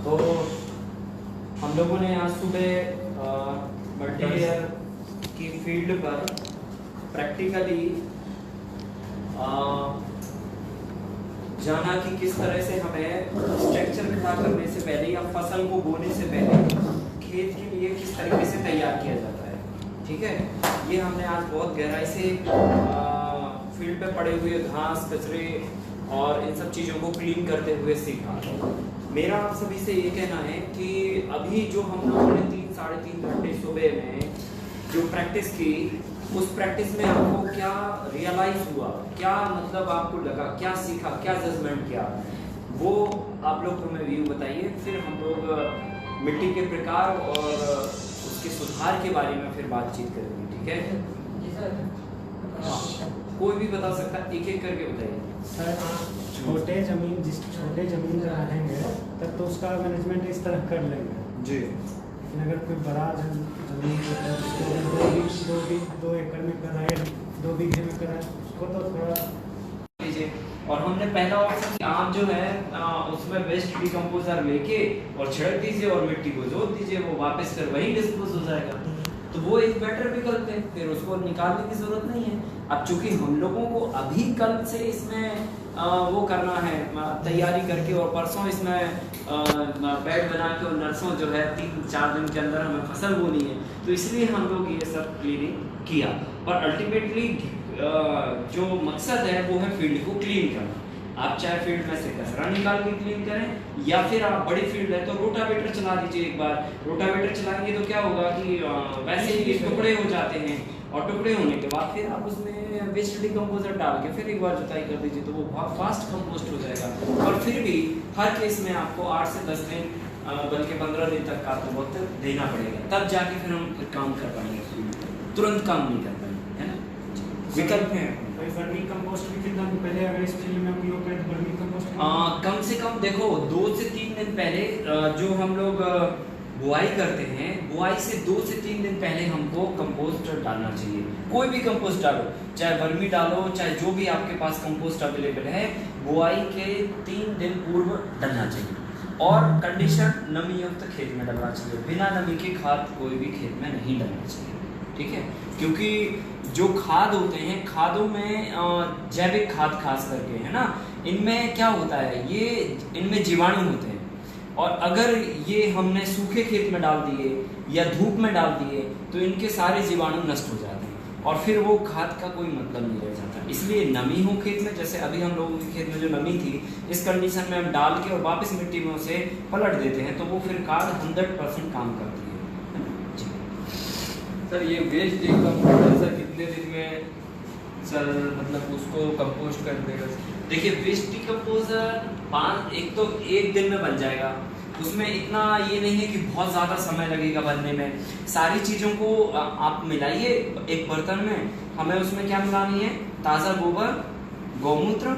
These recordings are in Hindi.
तो हम लोगों ने आज सुबह मल्टीलेयर की फील्ड पर प्रैक्टिकली जाना कि किस तरह से हमें स्ट्रक्चर खड़ा करने से पहले या फसल को बोने से पहले खेत के लिए किस तरीके से तैयार किया जाता है। ठीक है, ये हमने आज बहुत गहराई से फील्ड पे पड़े हुए घास कचरे और इन सब चीज़ों को क्लीन करते हुए सीखा। मेरा आप सभी से ये कहना है कि अभी जो हम लोगों ने 3-3.5 घंटे सुबह में जो प्रैक्टिस की, उस प्रैक्टिस में आपको क्या रियलाइज हुआ, क्या मतलब आपको लगा, क्या सीखा, क्या जजमेंट किया, वो आप लोग हमें व्यू बताइए। फिर हम लोग मिट्टी के प्रकार और उसके सुधार के बारे में फिर बातचीत करेंगे। ठीक है, हाँ, कोई भी बता सकता है, एक एक करके बताइए। सर छोटे जमीन में रहेंगे तब तो उसका मैनेजमेंट इस तरह कर लेंगे जी, लेकिन अगर कोई बड़ा जमीन दो एकड़ में कर रहा है, 2 बीघे में कर रहा है, उसको तो थोड़ा लीजिए। और हमने पहला ऑप्शन आप जो है उसमें वेस्ट डिकम्पोजर लेके और छिड़क दीजिए और मिट्टी को जोत दीजिए, वो वापस कर वही डिस्पोज हो जाएगा। तो वो एक बेटर विकल्प है, फिर उसको निकालने की जरूरत नहीं है। अब चूंकि हम लोगों को अभी कल से इसमें वो करना है तैयारी करके, और परसों इसमें बेड बना के और नर्सों जो है 3-4 दिन के अंदर हमें फसल बोनी है, तो इसलिए हम लोग ये सब क्लीनिंग किया। पर अल्टीमेटली जो मकसद है वो है फील्ड को क्लीन करना। आप चाहे फील्ड में से कचरा निकाल के क्लीन करें, या फिर आप बड़ी फील्ड है तो रोटावेटर चला दीजिए एक बार। रोटावेटर चलाएंगे तो क्या होगा कि वैसे ही टुकड़े हो जाते हैं, और टुकड़े होने के बाद फिर आप उसमें वेस्ट डिकम्पोजर डाल के फिर एक बार जुताई कर दीजिए, तो वो बहुत फास्ट कंपोस्ट हो जाएगा। और फिर भी हर केस में आपको 8 से 10 दिन बल्कि 15 दिन तक का तो वक्त देना पड़ेगा, तब जाके फिर हम फिर काम कर पाएंगे। तुरंत काम नहीं कर पाएंगे, है ना। विकल्प है वर्मी कंपोस्ट भी कितना दिन पहले अगर इस फील्ड में उपयोग करें तो वर्मी कंपोस्ट कम से कम देखो 2 से 3 दिन पहले जो हम लोग बुआई करते हैं, बुआई से 2 से 3 दिन पहले हमको कंपोस्ट डालना चाहिए। कोई भी कंपोस्ट डालो, चाहे वर्मी डालो, चाहे जो भी आपके पास कंपोस्ट अवेलेबल है, बुआई के 3 दिन पूर्व डालना चाहिए। और कंडीशन नमी युक्त खेत में डालना चाहिए, बिना नमी के खाद कोई भी खेत में नहीं डालना चाहिए। ठीक है, क्योंकि जो खाद होते हैं, खादों में जैविक खाद खास करके है ना, इनमें क्या होता है, ये इनमें जीवाणु होते हैं, और अगर ये हमने सूखे खेत में डाल दिए या धूप में डाल दिए तो इनके सारे जीवाणु नष्ट हो जाते हैं, और फिर वो खाद का कोई मतलब नहीं रह जाता। इसलिए नमी हो खेत में, जैसे अभी हम लोगों के खेत में जो नमी थी, इस कंडीशन में हम डाल के और वापस मिट्टी में उसे पलट देते हैं, तो वो फिर खाद 100% काम करती है। सर ये वेस्ट डिकम्पोजर कितने दिन में सर मतलब उसको कंपोस्ट कर देगा? देखिए वेस्ट डिकम्पोजर एक तो 1 दिन में बन जाएगा, उसमें इतना ये नहीं है कि बहुत ज़्यादा समय लगेगा बनने में। सारी चीज़ों को आप मिलाइए एक बर्तन में, हमें उसमें क्या मिलानी है, ताज़ा गोबर, गौमूत्र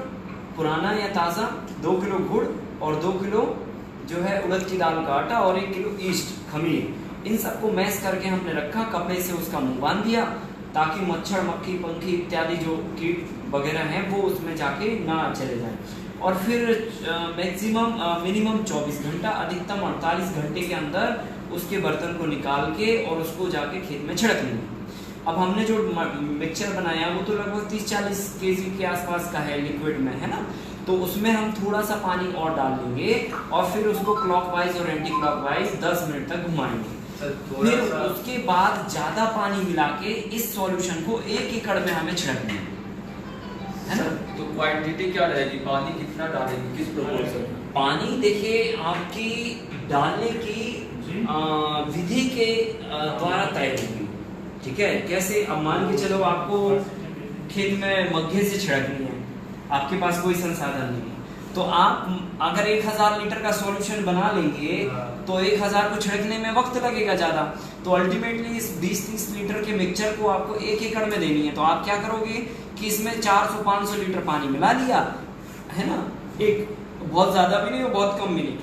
पुराना या ताज़ा, 2 किलो गुड़ और 2 किलो जो है उड़द की दाल का आटा और 1 किलो ईस्ट खमीर, इन सबको मैश करके हमने रखा, कपड़े से उसका मुंह बांध दिया ताकि मच्छर मक्खी पंखी इत्यादि जो कीट वगैरह हैं वो उसमें जाके ना चले जाएं। और फिर मैक्सिमम मिनिमम 24 घंटा, अधिकतम 48 घंटे के अंदर उसके बर्तन को निकाल के और उसको जाके खेत में छिड़क लेंगे। अब हमने जो मिक्सचर बनाया वो तो लगभग 30-40 kg के आसपास का है लिक्विड में, है ना, तो उसमें हम थोड़ा सा पानी और डाल देंगे और फिर उसको क्लॉकवाइज और एंटी क्लॉकवाइज 10 मिनट तक घुमाएंगे। फिर उसके बाद ज्यादा पानी मिला के इस सॉल्यूशन को 1 एकड़ में हमें छिड़कना है ना। तो क्वांटिटी क्या रहेगी, पानी कितना डालेंगे, किस प्रोपोर्शन? पानी देखिए आपकी डालने की विधि के द्वारा तय होगी। ठीक है, कैसे, अब मान के चलो आपको खेत में मग्घे से छिड़कनी है, आपके पास कोई संसाधन नहीं है, तो आप अगर 1000 लीटर का सॉल्यूशन बना लेंगे तो 1000 को छिड़कने में वक्त लगेगा ज़्यादा, तो अल्टीमेटली इस 20-30 लीटर के मिक्सचर को आपको 1 एकड़ में देनी है। तो आप क्या करोगे कि इसमें 400-500 लीटर पानी मिला लिया, है ना, एक बहुत ज़्यादा भी नहीं और बहुत कम भी नहीं,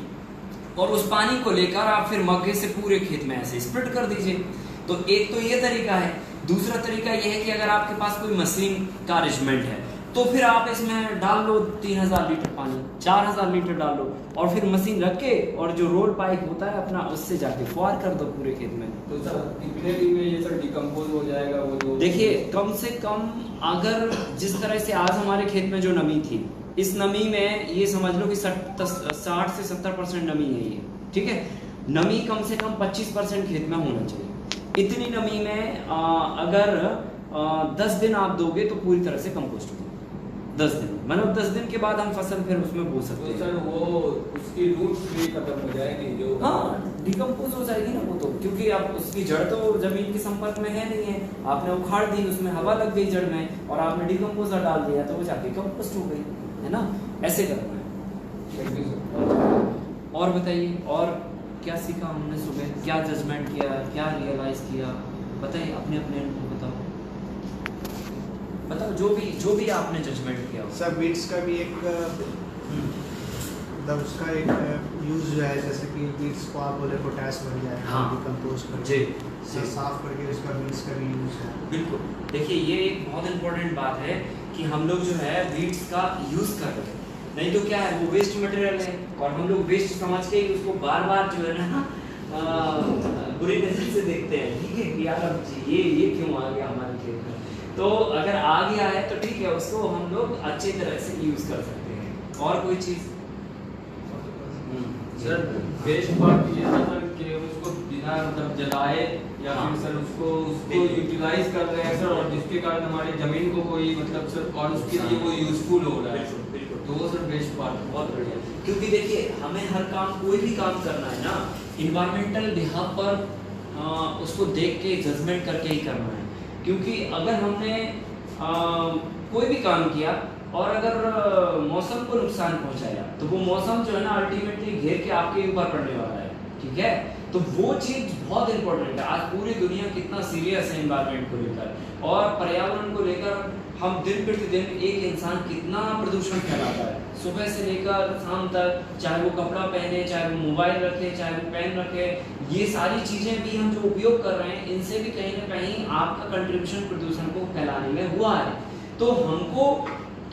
और उस पानी को लेकर आप फिर मग्गे से पूरे खेत में ऐसे स्प्रेड कर दीजिए। तो एक तो ये तरीका है। दूसरा तरीका यह है कि अगर आपके पास कोई मशीन का अरेंजमेंट है, तो फिर आप इसमें डाल लो 3000 लीटर पानी, 4000 लीटर डाल लो, और फिर मशीन रख के और जो रोल पाइप होता है अपना उससे जाके फुहार कर दो पूरे खेत में। तो सर कितने दिन में ये सर डिकम्पोज हो जाएगा वो जो? देखिए कम से कम अगर जिस तरह से आज हमारे खेत में जो नमी थी, इस नमी में ये समझ लो कि 60 से 70% नमी है ये, ठीक है। नमी कम से कम 25% खेत में होना चाहिए। इतनी नमी में अगर 10 दिन आप दोगे तो पूरी तरह से कंपोस्ट हो जाएगा। 10 दिन मतलब 10 दिन के बाद हम फसल फिर उसमें बो सकते हैं। तो सर वो उसकी रूट भी खत्म हो जाएगी जो? हाँ डिकम्पोज हो जाएगी ना वो तो, क्योंकि आप उसकी जड़ तो जमीन के संपर्क में है नहीं है, आपने उखाड़ दी, उसमें हवा लग गई जड़ में और आपने डिकम्पोजर डाल दिया तो वो जाके कंपोस्ट हो गई, है ना। ऐसे करना है। Thank you sir. और बताइए और क्या सीखा हमने सुबह, क्या जजमेंट किया, क्या रियलाइज किया, बताइए अपने अपने अनुभव बताओ जो भी आपने जजमेंट किया। सर बीट्स का भी एक मतलब उसका एक यूज जो है, जैसे कि बीट्स को आप बोले पोटैश बन जाए, हाँ डिकम्पोज जी करके साफ करके उसका बीट्स का भी यूज है। बिल्कुल। देखिए ये एक बहुत इंपॉर्टेंट बात है कि हम लोग जो है बीट्स का यूज कर रहे हैं, नहीं तो क्या है वो वेस्ट मटेरियल है और हम लोग वेस्ट समझ के ही उसको बार बार जो है ना बुरी नजर से देखते हैं, ठीक है कि यार ये क्यों आ गया हमारे खेत में। तो अगर आ गया है तो ठीक है, उसको हम लोग अच्छी तरह से यूज कर सकते हैं। और कोई चीज सर बेस्ट पार्ट ये था सर कि उसको बिना मतलब जलाए या हाँ। फिर सर उसको यूटिलाइज कर रहे हैं सर, और जिसके कारण हमारी जमीन को कोई मतलब सर और उसके लिए वो यूजफुल हो रहा है। बिल्कुल तो वो सर बेस्ट पार्ट बहुत बढ़िया, क्योंकि देखिए हमें हर काम कोई भी काम करना है ना इन्वायरमेंटल बिहाफ पर उसको देख के जजमेंट करके ही करना है। क्योंकि अगर हमने कोई भी काम किया और अगर मौसम को नुकसान पहुंचाया तो वो मौसम जो है ना अल्टीमेटली घेर के आपके ऊपर पड़ने वाला है, ठीक है। तो वो चीज बहुत इंपॉर्टेंट है। आज पूरी दुनिया कितना सीरियस है एनवायरनमेंट को लेकर और पर्यावरण को लेकर। हम दिन प्रतिदिन एक इंसान कितना प्रदूषण फैलाता है, सुबह से लेकर शाम तक, चाहे वो कपड़ा पहने, चाहे वो मोबाइल रखे, चाहे वो पेन रखे, ये सारी चीजें भी हम जो उपयोग कर रहे हैं इनसे भी कहीं ना कहीं आपका कंट्रीब्यूशन प्रदूषण को फैलाने में हुआ है। तो हमको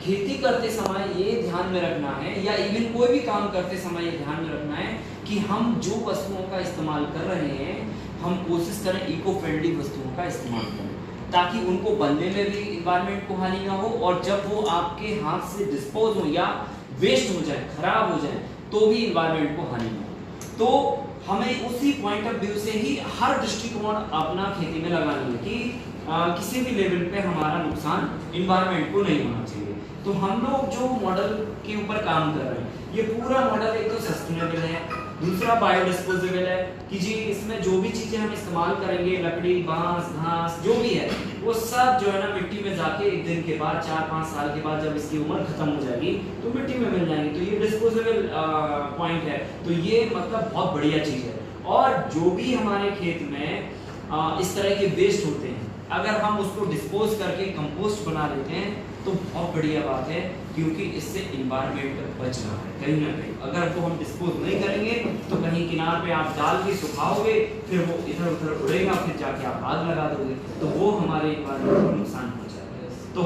खेती करते समय ये ध्यान में रखना है या इवन कोई भी काम करते समय ये ध्यान में रखना है कि हम जो वस्तुओं का इस्तेमाल कर रहे हैं हम कोशिश करें इको फ्रेंडली वस्तुओं का इस्तेमाल करें, ताकि उनको बनने में भी इन्वायरमेंट को हानि ना हो और जब वो आपके हाथ से डिस्पोज हो या वेस्ट हो जाए, खराब हो जाए, तो भी इन्वायरमेंट को हानि ना हो। तो हमें उसी पॉइंट ऑफ व्यू से ही हर दृष्टिकोण अपना खेती में लगानी है कि किसी भी लेवल पे हमारा नुकसान इन्वायरमेंट को नहीं होना चाहिए। तो हम लोग जो मॉडल के ऊपर काम कर रहे हैं ये पूरा मॉडल एक तो सस्टेनेबल है, दूसरा बायोडिस्पोजेबल है कि जी इसमें जो भी चीजें हम इस्तेमाल करेंगे, लकड़ी, बांस, घास, जो भी है वो सब जो है ना मिट्टी में जाके एक दिन के बाद 4-5 साल के बाद जब इसकी उम्र खत्म हो जाएगी तो मिट्टी में मिल जाएंगी। तो ये डिस्पोजेबल पॉइंट है, तो ये मतलब बहुत बढ़िया चीज है। और जो भी हमारे खेत में इस तरह के वेस्ट होते हैं अगर हम उसको डिस्पोज करके कंपोस्ट बना लेते हैं तो बहुत बढ़िया बात है, क्योंकि इससे इन्वायरमेंट बच रहा है कहीं ना कहीं। अगर तो हम डिस्पोज नहीं करेंगे तो कहीं किनार पे आप डाल के सुखाओगे, फिर वो इधर उधर उड़ेगा, फिर जाके आप आग लगा दोगे, तो वो हमारे इन्वायरमेंट को नुकसान पहुंचाएगा। तो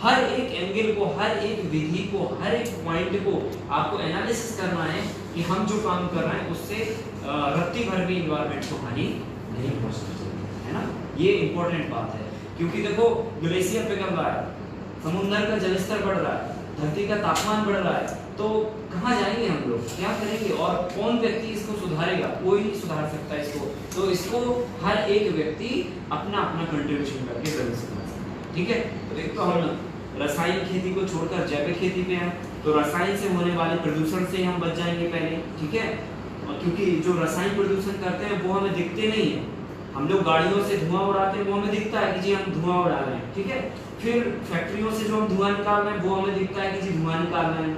हर एक एंगल को, हर एक विधि को, हर एक पॉइंट को आपको एनालिसिस करना है कि हम जो काम कर रहे हैं उससे रत्ती भर भी इन्वायरमेंट को हानि नहीं पहुंचनी चाहिए, है ना। ये इंपॉर्टेंट बात है, क्योंकि देखो ग्लेशियर पिघल रहा है, समुद्र का जलस्तर बढ़ रहा है, धरती का तापमान बढ़ रहा है, तो कहाँ जाएंगे हम लोग, क्या करेंगे और कौन व्यक्ति इसको सुधारेगा? कोई नहीं सुधार सकता इसको। तो इसको हर एक व्यक्ति अपना अपना कंट्रीब्यूशन करके जरूर सुधार सकता है, ठीक है। तो एक तो हम रासायनिक खेती को छोड़कर जैविक खेती पे हैं, तो रसायन से होने वाले प्रदूषण से हम बच जाएंगे पहले, ठीक है। क्योंकि जो रासायनिक प्रदूषण करते हैं वो हमें दिखते नहीं है, हम लोग गाड़ियों से धुआं उड़ाते हैं वो हमें दिखता है कि जी हम धुआं उड़ा रहे हैं, ठीक है। फिर फैक्ट्रियों से जो हम धुआं निकाल रहे हैं वो हमें दिखता है कि जी धुआं निकाल रहे हैं,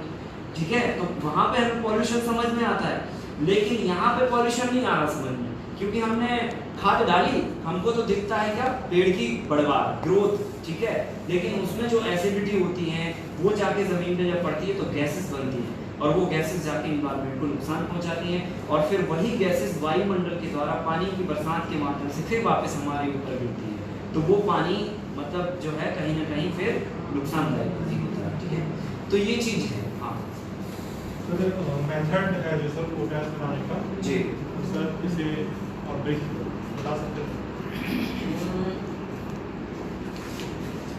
ठीक है। तो वहां पे हमें पॉल्यूशन समझ में आता है, लेकिन यहाँ पे पॉल्यूशन नहीं आ रहा समझ में, क्योंकि हमने खाद डाली, हमको तो दिखता है क्या, पेड़ की बढ़वार, ग्रोथ, ठीक है। लेकिन उसमें जो एसिडिटी होती है वो जाके जमीन पे जब पड़ती है तो गैसेस बनती है और वो गैसेस जाके इन्वायरमेंट को नुकसान पहुंचाती हैं और फिर वही गैसेस वायुमंडल के द्वारा पानी की बरसात के माध्यम से फिर वापस हमारे ऊपर गिरती है। तो वो पानी मतलब जो है कहीं ना कहीं फिर नुकसानदायक होता है। ठीक है, तो ये चीज़ है। हाँ मेथड है जो सर पोटाश बनाने का जी सर, इसे ब्रेक बता सकते हैं?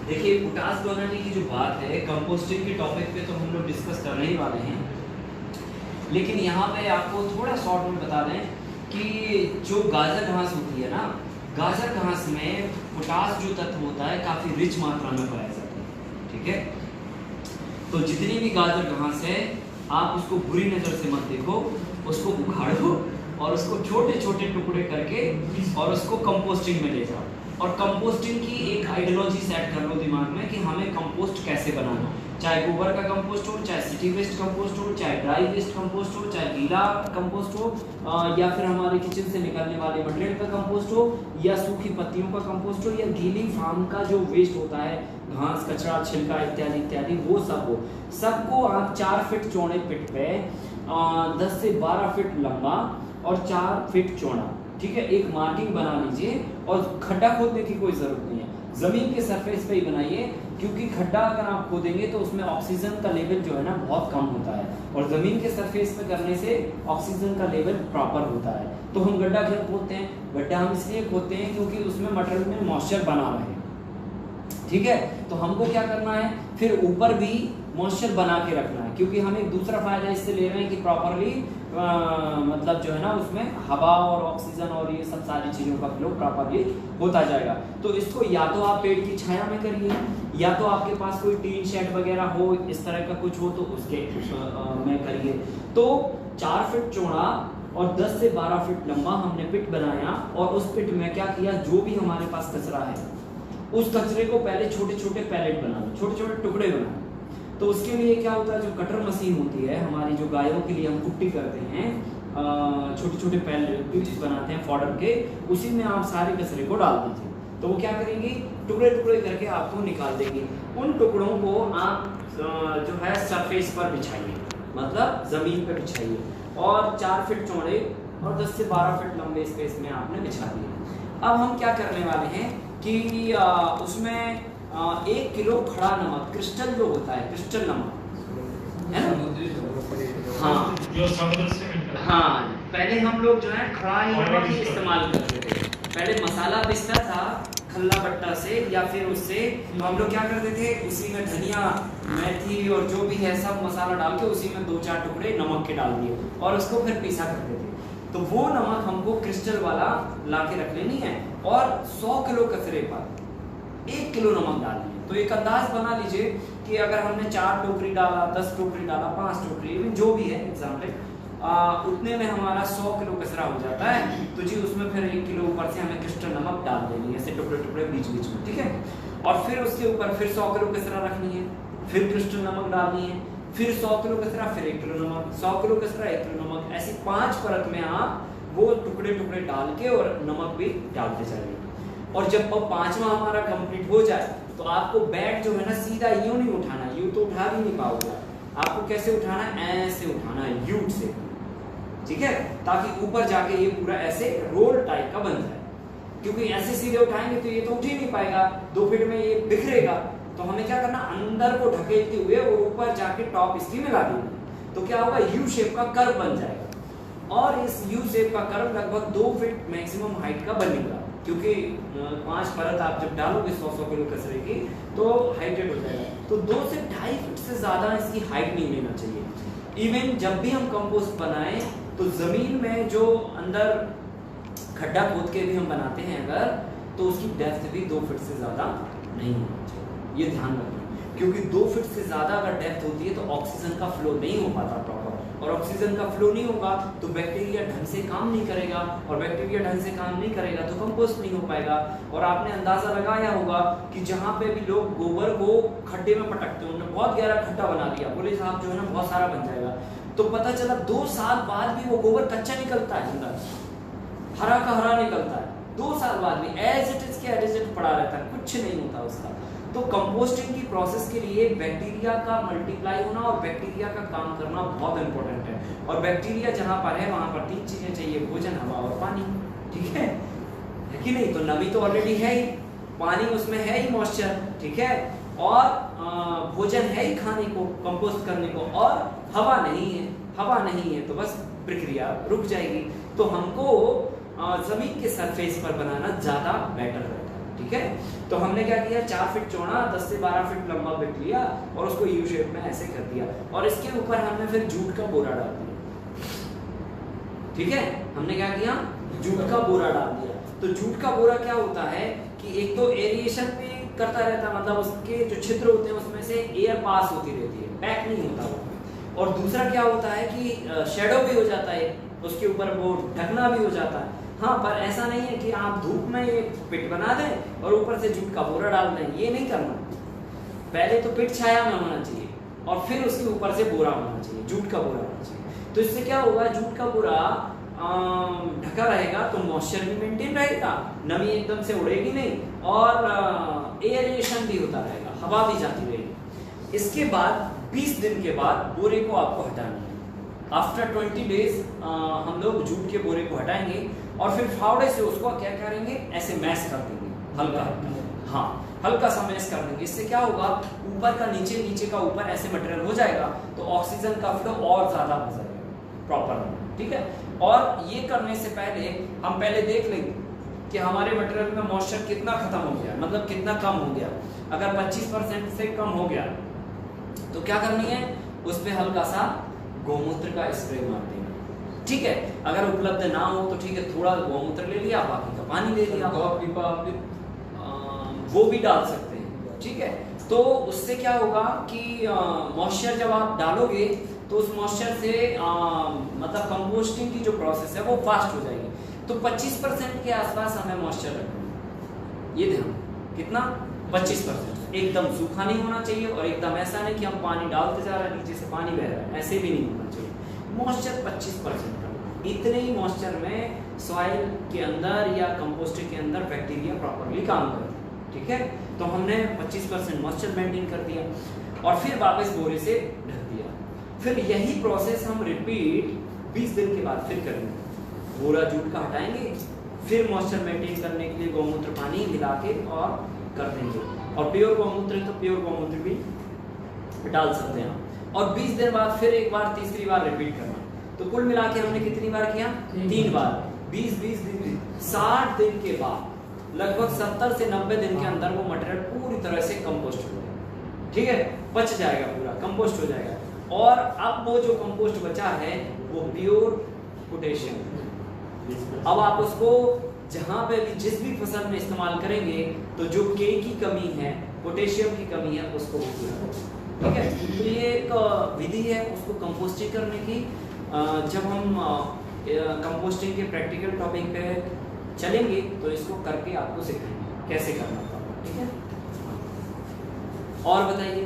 देखिए, पोटाश बनाने की जो बात है, कंपोस्टिंग के टॉपिक पे तो हम लोग डिस्कस करने ही वाले हैं, लेकिन यहाँ पे आपको थोड़ा शॉर्ट में बता दें कि जो गाजर घास होती है ना, गाजर घास में पोटाश जो तत्व होता है काफ़ी रिच मात्रा में पाया जाता है। ठीक है, तो जितनी भी गाजर घास है आप उसको बुरी नज़र से मत देखो, उसको उखाड़ो और उसको छोटे छोटे टुकड़े करके और उसको कंपोस्टिंग में ले जाओ, और कंपोस्टिंग की एक आइडियोलॉजी सेट कर लो दिमाग में कि हमें कंपोस्ट कैसे बनाना, चाहे गोबर का कंपोस्ट हो, चाहे सिटी वेस्ट कंपोस्ट हो, चाहे ड्राई वेस्ट कंपोस्ट हो, चाहे गीला कंपोस्ट हो, या फिर हमारे किचन से निकलने वाले मटेरियल का कंपोस्ट हो, या सूखी पत्तियों का कंपोस्ट हो, या गीली फार्म का जो वेस्ट होता है, घास कचरा छिलका इत्यादि इत्यादि, वो सब हो, सबको आप 4 फीट चौड़े पिट पे 10 से 12 फीट लंबा और 4 फीट चौड़ा, ठीक है, एक मार्किंग बना लीजिए। और खड्डा खोदने की कोई ज़रूरत नहीं है, ज़मीन के सरफेस पे ही बनाइए, क्योंकि खड्डा अगर आप खोदेंगे तो उसमें ऑक्सीजन का लेवल जो है ना बहुत कम होता है, और ज़मीन के सरफेस पे करने से ऑक्सीजन का लेवल प्रॉपर होता है। तो हम गड्ढा क्यों खोदते हैं? गड्ढा हम इसलिए खोदते हैं क्योंकि उसमें मटेरियल में मॉइस्चर बना रहे। ठीक है, तो हमको क्या करना है, फिर ऊपर भी मॉइस्चर बना के रखना है, क्योंकि हम एक दूसरा फायदा इससे ले रहे हैं कि प्रॉपरली मतलब जो है ना उसमें हवा और ऑक्सीजन और ये सब सारी चीज़ों का फ्लो प्रॉपरली होता जाएगा। तो इसको या तो आप पेड़ की छाया में करिए, या तो आपके पास कोई टीन शेड वगैरह हो, इस तरह का कुछ हो तो उसके में करिए। तो 4 फीट चौड़ा और 10 से 12 फीट लंबा हमने पिट बनाया, और उस पिट में क्या किया, जो भी हमारे पास कचरा है उस कचरे को पहले छोटे छोटे पैलेट बनाना, छोटे छोटे टुकड़े बनाना। तो उसके लिए क्या होता है, जो कटर मशीन होती है हमारी, जो गायों के लिए हम कुट्टी करते हैं, छोटे छोटे पैलेट बनाते हैं फॉडर के, उसी में आप सारे कचरे को डाल दीजिए। तो वो क्या करेंगी, टुकड़े टुकड़े करके आपको निकाल देंगी। उन टुकड़ों को आप जो है सरफेस पर बिछाइए, मतलब ज़मीन पर बिछाइए, और 4 फीट चौड़े और 10 से 12 फीट लंबे स्पेस में आपने बिछा दिए। अब हम क्या करने वाले हैं कि उसमें 1 किलो खड़ा नमक, क्रिस्टल जो होता है, क्रिस्टल नमक है ना, हाँ जो समुद्र से मिलता है। हाँ, पहले हम लोग जो है खड़ा ही नमक ही इस्तेमाल करते थे। पहले मसाला पिसता था खल्ला बट्टा से या फिर उससे, तो हम लोग क्या करते थे, उसी में धनिया मेथी और जो भी है सब मसाला डाल के उसी में 2-4 टुकड़े नमक के डाल दिए और उसको फिर पीसा करते थे। तो वो नमक हमको क्रिस्टल वाला ला के रख लेनी है, और 100 किलो कचरे पर 1 किलो नमक डालनी है। तो एक अंदाज बना लीजिए कि अगर हमने 4 टोकरी डाला, 10 टोकरी डाला, 5 टोकरी, जो भी है एग्जाम्पल, उतने में हमारा 100 किलो कचरा हो जाता है। तो जी उसमें फिर 1 किलो ऊपर से हमें क्रिस्टल नमक डाल देनी है, ऐसे टुकड़े टुकड़े बीच बीच में, ठीक है। और फिर उसके ऊपर फिर 100 किलो कचरा रखनी है, फिर क्रिस्टल नमक डालनी है, फिर 100 किलो कचरा, फिर 1 किलो नमक, 100 किलो कचरा, 1 किलो नमक, ऐसी 5 परत में आप वो टुकड़े टुकड़े डाल के और नमक भी डालते जाइए। और जब 5वां हमारा कंप्लीट हो जाए तो आपको बैग जो है ना सीधा यूं नहीं उठाना, यूं तो उठा भी नहीं पाओगे। आपको कैसे उठाना है, ऐसे उठाना है, यूट से, ठीक है, ताकि ऊपर जाके ये पूरा ऐसे रोल टाइप का बन जाए। क्योंकि ऐसे सीधे उठाएंगे तो ये तो उठ ही नहीं पाएगा, 2 फीट में ये बिखरेगा। तो हमें क्या करना, अंदर को ढकेलते हुए और ऊपर जाके टॉप इसकी मिला देंगे, तो क्या होगा, यू शेप का कर्व बन जाएगा। और इस यू शेप का कर्व लगभग 2 फीट मैक्सिमम हाइट का बनेगा, क्योंकि 5 परत आप जब डालोगे 100 किलो कचरे की तो हाइटेड हो जाएगा। तो 2 से 2.5 फीट से ज़्यादा इसकी हाइट नहीं लेना चाहिए। इवन जब भी हम कंपोस्ट बनाएं तो ज़मीन में जो अंदर खड्डा खोद के भी हम बनाते हैं अगर, तो उसकी डेप्थ भी 2 फीट से ज़्यादा नहीं होनी चाहिए, ये ध्यान रखना। क्योंकि 2 फीट से ज़्यादा अगर डेप्थ होती है तो ऑक्सीजन का फ्लो नहीं हो पाता प्रॉपर, और ऑक्सीजन का फ्लो नहीं होगा तो बैक्टीरिया ढंग से काम नहीं करेगा, और बैक्टीरिया ढंग से काम नहीं करेगा तो कंपोस्ट नहीं हो पाएगा। और आपने अंदाज़ा लगाया होगा कि जहाँ पे भी लोग गोबर को खड्डे में पटकते हैं, उन्होंने बहुत गहरा खड्डा बना दिया, बोले साहब जो है ना बहुत सारा बन जाएगा, तो पता चला 2 साल बाद भी वो गोबर कच्चा निकलता है, अंदर हरा का हरा निकलता है, 2 साल बाद भी एज इट इज के एज इट पड़ा रहता है, कुछ नहीं होता उसका। तो कंपोस्टिंग की प्रोसेस के लिए बैक्टीरिया का मल्टीप्लाई होना और बैक्टीरिया का काम करना बहुत इंपॉर्टेंट है। और बैक्टीरिया जहाँ पर है वहाँ पर 3 चीजें चाहिए, भोजन, हवा और पानी, ठीक है कि नहीं। तो नमी तो ऑलरेडी है ही, पानी उसमें है ही मॉइस्चर, ठीक है, और भोजन है ही खाने को, कंपोस्ट करने को, और हवा नहीं है, हवा नहीं है तो बस प्रक्रिया रुक जाएगी। तो हमको जमीन के सरफेस पर बनाना ज्यादा बेटर रहता है, ठीक है। तो हमने क्या किया, 4 फीट चौड़ा 10 से 12 फीट लंबा बिट लिया और उसको यू शेप में ऐसे कर दिया, और इसके ऊपर हमने फिर जूट का बोरा डाल दिया, ठीक है। हमने क्या किया, जूट का बोरा डाल दिया। तो जूट का बोरा क्या होता है कि एक तो एरिएशन भी करता रहता है, मतलब उसके जो छिद्र होते हैं उसमें से एयर पास होती रहती है, पैक नहीं होता वो। और दूसरा क्या होता है कि शेडो भी हो जाता है, उसके ऊपर वो ढकना भी हो जाता है। हाँ, पर ऐसा नहीं है कि आप धूप में ये पिट बना दें और ऊपर से जूट का बोरा डाल दें, ये नहीं करना। पहले तो पिट छाया में होना चाहिए और फिर उसके ऊपर से बोरा होना चाहिए, जूट का बोरा होना चाहिए। तो इससे क्या होगा, जूट का बोरा ढका रहेगा तो मॉइस्चर भी मेंटेन रहेगा, नमी एकदम से उड़ेगी नहीं, और एयरेशन भी होता रहेगा, हवा भी जाती रहेगी। इसके बाद 20 दिन के बाद बोरे को आपको हटाना है। आफ्टर 20 डेज हम लोग जूट के बोरे को हटाएंगे और फिर फावड़े से उसको क्या करेंगे, ऐसे मैश कर देंगे, हल्का, हाँ हल्का सा मैश कर देंगे। इससे क्या होगा, ऊपर का नीचे, नीचे का ऊपर ऐसे मटेरियल हो जाएगा तो ऑक्सीजन का फ्लो और ज्यादा हो जाएगा प्रॉपर, ठीक है। और ये करने से पहले हम पहले देख लेंगे कि हमारे मटेरियल में मॉइस्चर कितना खत्म हो गया, मतलब कितना कम हो गया। अगर 25% से कम हो गया तो क्या करनी है, उस पे हल्का सा गौमूत्र का स्प्रे मार देना, ठीक है। अगर उपलब्ध ना हो तो ठीक है, थोड़ा गौमूत्र ले लिया, बाकी का पानी ले लिया, वो भी डाल सकते हैं, ठीक है। तो उससे क्या होगा कि मॉइस्चर जब आप डालोगे तो उस मॉइस्चर से मतलब कंपोस्टिंग की जो प्रोसेस है वो फास्ट हो जाएगी। तो 25% के आसपास हमें मॉइस्चर रखना है, ये ध्यान, कितना, 25%। एकदम सूखा नहीं होना चाहिए और एकदम ऐसा नहीं कि हम पानी डालते जा रहे हैं नीचे से पानी बह रहा है, ऐसे भी नहीं होना चाहिए। मॉइस्चर 25% का, इतने ही मॉइस्चर में सॉइल के अंदर या कंपोस्टर के अंदर बैक्टीरिया प्रॉपरली काम करते हैं, ठीक है। तो हमने 25% मॉइस्चर मेंटेन कर दिया और फिर वापस बोरे से ढक दिया। फिर यही प्रोसेस हम रिपीट 20 दिन के बाद फिर करेंगे। बोरा जूट का हटाएंगे, फिर मॉइस्चर मेंटेन करने के लिए गौमूत्र पानी मिला के और कर देंगे, और प्योर गौमूत्र तो प्योर गौमूत्र भी डाल सकते हैं। और 20 दिन बाद फिर एक बार, तीसरी बार रिपीट करना। तो कुल मिला के हमने कितनी बार किया, 3 बार, 20 दिन, 60 दिन के बाद लगभग 70 से 90 दिन के अंदर वो मटेरियल पूरी तरह से कंपोस्ट हो जाएगा, ठीक है, पच जाएगा, पूरा कंपोस्ट हो जाएगा। और अब वो जो कंपोस्ट बचा है वो प्योर पोटेशियम। अब आप उसको जहां पे भी जिस भी फसल में इस्तेमाल करेंगे तो जो के की कमी है, पोटेशियम की कमी है, उसको पूरा करें, ठीक है। तो ये एक विधि है उसको कंपोस्टिंग करने की। जब हम कंपोस्टिंग के प्रैक्टिकल टॉपिक पे चलेंगे तो इसको करके आपको सिखाएंगे कैसे करना होगा, ठीक है। और बताइए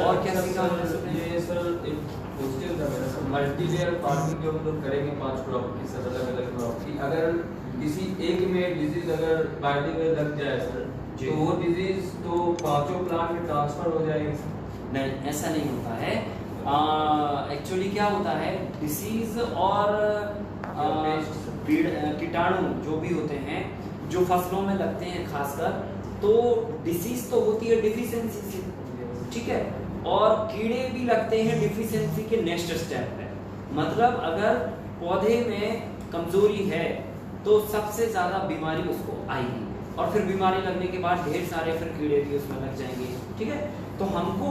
और क्या सीखा ये सर एक क्वेश्चन था मेरा सर, मल्टीलेयर फार्मिंग जो हम लोग करेंगे 5 क्रॉप की सर, अलग-अलग क्रॉप की, अगर किसी एक में डिजीज अगर बाल्टी में लग जाए सर तो वो डिजीज तो 5 प्लांट में ट्रांसफर हो जाएगी सर? नहीं, ऐसा नहीं होता है। एक्चुअली क्या होता है, डिसीज और कीटाणु जो भी होते हैं जो फसलों में लगते हैं खासकर, तो डिसीज तो होती है डिफिशियंसी से, ठीक है, और कीड़े भी लगते हैं डिफिशियंसी के नेक्स्ट स्टेप पे। मतलब अगर पौधे में कमजोरी है तो सबसे ज्यादा बीमारी उसको आएगी, और फिर बीमारी लगने के बाद ढेर सारे फिर कीड़े भी उसमें लग जाएंगे, ठीक है। तो हमको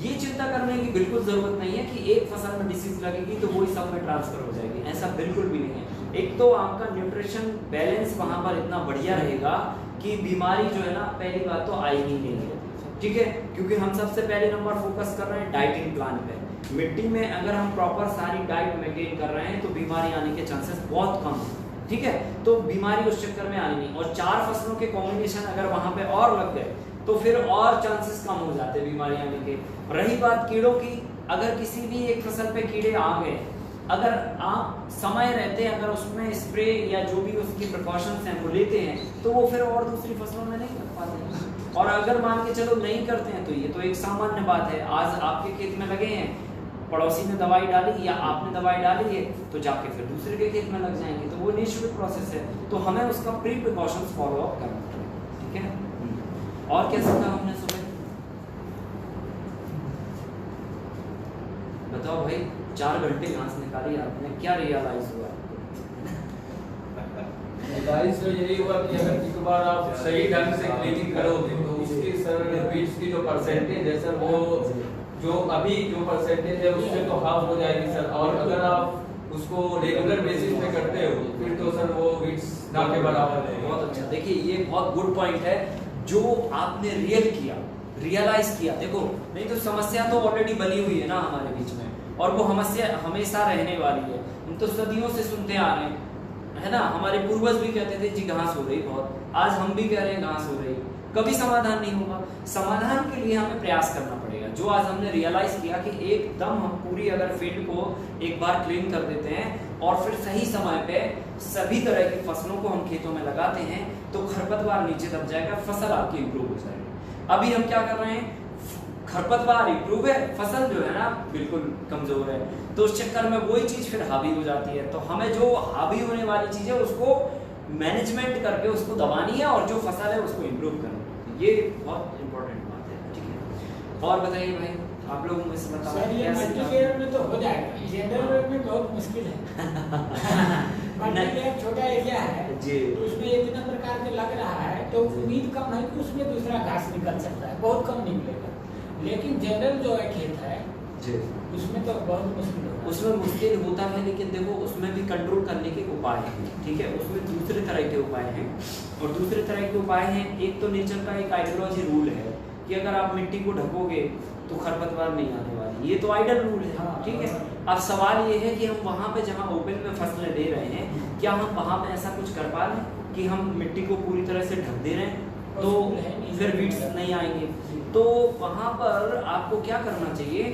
ये चिंता करने की बिल्कुल जरूरत नहीं है कि एक फसल में डिसीज लगेगी तो वही सब में ट्रांसफर हो जाएगी, ऐसा बिल्कुल भी नहीं है। एक तो आपका न्यूट्रिशन बैलेंस वहां पर इतना बढ़िया रहेगा कि बीमारी जो है ना, पहली बात तो आएगी नहीं है, ठीक है, क्योंकि हम सबसे पहले नंबर फोकस कर रहे हैं डाइटिंग प्लान पे। मिट्टी में अगर हम प्रॉपर सारी डाइट मेंटेन कर रहे हैं तो बीमारी आने के चांसेस बहुत कम है, ठीक है। तो बीमारी उस चक्कर में आनी नहीं, और 4 फसलों के कॉम्बिनेशन अगर वहां पे और लग गए तो फिर और चांसेस कम हो जाते हैं बीमारी आने के। रही बात कीड़ों की, अगर किसी भी एक फसल पे कीड़े आ गए, अगर आप समय रहते अगर उसमें स्प्रे या जो भी उसकी प्रिकॉशंस हैं वो लेते हैं तो वो फिर और दूसरी फसलों में नहीं लग पाते। और अगर मान के चलो नहीं करते हैं तो ये तो एक सामान्य बात है, आज आपके खेत में लगे हैं, पड़ोसी ने दवाई डाली या आपने दवाई डाली है तो जाके फिर दूसरे के खेत में लग जाएंगे, तो वो नेचुरल प्रोसेस है। तो हमें उसका प्री प्रिकॉशंस फॉलो अप करना पड़ेगा, और क्या सीखा हमने सुबह? बताओ भाई, 4 घंटे घास निकाली आपने, क्या रियलाइज हुआ? गाइस तो यही हुआ कि अगर एक बार आप सही ढंग से क्लीनिंग करोगे तो उसकी सर बीट्स की जो परसेंटेज है सर, वो जो अभी जो परसेंटेज है उससे तो हाफ हो जाएगी सर। और अगर आप उसको रेगुलर बेसिस पे करते हो फिर तो सर वो बीट्स ना के बराबर है। बहुत अच्छा, देखिए ये बहुत गुड पॉइंट है जो आपने रियलाइज किया। देखो नहीं तो समस्या तो ऑलरेडी बनी हुई है ना हमारे बीच में, और वो समस्या हमेशा रहने वाली है। हम तो सदियों से सुनते आ रहे हैं, है ना। हमारे पूर्वज भी कहते थे जी घास हो रही बहुत, आज हम भी कह रहे हैं घास हो रही। कभी समाधान नहीं होगा। समाधान के लिए हमें प्रयास करना पड़ेगा। जो आज हमने रियलाइज किया कि एकदम हम पूरी अगर फील्ड को एक बार क्लीन कर देते हैं और फिर सही समय पे सभी तरह की फसलों को हम खेतों में लगाते हैं तो खरपतवार नीचे दब जाएगा, फसल आपकी इंप्रूव हो जाएगी। अभी हम क्या कर रहे हैं, खरपतवार इंप्रूव है, फसल जो है ना बिल्कुल कमजोर है, तो उस चक्कर में वही चीज फिर हावी हो जाती है। तो हमें जो हावी होने वाली चीज है उसको मैनेजमेंट करके उसको दबानी है और जो फसल है उसको इंप्रूव करना है। ये बहुत इंपॉर्टेंट बात है, ठीक है। और बताइए भाई, आप लोग मुझे बताओ। सर ये मल्टीलेयर में तो हो जाएगा, जनरल में बहुत मुश्किल है। मल्टीलेयर छोटा एरिया है जी, तो उसमें इतना प्रकार के लग रहा है तो उम्मीद कम है कि उसमें दूसरा घास निकल सकता है, बहुत कम निकलेगा। लेकिन जनरल जो है खेत है जी, उसमें तो बहुत मुश्किल होगा। उसमें मुश्किल होता है, लेकिन देखो उसमें भी कंट्रोल करने के उपाय हैं, ठीक है। उसमें दूसरे तरह के उपाय हैं, और दूसरे तरह के उपाय हैं, एक तो नेचर का एक आइडियोलॉजी रूल है कि अगर आप मिट्टी को ढकोगे तो खरपतवार नहीं आने वाली, ये तो आइडल रूल है, ठीक है। अब सवाल ये है कि हम वहाँ पे जहाँ ओपन में फसलें दे रहे हैं, क्या हम वहाँ पे ऐसा कुछ कर पा रहे हैं कि हम मिट्टी को पूरी तरह से ढक दे रहे हैं तो फिर वीड्स नहीं आएंगे। तो वहाँ पर आपको क्या करना चाहिए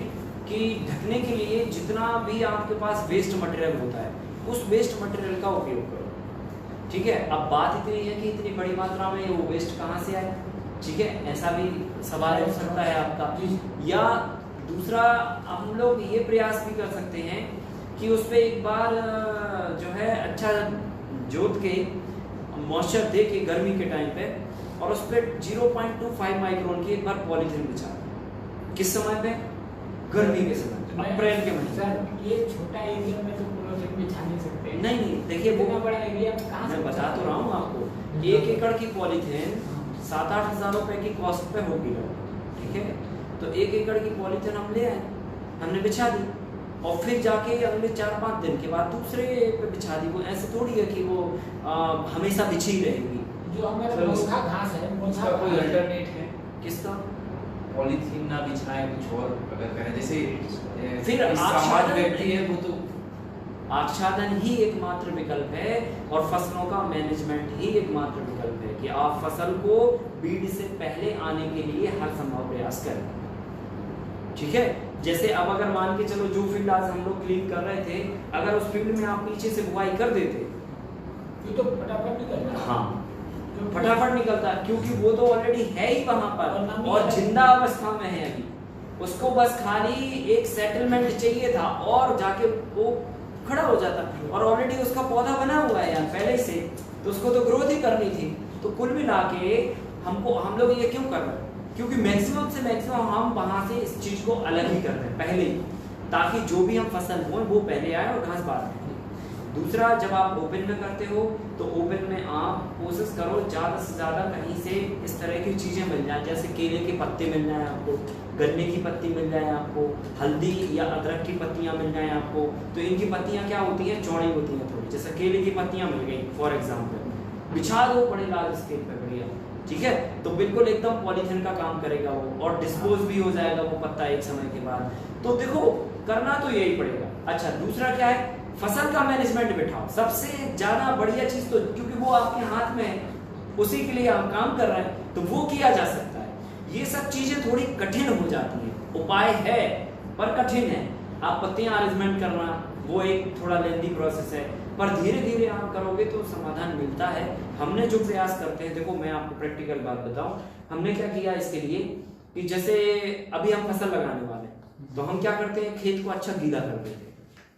कि ढकने के लिए जितना भी आपके पास वेस्ट मटेरियल होता है उस वेस्ट मटेरियल का उपयोग करो, ठीक है। अब बात इतनी है कि इतनी बड़ी मात्रा में वो वेस्ट कहाँ से आए, ठीक है, ऐसा भी सवाल हो सकता है आपका। या दूसरा हम लोग ये प्रयास भी कर सकते हैं कि उस पर एक बार जो है अच्छा जोत के मॉइस्चर दे के गर्मी के टाइम पे, और उस पर 0.25 माइक्रोन की एक बार पॉलीथीन बिछा। किस समय पे? गर्मी के समय, अप्रैल के महीने। सर ये छोटा एरिया में तो पॉलीथीन बिछा नहीं सकते। नहीं देखिए वो इतना बड़ा एरिया में कहाँ मैं बता तो रहा हूँ आपको, 1 एकड़ की पॉलीथीन 7-8 हज़ार रुपए की कॉस्ट पे होगी, ठीक है। तो 1 एकड़ की पॉलीथीन हम ले आए, हमने बिछा दी, और फिर जाके अगले 4-5 दिन के बाद दूसरे पे बिछा दी। वो ऐसे थोड़ी है कि वो हमेशा बिछी रहेगी। जो हमारा मोथा घास है, उसका कोई अल्टरनेट है? किसका? पॉलीथीन ना बिछाए कुछ और अगर करें, जैसे फिर समाज व्यक्ति है वो तो आच्छादन ही एकमात्र विकल्प है, और फसलों का मैनेजमेंट ही एकमात्र विकल्प है कि आप फसल को बीज से पहले आने के लिए हर संभव प्रयास करें, ठीक है। जैसे अब अगर मान के चलो जो फील्ड आज हम लोग क्लीन कर रहे थे, अगर उस फील्ड में आप पीछे से बुआई कर देते तो फटाफट निकल जाए। हाँ फटाफट निकलता है, क्योंकि वो तो ऑलरेडी है ही वहां पर और जिंदा अवस्था में है अभी। उसको बस खाली एक सेटलमेंट चाहिए था और जाके वो खड़ा हो जाता, और ऑलरेडी उसका पौधा बना हुआ है यार पहले से, तो उसको तो ग्रोथ ही करनी थी। तो कुल मिला के हम लोग ये क्यों कर रहे हैं? क्योंकि मैक्सिमम से मैक्सिमम हम वहां से इस चीज को अलग ही कर रहे हैं पहले ही, ताकि जो भी हम फसल बोए वो पहले आए और घास बाद में। दूसरा, जब आप ओपन में करते हो तो ओपन में आप कोशिश करो ज़्यादा से ज़्यादा कहीं से इस तरह की चीज़ें मिल जाए, जैसे केले के पत्ते मिल जाए आपको, गन्ने की पत्ती मिल जाए आपको, हल्दी या अदरक की पत्तियां मिल जाए आपको। तो इनकी पत्तियां क्या होती हैं, चौड़ी होती हैं थोड़ी, जैसे केले की पत्तियां मिल गई फॉर एग्जाम्पल, बिछा दो बड़े लार्ज स्केल पे बढ़िया, ठीक है। तो बिल्कुल एकदम पॉलीथीन का काम करेगा वो, और डिस्पोज भी हो जाएगा वो पत्ता एक समय के बाद। तो देखो करना तो यही पड़ेगा। अच्छा, दूसरा क्या है, फसल का मैनेजमेंट बिठाओ। सबसे ज्यादा बढ़िया चीज तो, क्योंकि वो आपके हाथ में है, उसी के लिए आप काम कर रहे हैं, तो वो किया जा सकता है। ये सब चीजें थोड़ी कठिन हो जाती है, उपाय है पर कठिन है। आप पत्तियां अरेंजमेंट करना वो एक थोड़ा लेंदी प्रोसेस है, पर धीरे धीरे आप करोगे तो समाधान मिलता है। हमने जो प्रयास करते हैं, देखो मैं आपको प्रैक्टिकल बात बताऊं, हमने क्या किया इसके लिए कि जैसे अभी हम फसल लगाने वाले हैं, तो हम क्या करते हैं, खेत को अच्छा गीला कर देते हैं।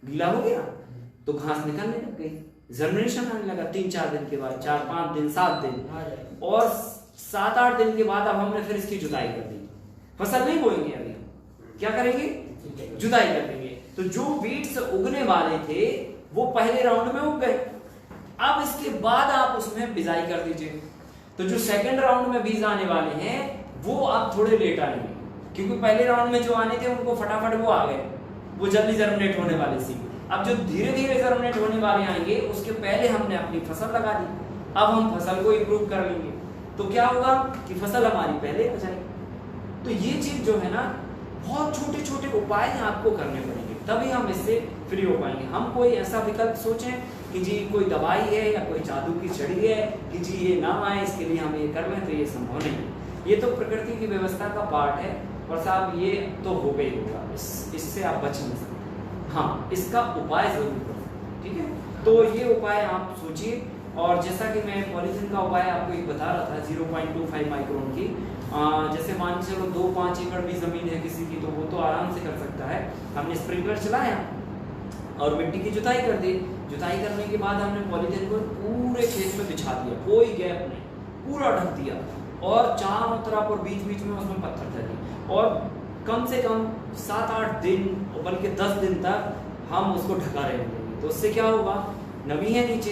गीला हो गया तो घास निकलने लग गई, जर्मिनेशन आने लगा 3-4 दिन के बाद, 4-5 दिन 7 दिन, और 7-8 दिन के बाद अब हमने फिर इसकी जुताई कर दी, फसल नहीं बोएंगे अभी, क्या करेंगे, जुताई कर देंगे। तो जो बीट्स उगने वाले थे वो पहले राउंड में उग गए, अब इसके बाद आप उसमें बिजाई कर दीजिए। तो जो सेकंड राउंड में बीज आने वाले हैं वो अब थोड़े लेट आएंगे, क्योंकि पहले राउंड में जो आने थे उनको फटाफट वो आ गए, वो जल्दी जर्मिनेट होने वाले सी। अब जो धीरे धीरे जर्मिनेट होने वाले आएंगे उसके पहले हमने अपनी फसल लगा दी, अब हम फसल को इंप्रूव कर लेंगे, तो क्या होगा कि फसल हमारी पहले आ जाएगी। तो ये चीज जो है ना, बहुत छोटे छोटे उपाय आपको करने पड़ेंगे, तभी हम इससे फ्री हो पाएंगे। हम कोई ऐसा विकल्प सोचें कि जी कोई दवाई है या कोई जादू की छड़ी है कि जी ये ना आए इसके लिए हम ये कर लें, तो ये संभव नहीं है। ये तो प्रकृति की व्यवस्था का पार्ट है, और साहब ये तो हो गई होगा, इससे आप बच नहीं सकते। हाँ, इसका उपाय जरूर करो, ठीक है। तो ये उपाय आप सोचिए। और जैसा कि मैं पॉलीथीन का उपाय आपको एक बता रहा था 0.25 माइक्रोन की, जैसे मान के चलो 2-5 एकड़ भी जमीन है किसी की, तो वो तो आराम से कर सकता है। हमने स्प्रिंकलर चलाया और मिट्टी की जुताई कर दी। जुताई करने के बाद हमने पॉलीथीन को पूरे खेत में बिछा दिया, कोई गैप नहीं, पूरा ढक दिया, और चारों तरफ और बीच बीच में उसमें पत्थर डाले, और कम से कम 7-8 दिन बल्कि 10 दिन तक हम उसको ढका रहने देंगे। तो उससे क्या होगा, नमी है नीचे,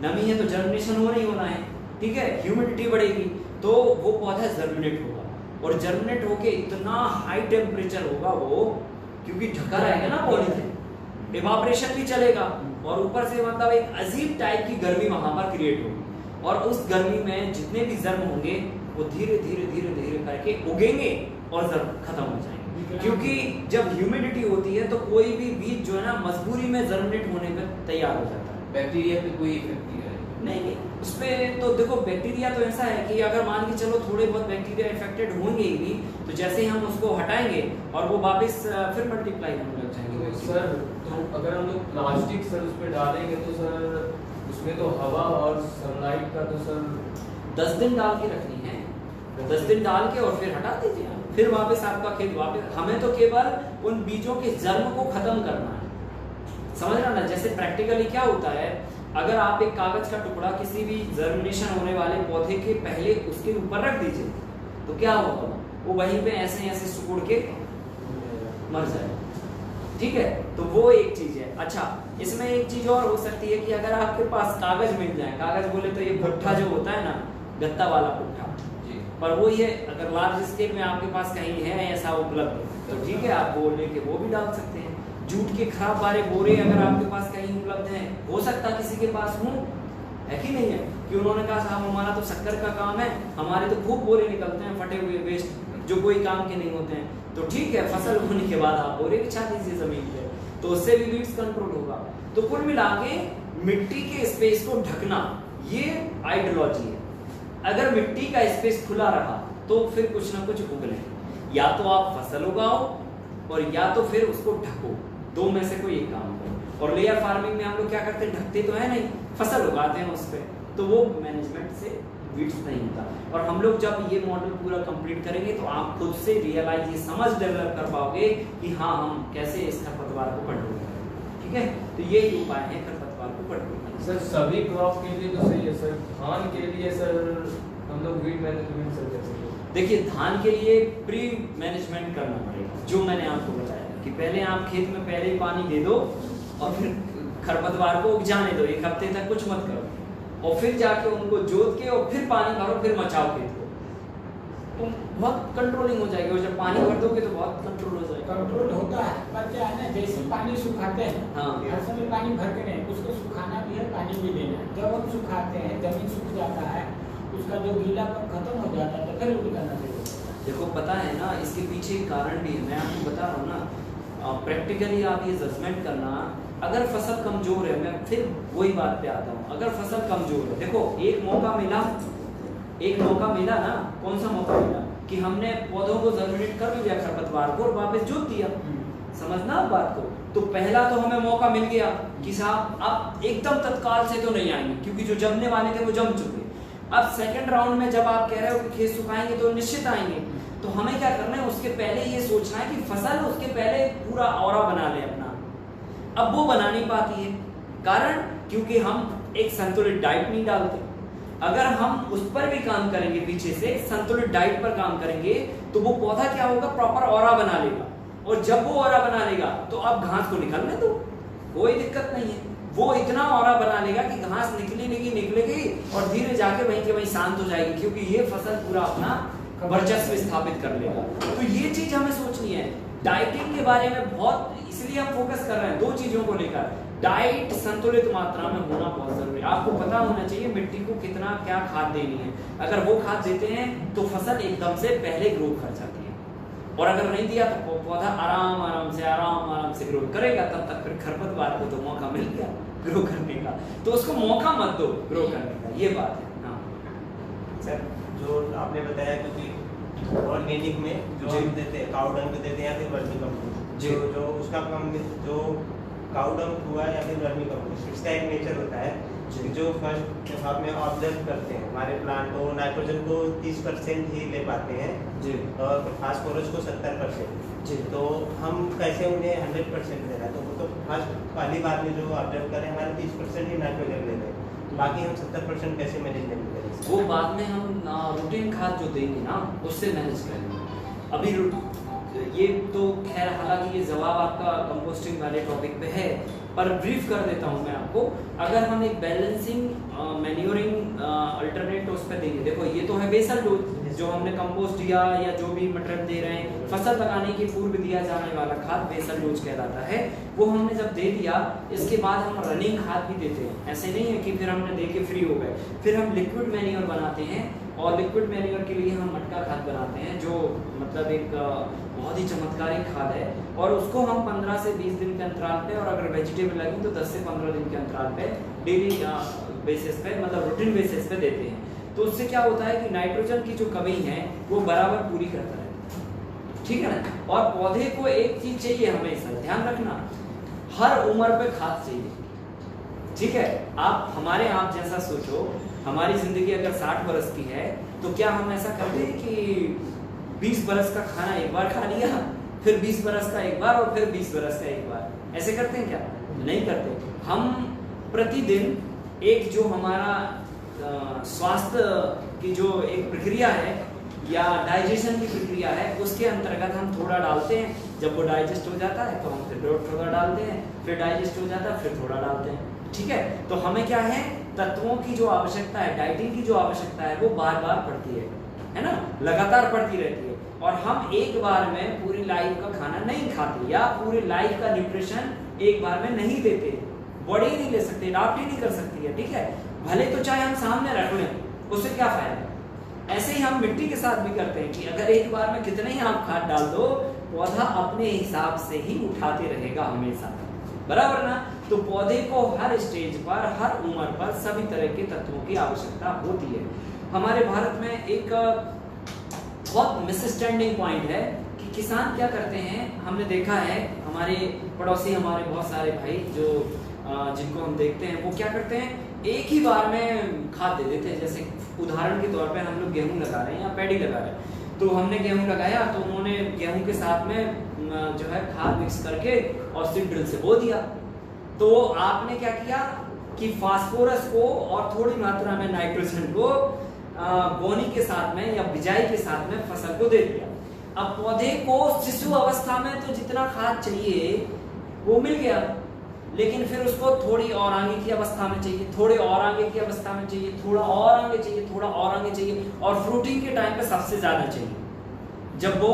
नमी है तो जर्मिनेशन होना ही होना है, ठीक है। ह्यूमिडिटी बढ़ेगी तो वो पौधा जर्मिनेट होगा, और जर्मिनेट होके इतना हाई टेम्परेचर होगा वो, क्योंकि ढका रहेगा ना पॉलीथीन, इवापोरेशन भी चलेगा, और ऊपर से मतलब एक अजीब टाइप की गर्मी वहां पर क्रिएट होगी, और उस गर्मी में जितने भी जर्म होंगे वो धीरे धीरे धीरे धीरे करके उगेंगे और जर्म खत्म हो जाएंगे। क्योंकि जब ह्यूमिडिटी होती है तो कोई भी बीज जो है ना मजबूरी में जर्मिनेट होने पर तैयार हो जाता है। बैक्टीरिया पे कोई इफेक्ट नहीं है? नहीं, उस पर तो देखो, बैक्टीरिया तो ऐसा है कि अगर मान के चलो थोड़े बहुत बैक्टीरिया इफेक्टेड होंगे ही भी, तो जैसे ही हम उसको हटाएंगे और वो वापस फिर मल्टीप्लाई होने लग जाएंगे। तो सर, तो अगर हम लोग प्लास्टिक सर उस पर डालेंगे तो सर उसमें तो हवा और सनलाइट का तो सर 10 दिन डाल के रखनी है, 10 दिन डाल के और फिर हटा दीजिए, फिर वापस आपका खेत वापस। हमें तो केवल उन बीजों के जर्म को खत्म करना है, समझ रहा ना। जैसे प्रैक्टिकली क्या होता है, अगर आप एक कागज का टुकड़ा किसी भी जर्मिनेशन होने वाले पौधे के पहले उसके ऊपर रख दीजिए, तो क्या होगा, वो वहीं पे ऐसे ऐसे सिकुड़ के मर जाएगा, ठीक है। तो वो एक चीज है। अच्छा, इसमें एक चीज और हो सकती है कि अगर आपके पास कागज मिल जाए, कागज बोले तो ये पुट्ठा जो होता है ना, गत्ता वाला पुट्ठा, पर वो ये अगर लार्ज स्केल में आपके पास कहीं है ऐसा उपलब्ध, तो ठीक है, आप वो लेके वो भी डाल सकते हैं। जूट के खराब वाले बोरे अगर आपके पास कहीं उपलब्ध हैं, हो सकता किसी के पास हो, है कि नहीं है, कि उन्होंने कहा साहब हमारा तो शक्कर का काम है, हमारे तो खूब बोरे निकलते हैं फटे हुए वेस्ट जो कोई काम के नहीं होते हैं, तो ठीक है, फसल होने के बाद आप बोरे बिछा दीजिए जमीन पे, तो उससे भी वीड्स कंट्रोल होगा। तो कुल मिला के मिट्टी के स्पेस को ढकना ये आइडियोलॉजी है। अगर मिट्टी का स्पेस खुला रहा तो फिर कुछ ना कुछ उगले, या तो आप फसल उगाओ और या तो फिर उसको ढको, दो में से कोई एक काम करो। और लेयर फार्मिंग में हम लोग क्या करते हैं, ढकते तो है नहीं, फसल उगाते हैं उस पर, तो वो मैनेजमेंट से वीड्स नहीं होता। और हम लोग जब ये मॉडल पूरा कंप्लीट करेंगे तो आप खुद से रियलाइज, ये समझ डेवलप कर पाओगे कि हाँ हम कैसे इस खरपतवार को कंट्रोल करें, ठीक है। तो ये उपाय है खरपतवार को कंट्रोल करने। सर सभी क्रॉप के लिए तो सही है सर, धान के लिए सर हम लोग वीड मैनेजमेंट सर कैसे? देखिए, धान के लिए प्री मैनेजमेंट करना पड़ेगा, जो मैंने आपको बताया कि पहले आप खेत में पहले ही पानी दे दो और फिर खरपतवार को उग जाने दो, 1 हफ्ते तक कुछ मत करो, और फिर जाके उनको जोत के और फिर पानी भरो, फिर मचाओ खेत को, तो बहुत कंट्रोलिंग हो जाएगी। और जब पानी भर दोगे तो बहुत कंट्रोल हो जाएगा। कंट्रोल होता है, पर क्या है ना, जैसे पानी सुखाते हैं, हाँ, हर समय पानी भर के नहीं, उसको सुखाना भी है, पानी भी देना है। जब हम सुखाते हैं, जमीन सूख जाता है, उसका जो गीलापन खत्म हो जाता है, तो फिर उनको करना चाहिए। देखो पता है ना, इसके पीछे एक कारण भी है, मैं आपको बता रहा हूँ ना। प्रैक्टिकली आप ये जजमेंट करना, अगर फसल कमजोर है, मैं फिर वही बात पे आता हूँ, अगर फसल कमजोर है, देखो एक मौका मिला ना, कौन सा मौका मिला कि हमने पौधों को जर्मिनेट कर दिया खरपतवार को और वापस जोत दिया, समझना बात को। तो पहला तो हमें मौका मिल गया कि साहब अब एकदम तत्काल से तो नहीं आएंगे, क्योंकि जो जमने वाले थे वो जम चुके। अब सेकंड राउंड में जब आप कह रहे हो कि खेत सुखाएंगे तो निश्चित आएंगे, तो हमें क्या करना है, उसके पहले ये सोचना है कि फसल उसके पहले पूरा औरा बना ले अपना। अब वो बना नहीं पाती है, कारण क्योंकि हम एक संतुलित डाइट नहीं डालते, अगर हम उस पर भी काम करेंगे, पीछे से संतुलित डाइट पर काम करेंगे, तो वो पौधा क्या होगा, प्रॉपर ऑरा बना लेगा। और जब वो ऑरा बना लेगा तो आप घास को निकलने दो, कोई दिक्कत नहीं है। वो इतना ऑरा बना लेगा कि घास निकलेगी और धीरे जाके वहीं के वहीं शांत हो जाएगी, क्योंकि ये फसल पूरा अपना वर्चस्व स्थापित कर लेगा। तो ये चीज हमें सोचनी है। डाइटिंग के बारे में बहुत इसलिए हम फोकस कर रहे हैं 2 चीजों को लेकर। डाइट संतुलित मात्रा में होना बहुत जरूरी है। आपको पता होना चाहिए मिट्टी को कितना क्या खाद देनी है। अगर वो खाद देते हैं तो फसल एकदम से पहले ग्रो कर जाती है, और अगर नहीं दिया तो पौधा आराम से ग्रो करेगा। तब तक फिर खरपतवार को तो मौका मिल गया ग्रो करने का, तो उसको मौका मत दो ग्रो करने का, ये बात है। हाँ सर, जो आपने बताया क्योंकि ऑर्गेनिक में जो हम देते हैं काऊ डंग देते हैं या फिर वर्मी कंपोस्ट, जो उसका हम जो काऊ डंग हुआ या फिर वर्मी कंपोस्ट, इसका एक नेचर होता है कि जो फर्स्ट जब में ऑब्जर्व करते हैं हमारे प्लांट को नाइट्रोजन को 30% ही ले पाते हैं जी, और फास्फोरस को 70%। तो हम कैसे उन्हें 100% देना है, तो वो तो फर्स्ट पहली बार में जो ऑब्जर्व करें हमारे 30% ही नाइट्रोजन ले लें, बाकी हम 70% कैसे मैनेजमेंट करें? वो बाद में हम रूटीन खाद जो देंगे ना उससे मैनेज करेंगे। अभी ये तो खैर हालांकि ये जवाब आपका कंपोस्टिंग वाले टॉपिक पे है, पर ब्रीफ कर देता हूँ मैं आपको। अगर हम एक बैलेंसिंग मैन्योरिंग अल्टरनेट उस पर देंगे, देखो ये तो है बेसल डोज जो हमने कंपोस्ट दिया या जो भी मटेरियल दे रहे हैं, फसल लगाने के पूर्व दिया जाने वाला खाद बेसल डोज कहलाता है। वो हमने जब दे दिया, इसके बाद हम रनिंग खाद भी देते हैं। ऐसे नहीं है कि फिर हमने दे के फ्री हो गए। फिर हम लिक्विड मैन्योर बनाते हैं, और लिक्विड मैन्योर के लिए हम मटका खाद बनाते हैं, जो मतलब एक बहुत ही चमत्कारी खाद है। और उसको हम 15 से 20 दिन के अंतराल पे, और अगर वेजिटेबल लगी तो 10 से 15 दिन के अंतराल पे डेली बेसिस पे, मतलब रूटीन बेसिस पे देते हैं। तो उससे क्या होता है कि नाइट्रोजन की जो कमी है वो बराबर पूरी करता है, ठीक है ना। और पौधे को एक चीज चाहिए हमेशा ध्यान रखना, हर उम्र पे खाद चाहिए, ठीक है। आप जैसा सोचो, हमारी जिंदगी अगर 60 बरस की है तो क्या हम ऐसा करते हैं कि 20 बरस का खाना एक बार खा लिया, फिर 20 बरस का एक बार, और फिर 20 बरस का एक बार? ऐसे करते हैं क्या? नहीं करते। हम प्रतिदिन एक जो हमारा स्वास्थ्य की जो एक प्रक्रिया है या डाइजेशन की प्रक्रिया है, उसके अंतर्गत हम थोड़ा डालते हैं। जब वो डाइजेस्ट हो जाता है तो हम फिर थोड़ा डालते हैं, फिर डाइजेस्ट हो जाता है फिर थोड़ा डालते हैं, ठीक है। तो हमें क्या है, तत्वों की जो आवश्यकता है, डाइटिंग की जो आवश्यकता है, वो बार बार पड़ती है ना, लगातार पड़ती रहती है। और हम एक बार में पूरी लाइफ का खाना नहीं खाते, या पूरी लाइफ का न्यूट्रिशन एक बार में नहीं देते, बॉडी नहीं ले सकते, अडॉप्ट ही नहीं कर सकती है, ठीक है। भले तो चाहे हम सामने रख लें, उससे क्या फायदा। ऐसे ही हम मिट्टी के साथ भी करते हैं कि अगर एक बार में कितने ही आप खाद डाल दो, पौधा अपने हिसाब से ही उठाते रहेगा हमेशा, बराबर ना। तो पौधे को हर स्टेज पर, हर उम्र पर सभी तरह के तत्वों की आवश्यकता होती है। हमारे भारत में एक बहुत मिसअंडरस्टैंडिंग पॉइंट है कि किसान क्या करते हैं, हमने देखा है हमारे पड़ोसी, हमारे बहुत सारे भाई जो जिनको हम देखते हैं, वो क्या करते हैं, एक ही बार में खाद दे देते हैं। जैसे उदाहरण के तौर पे हम लोग गेहूं लगा रहे हैं या पैडी लगा रहे हैं, तो हमने गेहूं लगाया तो उन्होंने गेहूं के साथ में जो है खाद मिक्स करके और सीड ड्रिल से बो दिया। तो आपने क्या किया कि फास्फोरस को और थोड़ी मात्रा में नाइट्रोजन को बोनी के साथ में या बिजाई के साथ में फसल को दे दिया। अब पौधे को शिशु अवस्था में तो जितना खाद चाहिए वो मिल गया, लेकिन फिर उसको थोड़ी और आगे की अवस्था में चाहिए, थोड़े और आगे की अवस्था में चाहिए, थोड़ा और आगे चाहिए, थोड़ा और आगे चाहिए, और फ्रूटिंग के टाइम पे सबसे ज्यादा चाहिए। जब वो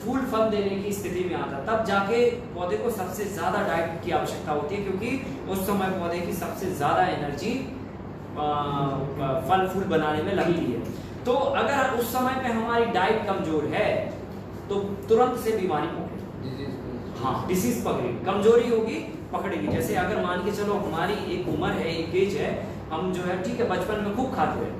फूल फल देने की स्थिति में आता, तब जाके पौधे को सबसे ज्यादा डाइट की आवश्यकता होती है, क्योंकि उस समय पौधे की सबसे ज्यादा एनर्जी फल फूल बनाने में लगती है। तो अगर उस समय पे हमारी डाइट कमजोर है तो तुरंत से बीमारी पकड़ेगी, हाँ डिसीज पकड़ेगी, कमजोरी होगी पकड़ेगी। जैसे अगर मान के चलो हमारी एक उम्र है, एक एज है, हम जो है ठीक है बचपन में खूब खाते हैं,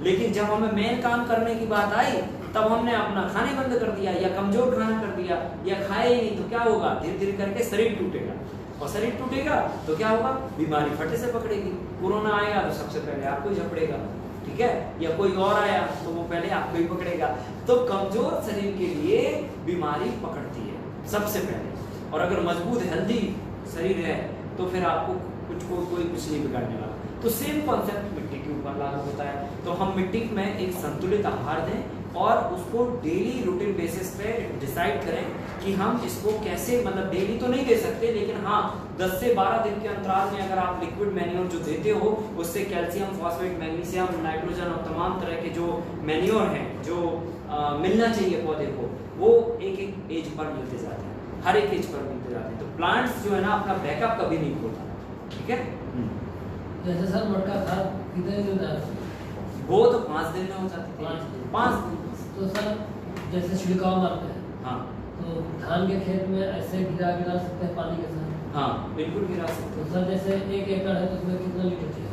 लेकिन जब हमें मेन काम करने की बात आई तब हमने अपना खाने बंद कर दिया या कमजोर खाना कर दिया या खाए ही नहीं, तो क्या होगा, धीरे धीरे करके शरीर टूटेगा, और शरीर टूटेगा तो क्या होगा, बीमारी फटे से पकड़ेगी। कोरोना आएगा तो सबसे पहले आपको ही झपड़ेगा, ठीक है, या कोई और आया तो वो पहले आपको ही पकड़ेगा। तो कमजोर शरीर के लिए बीमारी पकड़ती है सबसे पहले, और अगर मजबूत हेल्दी शरीर है तो फिर आपको कुछ कोई कुछ नहीं बिगाड़ने वाला। तो सेम कॉन्सेप्ट मिट्टी के ऊपर लागू होता है। तो हम मिट्टी में एक संतुलित आहार दें और उसको डेली रूटीन बेसिस पे डिसाइड करें कि हम इसको कैसे, मतलब डेली तो नहीं दे सकते, लेकिन हाँ 10 से 12 दिन के अंतराल में अगर आप लिक्विड मैन्योर जो देते हो उससे कैल्शियम, फॉस्फेट, मैग्नीशियम, नाइट्रोजन और तमाम तरह के जो मैन्योर हैं जो मिलना चाहिए पौधे को, वो एक एक एज पर मिलते जाते हैं, हर एक एज पर मिलते जाते हैं। तो प्लांट्स जो है ना अपना बैकअप कभी नहीं खोता, ठीक है। जैसे सर मटका खाद कितने दिन होता है? वो तो 5 दिन में हो जाती है। 5 दिन। तो सर जैसे छिड़काव मारते हैं, हाँ तो धान के खेत में ऐसे गिरा सकते हैं पानी के साथ? हाँ बिल्कुल गिरा सकते तो सर जैसे 1 एकड़ है तो उसमें कितना लीटर चाहिए?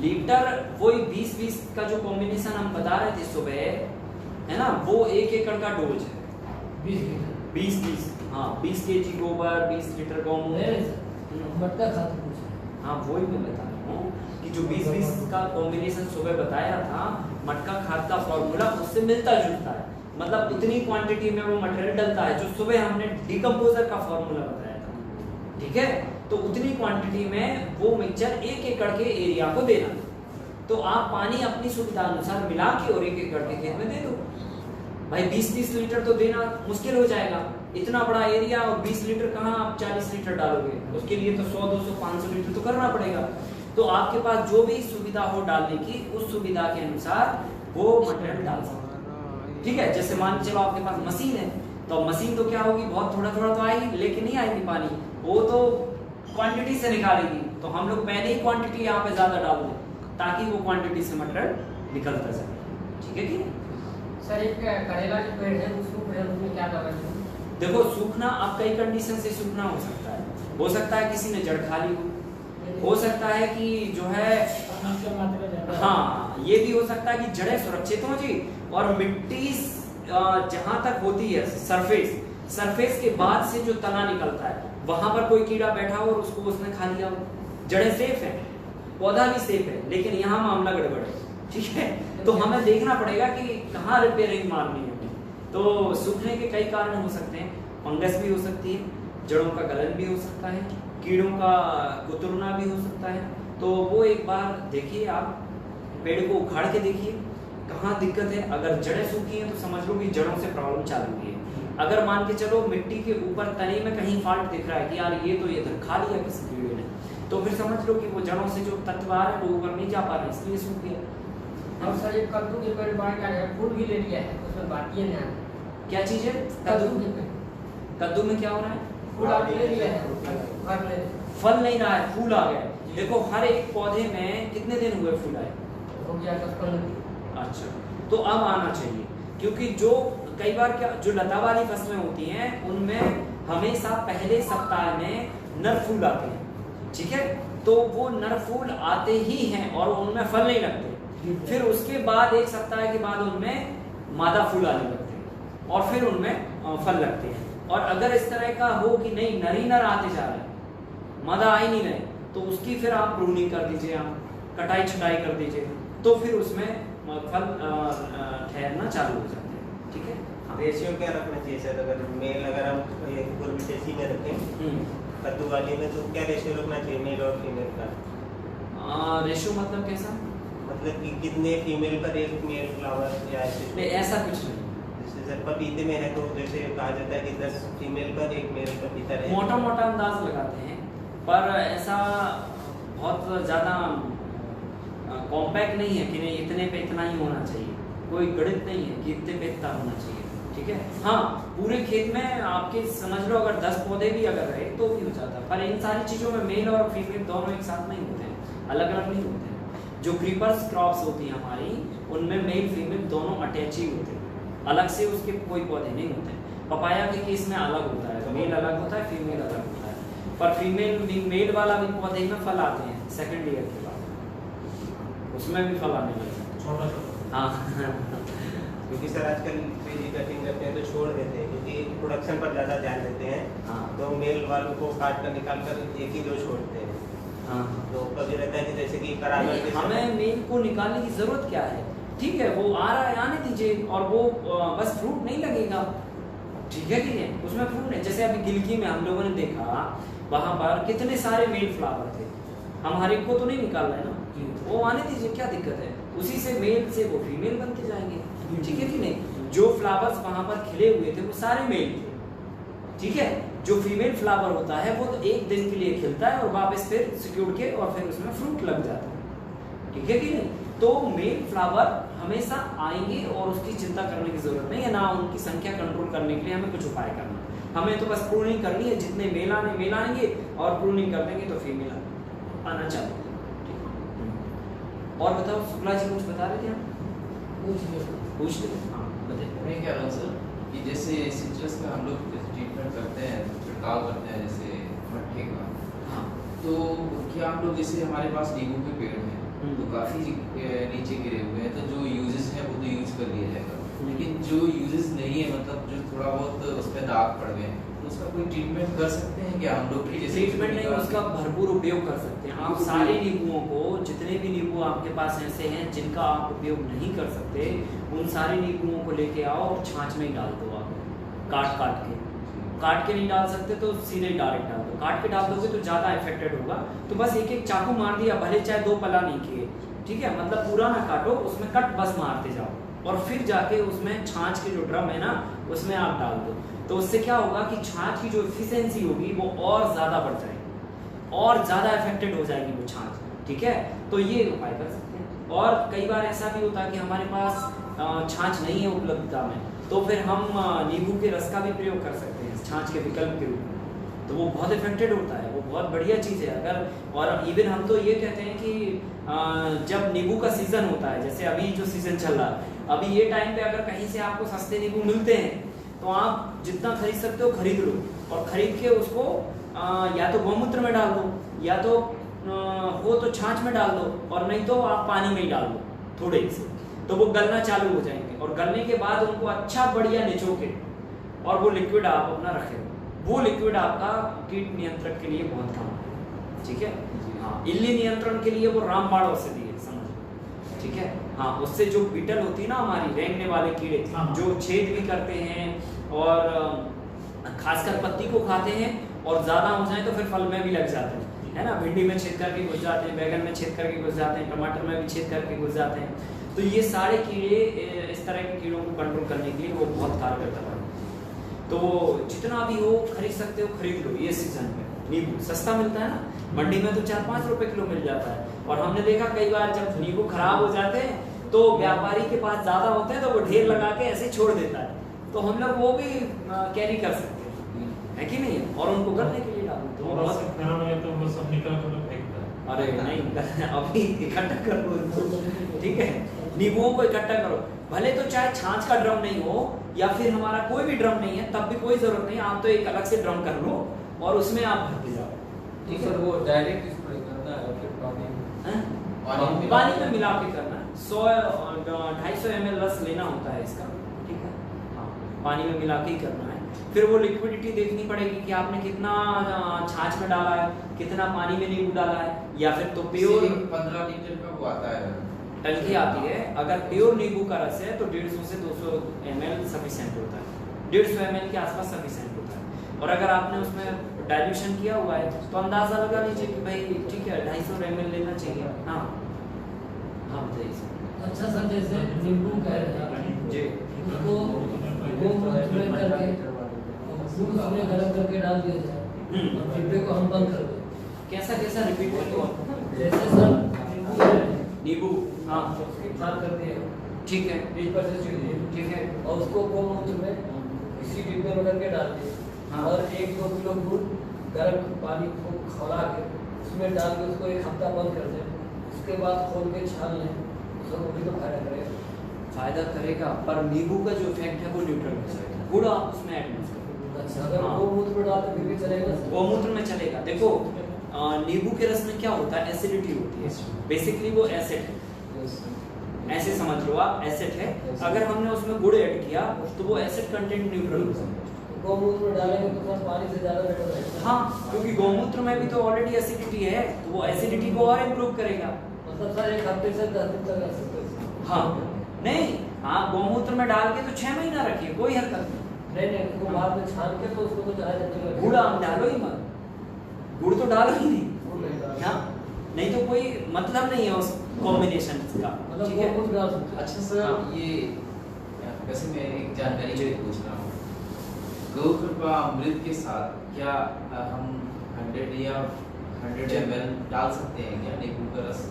लीटर वही 20-20 का जो कॉम्बिनेशन हम बता रहे थे सुबह, है ना, वो 1 एकड़ का डोज है। 20 लीटर? 20 हाँ 20 kg गोबर, 20 लीटर गौमूत्र। नहीं सर, मटका खाद पूछ रहे हैं। हाँ वही मैं बता रहा हूँ कि जो 20-20 का कॉम्बिनेशन सुबह बताया था, मटका खाद का फॉर्मूला उससे मिलता जुलता है, मतलब उतनी क्वांटिटी में वो मटेरियल डलता है जो सुबह हमने डिकम्पोजर का फॉर्मूला बताया था, ठीक है। तो उतनी क्वांटिटी में वो मिक्सचर 1 एकड़ के एरिया को देना। तो आप पानी अपनी सुविधा अनुसार मिला के और 1 एकड़ के खेत में दे दो। भाई 20-30 लीटर तो देना मुश्किल हो जाएगा, इतना बड़ा एरिया और 20 लीटर कहाँ आप 40 लीटर डालोगे, उसके लिए तो 100-200-500 लीटर तो करना पड़ेगा। तो आपके पास जो भी सुविधा हो डालने की, उस सुविधा के अनुसार वो मटेरियल डाल सकते हैं, ठीक है। जैसे मान चलो आपके पास मशीन है, तो मशीन तो क्या होगी, बहुत थोड़ा थोड़ा तो आएगी, लेकिन नहीं आएगी पानी, वो तो क्वांटिटी से निकालेगी। तो हम लोग पहले ही क्वांटिटी यहाँ पे ज्यादा डाल दें ताकि वो क्वांटिटी से मटेरियल निकलता जाए, ठीक है कि सर एक करेला जो पेड़ है उसको उसमें क्या दवा है? देखो सूखना अब कई कंडीशन से सूखना हो सकता है किसी ने जड़ खा ली हो सकता है कि जो है हाँ ये भी हो सकता है कि जड़ें सुरक्षित हो जी, और मिट्टी जहां तक होती है सरफेस के बाद से जो तना निकलता है वहां पर कोई कीड़ा बैठा हो और उसको उसने खा लिया हो। जड़ें सेफ है, पौधा भी सेफ है, लेकिन यहाँ मामला गड़बड़ है, ठीक है। तो हमें देखना पड़ेगा कि कहाँ रिपेयरिंग मारनी है। तो सूखने के कई कारण हो सकते हैं, फंगस भी हो सकती है, जड़ों का गलन भी हो सकता है, कीड़ों का कुतरना भी हो सकता है। तो वो एक बार देखिए, आप पेड़ को उखाड़ के देखिए कहाँ दिक्कत है। अगर जड़ें सूखी हैं तो समझ लो कि जड़ों से प्रॉब्लम चालू हुई है। अगर मान के चलो मिट्टी के ऊपर तने में कहीं फॉल्ट दिख रहा है कि यार ये तो इधर खा लिया किसी कीड़े ने, तो फिर समझ लो कि वो जड़ों से जो तत्व आ रहे हैं वो ऊपर नहीं जा पा रहे, इसलिए सूख गया। और सर ये कद्दू के पेड़ बाहर क्या है, फूल भी ले लिया है, उसमें बाकी है ना क्या चीज है? कद्दू के पेड़, कद्दू में क्या हो रहा है? फूल आप ले लिया है, फल नहीं रहा है, फूल आ गया। देखो हर एक पौधे में कितने दिन हुए फूल आए? हो गया 10-15 दिन। अच्छा, तो अब आना चाहिए, क्योंकि जो कई बार क्या जो लता वाली फसलें होती हैं उनमें हमेशा पहले सप्ताह में नर फूल आते हैं, ठीक है। तो वो नर फूल आते ही हैं और उनमें फल नहीं लगते। फिर उसके बाद 1 सप्ताह के बाद उनमें मादा फूल आने लगते हैं और फिर उनमें फल लगते हैं। और अगर इस तरह का हो कि नहीं नर ही नर आते जा रहे हैं, मादा आ ही नहीं रहे, तो उसकी फिर आप प्रूनिंग कर दीजिए, आप कटाई छटाई कर दीजिए, तो फिर उसमें फल ठहरना चालू हो जाते हैं, ठीक है। रेशियो क्या रखना चाहिए सर? अगर हम पूर्वी में रखें कद्दू वाली में, तो क्या रेशियो रखना चाहिए मेल और फीमेल का? रेशियो मतलब कैसा? मतलब कि कितने फीमेल पर एक मेल फ्लावर या ऐसा कुछ नहीं। जैसे सर पपीते में है तो जैसे कहा जाता है कि 10 फीमेल पर एक मेल पपीता रहे। मोटा मोटा अंदाज लगाते हैं, पर ऐसा बहुत ज़्यादा कॉम्पैक्ट नहीं है कि नहीं इतने पे इतना ही होना चाहिए, कोई गणित नहीं है कि इतने पे इतना होना चाहिए, ठीक है। हाँ पूरे खेत में आपके समझ लो अगर 10 पौधे भी अगर रहे तो भी हो जाता है, पर इन सारी चीज़ों में मेल और फीमेल दोनों एक साथ नहीं होते हैं, अलग अलग नहीं होते हैं। जो क्रीपर्स क्रॉप्स होती हैं हमारी, उनमें मेल फीमेल दोनों अटैच ही होते हैं, अलग से उसके कोई पौधे नहीं होते हैं। पपाया के केस में अलग होता है, मेल अलग होता है, फीमेल अलग होता है, पर फीमेल मेल वाला भी पौधे में फल आते हैं सेकेंड ईयर के बाद, उसमें भी फल आने लगता है। हाँ क्योंकि सर आजकल पेजी कटिंग करते हैं तो छोड़ देते हैं, क्योंकि प्रोडक्शन पर ज़्यादा ध्यान देते हैं। हाँ। तो मेल वालों को काट कर निकाल कर एक ही 2 छोड़ते हैं। हाँ। तो कभी रहता है कि जैसे कि कराकर के हमें मेल को निकालने की जरूरत क्या है? ठीक है वो आ रहा है आने दीजिए, और वो बस फ्रूट नहीं लगेगा, ठीक है कि नहीं, उसमें फ्रूट नहीं। जैसे अभी गिलकी में हम लोगों ने देखा वहां पर कितने सारे मेल फ्लावर थे, हम हर एक को तो नहीं निकाल रहे ना, वो आने दीजिए, क्या दिक्कत है, उसी से मेल से वो फीमेल बनते जाएंगे, ठीक है कि नहीं। जो फ्लावर्स वहां पर खिले हुए थे वो सारे मेल थे, ठीक है। जो फीमेल फ्लावर होता है वो तो एक दिन के लिए खिलता है और वापस फिर सिक्योर के और फिर उसमें फ्रूट लग जाता है, ठीक है कि नहीं। तो मेल फ्लावर हमेशा आएंगे और उसकी चिंता करने की जरूरत नहीं है, ना उनकी संख्या कंट्रोल करने के लिए हमें कुछ उपाय करना, हमें तो बस प्रूनिंग करनी है, जितने मेल आएंगे और प्रूनिंग कर देंगे तो फीमेल आना चाहिए। और बताओ शुक्ला जी कुछ बता रहे थे आप? पूछ ले। हाँ बताइए। मैं कह रहा हूँ सर कि जैसे सिट्रस का हम लोग ट्रीटमेंट करते हैं, छिड़काव करते हैं जैसे मट्ठे का, हाँ तो क्या हम लोग जैसे हमारे पास नींबू के पेड़ हैं तो काफ़ी नीचे गिरे हुए हैं, तो जो यूजेस हैं वो तो यूज कर लिया जाएगा, लेकिन जो यूजेस नहीं है मतलब जो थोड़ा बहुत उस पर दाग पड़ गए तो उसका कोई ट्रीटमेंट कर सकते हैं क्या हम लोग? ट्रीटमेंट नहीं, उसका भरपूर उपयोग कर सकते हैं आप। सारे नींबुओं को, जितने भी नींबू आपके पास ऐसे हैं जिनका आप उपयोग नहीं कर सकते, उन सारे नींबुओं को लेके आओ और छाछ में ही डाल दो आप, काट के नहीं डाल सकते तो सीधे डायरेक्ट डाल दो, काट के डाल दोगे तो ज़्यादा इफेक्टेड होगा। तो बस एक एक चाकू मार दिया, भले चाहे 2 पला नहीं किए, ठीक है, मतलब पूरा ना काटो, उसमें कट बस मारते जाओ और फिर जाके उसमें छाछ के जो ड्रम है ना उसमें आप डाल दो। तो उससे क्या होगा कि छाछ की जो एफिशिएंसी होगी वो और ज़्यादा बढ़ जाएगी और ज़्यादा इफेक्टेड हो जाएगी वो छाछ, ठीक है। तो ये उपाय कर सकते हैं। और कई बार ऐसा भी होता है कि हमारे पास छाछ नहीं है उपलब्धता में, तो फिर हम नींबू के रस का भी प्रयोग कर सकते हैं छाछ के विकल्प के रूप में, तो वो बहुत इफेक्टेड होता है, वो बहुत बढ़िया चीज़ है। अगर और इवन हम तो ये कहते हैं कि जब नींबू का सीज़न होता है, जैसे अभी जो सीज़न चल रहा है, अभी ये टाइम पे अगर कहीं से आपको सस्ते नींबू मिलते हैं तो आप जितना खरीद सकते हो खरीद लो, और खरीद के उसको या तो गौमूत्र में डाल दो, या तो हो तो छाछ में डाल दो, और नहीं तो आप पानी में ही डाल दो थोड़े से, तो वो गलना चालू हो जाएंगे। और गलने के बाद उनको अच्छा बढ़िया निचोके और वो लिक्विड आप अपना रखें, वो लिक्विड आपका कीट नियंत्रण के लिए बहुत काम है, ठीक है। हाँ, इल्ली नियंत्रण के लिए वो रामबाण औषधि है, समझ, ठीक है। हाँ, उससे जो बीटल होती है ना हमारी रेंगने वाले कीड़े, जो छेद भी करते हैं और खासकर पत्ती को खाते हैं, और ज़्यादा हो जाए तो फिर फल में भी लग जाते हैं, है ना। भिंडी में छेद करके घुस जाते हैं, बैगन में छेद करके घुस जाते हैं, टमाटर में भी छेद करके घुस जाते हैं। तो ये सारे कीड़े, इस तरह के कीड़ों को कंट्रोल करने के लिए वो बहुत कारगर दवा है। तो जितना भी हो खरीद सकते हो खरीद लो, ये सीजन में नींबू सस्ता मिलता है ना, मंडी में तो 4-5 रुपए किलो मिल जाता है। और हमने देखा कई बार जब नींबू खराब हो जाते हैं तो व्यापारी के पास ज़्यादा होते हैं तो वो ढेर लगा के ऐसे छोड़ देता है, तो हम लोग वो भी कैरी कर सकते हैं, है कि नहीं, और उनको करने के लिए डालो तो तो सब निकाल कर फेंकता है। अरे नहीं, अभी इकट्ठा कर लो, ठीक है, नींबुओं को इकट्ठा करो, भले तो चाहे छाछ का ड्रम नहीं हो या फिर हमारा कोई भी ड्रम नहीं है तब भी कोई जरूरत नहीं, आप तो एक अलग से ड्रम कर लो और उसमें आप भरते जाओ, ठीक है। वो डायरेक्ट स्प्रे करना है फिर पानी में मिला के करना है, 100-250 ml रस लेना होता है इसका, ठीक है। हाँ, पानी में मिला के ही करना है। फिर वो लिक्विडिटी देखनी पड़ेगी कि आपने कितना छाछ में डाला है, कितना पानी में नींबू डाला है, या फिर तो प्योर 15 लीटर का वो आता है टंकी आती है। अगर प्योर नींबू का रस है तो 150 से 200 ml सफिशिएंट होता है, 150 ml के आसपास सफिशिएंट होता है। और अगर आपने उसमें डाइल्यूशन किया हुआ है तो अंदाजा लगा लीजिए कि भाई ठीक है 250 ml लेना चाहिए। हाँ हाँ बताइए। अच्छा सर, जैसे नींबू कह रहे हैं जी, उसको गोमूत्र में करके दूध उसमें गरम करके डाल दिया जाए और डिब्बे को हम बंद कर दें, कैसा कैसा रिपीट करो। जैसे सर नींबू, हाँ साफ कर दिए, ठीक है, बीच पर से छील दिए, ठीक है, और उसको गोमूत्र में इसी डिब्बे में करके डाल दिए, हाँ। और 1-2 किलो गुड़ गर्म पानी को खौला के उसमें डाल के उसको 1 हफ्ता बंद कर दें, उसके बाद खोल के छान लें, उसको भी तो फायदा करेगा। फायदा करेगा, पर नींबू का जो इफेक्ट है वो न्यूट्रल हो जाएगा, गुड़ आप उसमें ऐड मत करो। अच्छा, अगर हाँ। गोमूत्र में डालते फिर भी चलेगा? गोमूत्र में चलेगा। देखो नींबू के रस में क्या होता है, एसिडिटी होती है, बेसिकली वो एसिड है, ऐसे समझ लो आप, एसिड है। अगर हमने उसमें गुड़ ऐड किया तो वो एसिड कंटेंट न्यूट्रल हो जाएगा। गोमूत्र में डालेंगे तो सर पानी से ज़्यादा बेटर रहेगा। हाँ, क्योंकि गौमूत्र में भी तो ऑलरेडी एसिडिटी है, तो वो एसिडिटी को और इम्प्रूव करेगा। मतलब सर 1 हफ्ते से 10 दिन तक रख सकते हैं। हाँ नहीं, आप गौमूत्र में डाल के तो 6 महीना रखिए, कोई हरकत नहीं। नहीं उसको बाद में छान के तो उसको तो ज़्यादा गुड़ आप डालो ही मत, गुड़ तो डालो ही नहीं, हाँ, नहीं तो कोई मतलब नहीं है उस कॉम्बिनेशन का, मतलब ठीक है। वो कुछ डाल सकते हैं। अच्छा सर, हाँ। ये वैसे मैं एक जानकारी के लिए पूछ रहा हूँ, गौ कृपा अमृत के साथ क्या हम 100 या 100 ml डाल सकते हैं क्या नींबू का रस?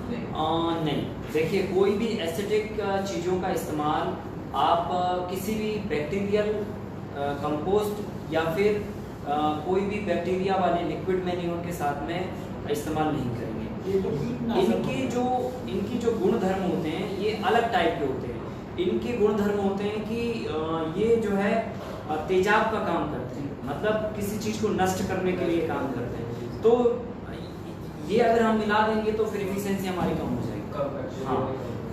नहीं, देखिए कोई भी एसिडिक चीज़ों का इस्तेमाल आप किसी भी बैक्टीरियल कंपोस्ट या फिर कोई भी बैक्टीरिया वाले लिक्विड मैन्योर के साथ में इस्तेमाल नहीं करेंगे। ये तो कीटनाशक इनकी जो गुण धर्म होते हैं ये अलग टाइप के होते हैं। इनके गुण धर्म होते हैं कि ये जो है तेजाब का काम करते हैं, मतलब किसी चीज़ को नष्ट करने के लिए काम करते हैं। तो ये अगर हम मिला देंगे तो फिर एफिशिएंसी हमारी कम हो जाएगी। हाँ,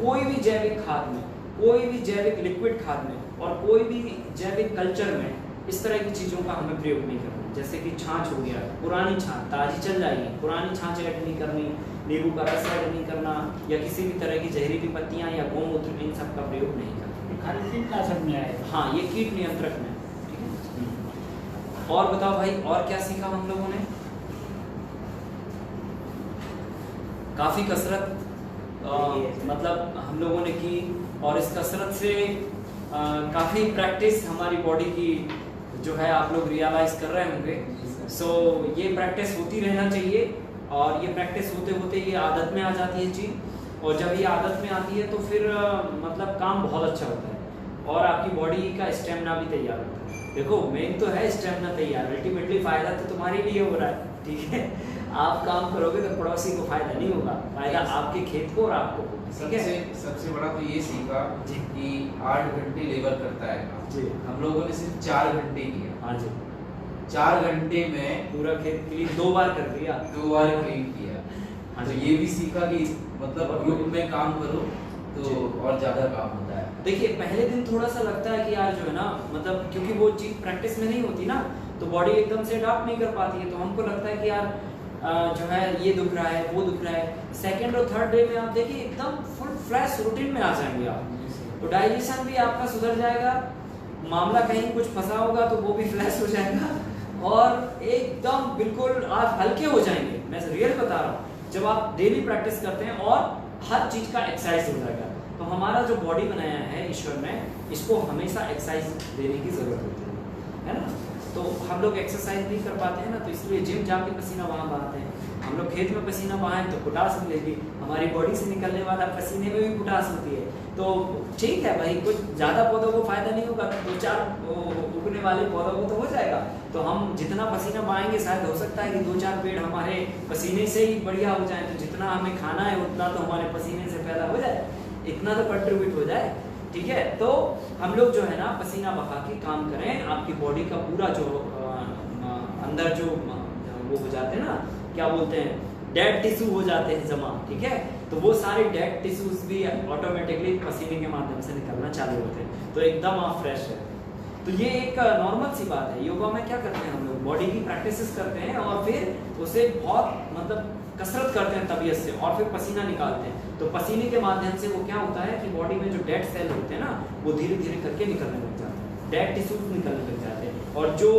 कोई भी जैविक खाद में, कोई भी जैविक लिक्विड खाद में और कोई भी जैविक कल्चर में इस तरह की चीज़ों का हमें प्रयोग नहीं करना। जैसे कि छाछ हो गया, पुरानी छाछ ताज़ी चल जाएगी, पुरानी छाछ ऐड नहीं करनी, नींबू का रस ऐड नहीं करना, या किसी भी तरह की जहरीली पत्तियाँ या गौमूत्र, इन सब का प्रयोग नहीं करना। खाली कीटनाशक में आएगा। हाँ, ये कीट नियंत्रक में, ठीक है। और बताओ भाई, और क्या सीखा हम लोगों ने? काफ़ी कसरत मतलब हम लोगों ने की, और इस कसरत से काफ़ी प्रैक्टिस हमारी बॉडी की जो है आप लोग रियलाइज कर रहे होंगे। सो ये प्रैक्टिस होती रहना चाहिए, और ये प्रैक्टिस होते होते ये आदत में आ जाती है चीज़, और जब ये आदत में आती है तो फिर मतलब काम बहुत अच्छा होता है और आपकी बॉडी का स्टेमिना भी तैयार होता है। देखो मेन तो है स्टेमिना तैयार, अल्टीमेटली फ़ायदा तो तुम्हारे लिए हो रहा है, ठीक है। आप काम करोगे तो पड़ोसी को फायदा नहीं होगा, फायदा आपके खेत को और आपको होगा, ठीक है। सबसे बड़ा तो ये सीखा जी। कि 8 घंटे लेबर करता है काम। जी। हम लोगों ने सिर्फ 4 घंटे किया। हाँ जी, 4 घंटे में पूरा खेत क्लीन 2 बार कर दिया। 2 बार क्लीन किया। हाँ तो जी। ये भी सीखा कि मतलब ग्रुप में काम करो तो जी। और ज्यादा काम होता है। देखिए पहले दिन थोड़ा सा लगता है कि यार जो है ना, मतलब क्योंकि वो चीज़ प्रैक्टिस में नहीं होती ना, तो बॉडी एकदम से अडॉप्ट नहीं कर पाती है, तो हमको लगता है कि यार जो है ये दुख रहा है, वो दुख रहा है। सेकंड और थर्ड डे में आप देखिए एकदम फुल फ्लैश रूटीन में आ जाएंगे आप, तो डाइजेशन भी आपका सुधर जाएगा, मामला कहीं कुछ फंसा होगा तो वो भी फ्लैश हो जाएगा, और एकदम बिल्कुल आप हल्के हो जाएंगे। मैं रियल बता रहा हूँ, जब आप डेली प्रैक्टिस करते हैं और हर चीज़ का एक्सरसाइज हो जाएगा। तो हमारा जो बॉडी बनाया है ईश्वर ने, इसको हमेशा एक्सरसाइज देने की ज़रूरत होती है ना। तो हम लोग एक्सरसाइज नहीं कर पाते हैं ना, तो इसलिए जिम जाके पसीना वहाँ बहाते हैं। हम लोग खेत में पसीना बहाएं तो पोटास मिलेगी, हमारी बॉडी से निकलने वाला पसीने में भी पोटास होती है। तो ठीक है भाई, कुछ ज़्यादा पौधों को फायदा नहीं होगा, 2-4 उगने वाले पौधों को तो हो जाएगा। तो हम जितना पसीना बहाएंगे शायद हो सकता है कि 2-4 पेड़ हमारे पसीने से ही बढ़िया हो जाए, तो जितना हमें खाना है उतना तो हमारे पसीने से पैदा हो जाए, इतना तो कंट्रीब्यूट हो जाए, ठीक है। तो हम लोग जो है ना पसीना बहा के काम करें, आपकी बॉडी का पूरा जो अंदर जो वो हो जाते हैं ना, क्या बोलते हैं, डेड टिश्यू हो जाते हैं जमा, ठीक है। तो वो सारे डेड टिश्यूज भी ऑटोमेटिकली पसीने के माध्यम से निकलना चालू होते हैं, तो एकदम आप फ्रेश है। तो ये एक नॉर्मल सी बात है। योगा में क्या करते हैं हम लोग, बॉडी की प्रैक्टिसेस करते हैं और फिर उसे बहुत मतलब कसरत करते हैं तबीयत से, और फिर पसीना निकालते हैं। तो पसीने के माध्यम से वो क्या होता है कि बॉडी में जो डेड सेल होते हैं ना, वो धीरे धीरे करके निकलने लग जाते हैं, डेड टिश्यूज निकलने लग जाते हैं, और जो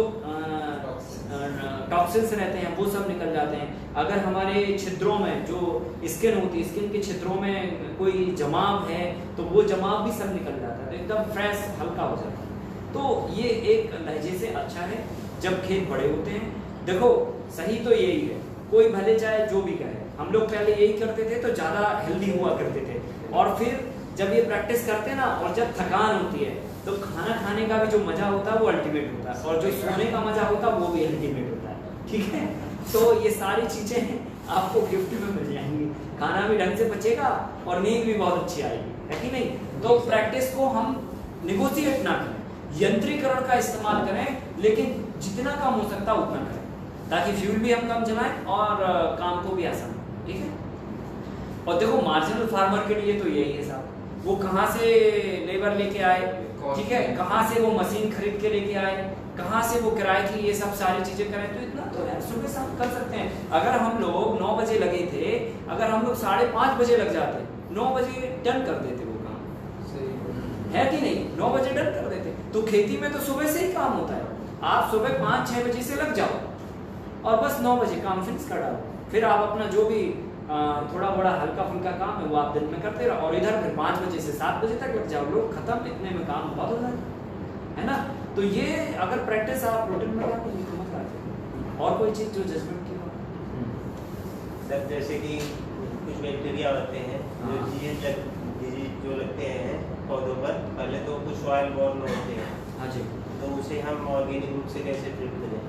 टॉक्सिन्स रहते हैं वो सब निकल जाते हैं। अगर हमारे छिद्रों में जो स्किन होती है, स्किन के छिद्रों में कोई जमाव है तो वो जमाव भी सब निकल जाता है, तो एकदम फ्रेश हल्का हो जाता है। तो ये एक लहजे से अच्छा है जब खेत बड़े होते हैं। देखो सही तो यही है, कोई भले चाहे जो भी कहे, हम लोग पहले यही करते थे तो ज़्यादा हेल्दी हुआ करते थे, और फिर जब ये प्रैक्टिस करते हैं ना, और जब थकान होती है तो खाना खाने का भी जो मज़ा होता है वो अल्टीमेट होता है, और जो सोने का मज़ा होता है वो भी अल्टीमेट होता है, ठीक है। तो ये सारी चीज़ें आपको गिफ्ट में मिल जाएंगी, खाना भी ढंग से बचेगा और नींद भी बहुत अच्छी आएगी, है कि नहीं। तो प्रैक्टिस को हम निगोशिएट ना करें, यंत्रीकरण का इस्तेमाल करें, लेकिन जितना कम हो सकता उतना करें, ताकि फ्यूल भी हम कम जलाएं और काम को भी आसान हो, ठीक है। और देखो मार्जिनल फार्मर के लिए तो यही है साहब, वो कहाँ से लेबर लेके आए, ठीक है, कहाँ से वो मशीन खरीद के लेके आए, कहाँ से वो किराए की ये सब सारी चीजें करें, तो इतना तो है सुबह शाम कर सकते हैं। अगर हम लोग 9 बजे लगे थे, अगर हम लोग 5:30 बजे लग जाते, 9 बजे डन कर देते वो काम, है कि नहीं, 9 बजे डन कर देते। तो खेती में तो सुबह से ही काम होता है, आप सुबह 5-6 बजे से लग जाओ, और बस 9 बजे काम फिनिश कर डालो। फिर आप अपना जो भी थोड़ा बड़ा हल्का फुल्का काम है वो आप दिन में करते रहो, और इधर फिर 5 बजे से 7 बजे तक लग जाओ, लोग खत्म, इतने में काम बहुत हो जाता है ना। तो ये अगर प्रैक्टिस आप रूटीन में लाते हैं तो मजा आता है। और कोई चीज़ जो जजमेंट की बात सर, जैसे कि कुछ बैक्टीरिया होते हैं जो डिजीज जो लगते हैं पौधों पर, पहले तो कुछ सॉइल बॉर्न होते हैं। हाँ जी। तो उसे हम ऑर्गेनिक रूप से कैसे ट्रीट करें?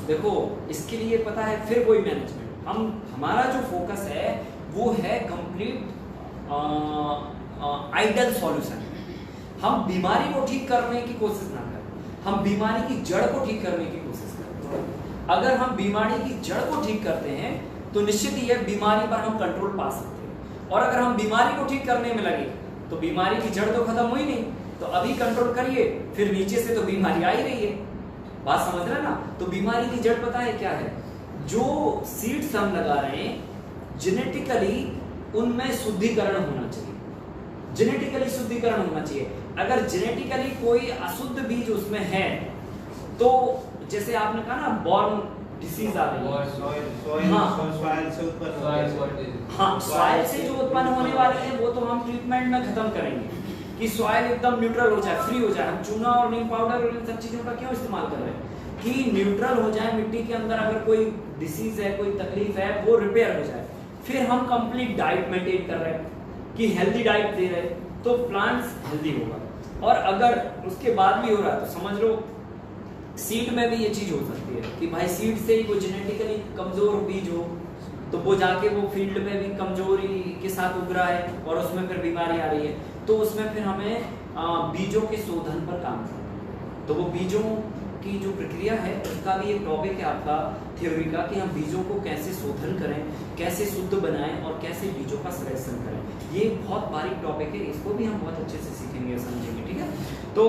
देखो इसके लिए पता है फिर कोई मैनेजमेंट, हमारा जो फोकस है वो है कंप्लीट आइडल सॉल्यूशन। हम बीमारी को ठीक करने की कोशिश ना करें, हम बीमारी की जड़ को ठीक करने की कोशिश करें। अगर हम बीमारी की जड़ को ठीक करते हैं तो निश्चित ही है बीमारी पर हम कंट्रोल पा सकते हैं। और अगर हम बीमारी को ठीक करने में लगे तो बीमारी की जड़ तो खत्म हुई नहीं, तो अभी कंट्रोल करिए, फिर नीचे से तो बीमारी आ ही रही है। बात समझ रहे ना। तो बीमारी की जड़ पता है क्या है? जो सीड्स हम लगा रहे हैं जेनेटिकली उनमें शुद्धिकरण होना चाहिए, जेनेटिकली शुद्धिकरण होना चाहिए। अगर जेनेटिकली कोई अशुद्ध बीज उसमें है तो जैसे आपने कहा ना बॉर्न डिसीज आ रही है, सॉइल से उत्पन्न होते हैं। हाँ, सॉइल से जो उत्पन्न होने वाले हैं वो तो हम ट्रीटमेंट में खत्म करेंगे कि सॉइल एकदम न्यूट्रल हो जाए, फ्री हो जाए। हम चूना और नीम पाउडर और इन सब चीजों का क्यों इस्तेमाल कर रहे हैं कि न्यूट्रल हो जाए, मिट्टी के अंदर अगर कोई डिसीज है, कोई तकलीफ है, वो रिपेयर हो जाए। फिर हम कंप्लीट डाइट मेंटेन कर रहे हैं कि हेल्दी डाइट दे रहे हैं तो प्लांट्स हेल्दी होगा। और अगर उसके बाद भी हो रहा है तो समझ लो सीड में भी ये चीज हो सकती है कि भाई सीड से ही कोई जेनेटिकली कमजोर बीज हो तो वो जाके वो फील्ड में भी कमजोरी के साथ उग रहा है और उसमें फिर बीमारी आ रही है, तो उसमें फिर हमें बीजों के शोधन पर काम करना है। तो वो बीजों की जो प्रक्रिया है उसका भी एक टॉपिक है आपका थ्योरी का कि हम बीजों को कैसे शोधन करें, कैसे शुद्ध बनाएं और कैसे बीजों का सिलेक्शन करें। ये बहुत बारीक टॉपिक है, इसको भी हम बहुत अच्छे से सीखेंगे, समझेंगे। ठीक है, तो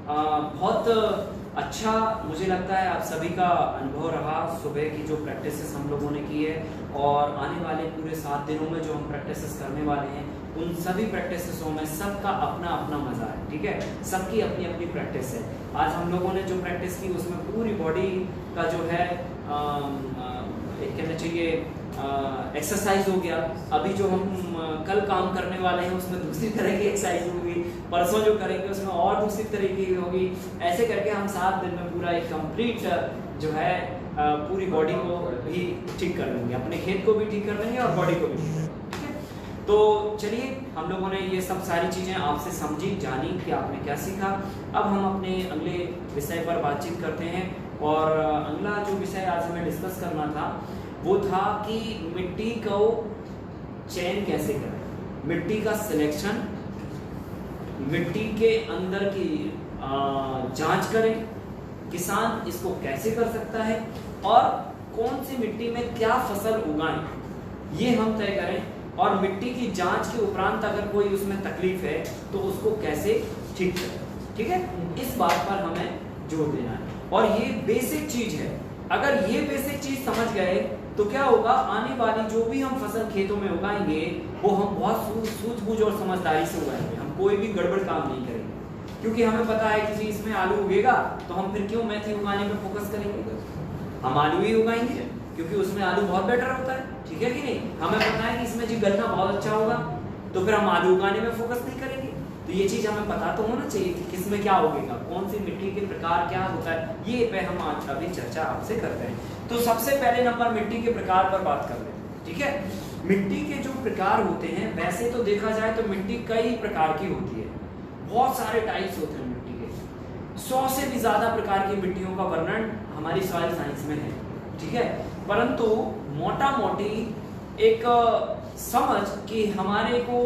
बहुत अच्छा मुझे लगता है आप सभी का अनुभव रहा। सुबह की जो प्रैक्टिसेस हम लोगों ने की है और आने वाले पूरे 7 दिनों में जो हम प्रैक्टिसेस करने वाले हैं उन सभी प्रैक्टिसेसों में सबका अपना अपना मजा है। ठीक है, सबकी अपनी अपनी प्रैक्टिस है। आज हम लोगों ने जो प्रैक्टिस की उसमें पूरी बॉडी का जो है कहना चाहिए एक्सरसाइज हो गया। अभी जो हम कल काम करने वाले हैं उसमें दूसरी तरह की एक्सरसाइज होगी, परसों जो करेंगे उसमें और दूसरी तरह की होगी। ऐसे करके हम 7 दिन में पूरा एक कंप्लीट जो है पूरी बॉडी को भी ठीक कर लेंगे, अपने खेत को भी ठीक कर लेंगे और बॉडी को भी ठीक कर लेंगे। ठीक है, तो चलिए हम लोगों ने ये सब सारी चीज़ें आपसे समझी, जानी कि आपने क्या सीखा। अब हम अपने अगले विषय पर बातचीत करते हैं और अगला जो विषय आज हमें डिस्कस करना था वो था कि मिट्टी को चयन कैसे करें, मिट्टी का सिलेक्शन, मिट्टी के अंदर की जांच करें, किसान इसको कैसे कर सकता है और कौन सी मिट्टी में क्या फसल उगाएं ये हम तय करें। और मिट्टी की जांच के उपरांत अगर कोई उसमें तकलीफ है तो उसको कैसे ठीक करें। ठीक है, इस बात पर हमें जोर देना है और ये बेसिक चीज है। अगर ये बेसिक चीज समझ गए तो क्या होगा, आने वाली जो भी हम फसल खेतों में उगाएंगे वो हम बहुत सूझबूझ और समझदारी से उगाएंगे। हम कोई भी गड़बड़ काम नहीं करेंगे क्योंकि हमें पता है कि इसमें आलू उगेगा तो हम फिर क्यों मेथी उगाने में फोकस करेंगे। हम आलू ही उगाएंगे क्योंकि उसमें आलू बहुत बेटर होता है। ठीक है कि नहीं, हमें पता है कि इसमें जी गन्ना बहुत अच्छा होगा तो फिर हम आलू उगाने में फोकस नहीं करेंगे। तो ये चीज हमें पता तो होना चाहिए कि किसमें क्या उगेगा, कौन सी मिट्टी के प्रकार क्या होता है। ये पे हम आज अभी चर्चा आपसे करते हैं। तो सबसे पहले नंबर मिट्टी के प्रकार पर बात कर लेते हैं। ठीक है, मिट्टी के जो प्रकार होते हैं वैसे तो देखा जाए तो मिट्टी कई प्रकार की होती है, बहुत सारे टाइप्स होते हैं मिट्टी के। 100 से भी ज्यादा प्रकार की मिट्टियों का वर्णन हमारी सॉइल साइंस में है। ठीक है, परंतु मोटा मोटी एक समझ कि हमारे को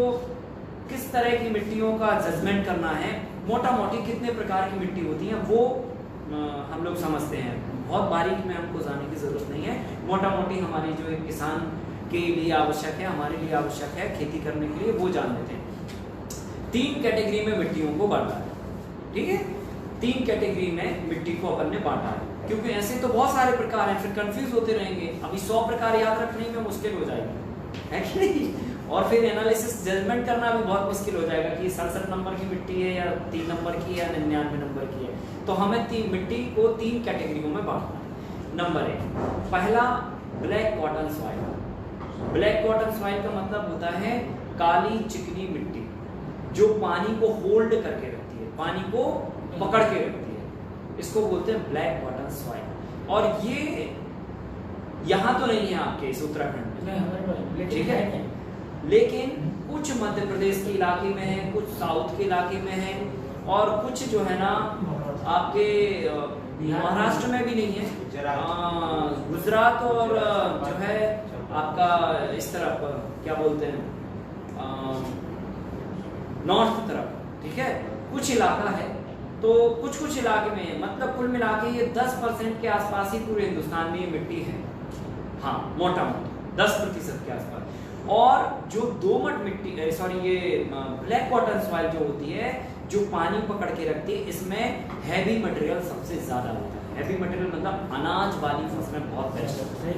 किस तरह की मिट्टियों का जजमेंट करना है, मोटा मोटी कितने प्रकार की मिट्टी होती है वो हम लोग समझते हैं। बहुत बारीक में हमको जाने की जरूरत नहीं है, मोटा मोटी हमारी जो एक किसान के लिए आवश्यक है, हमारे लिए आवश्यक है खेती करने के लिए, वो जान लेते हैं। 3 कैटेगरी में मिट्टियों को बांटा है। ठीक है, 3 कैटेगरी में मिट्टी को अपन ने बांटा है क्योंकि ऐसे तो बहुत सारे प्रकार हैं, फिर कंफ्यूज होते रहेंगे। अभी 100 प्रकार याद रखने में मुश्किल हो जाएगी, है कि नहीं? और फिर एनालिसिस जजमेंट करना भी बहुत मुश्किल हो जाएगा कि 67 नंबर की मिट्टी है या 3 नंबर की या 99 नंबर की है। तो हमें मिट्टी को 3 कैटेगरियों में बांटना है। नंबर 1 पहला black cotton soil. Black cotton soil का मतलब होता है काली चिकनी मिट्टी जो पानी को होल्ड करके रखती है, पानी को पकड़ के रखती है, इसको बोलते हैं ब्लैक कॉटन सॉइल। और ये यहाँ तो नहीं है आपके इस उत्तराखंड में, ठीक है, लेकिन कुछ मध्य प्रदेश के इलाके में है, कुछ साउथ के इलाके में है, और कुछ जो है ना आपके महाराष्ट्र में भी नहीं है, गुजरात और जो है आपका इस तरफ क्या बोलते हैं नॉर्थ तरफ, ठीक है, कुछ इलाका है, तो कुछ इलाके में है। मतलब कुल मिला के ये 10% के आसपास ही पूरे हिंदुस्तान में ये मिट्टी है, हाँ मोटा मोटा 10% के आसपास। और जो दोमट मिट्टी ये ब्लैक कॉटन सॉइल जो होती है, जो पानी पकड़ के रखती है, इसमें हैवी मटेरियल सबसे ज्यादा होता है। हैवी मटेरियल मतलब अनाज वाली फसलें बहुत बेस्ट है,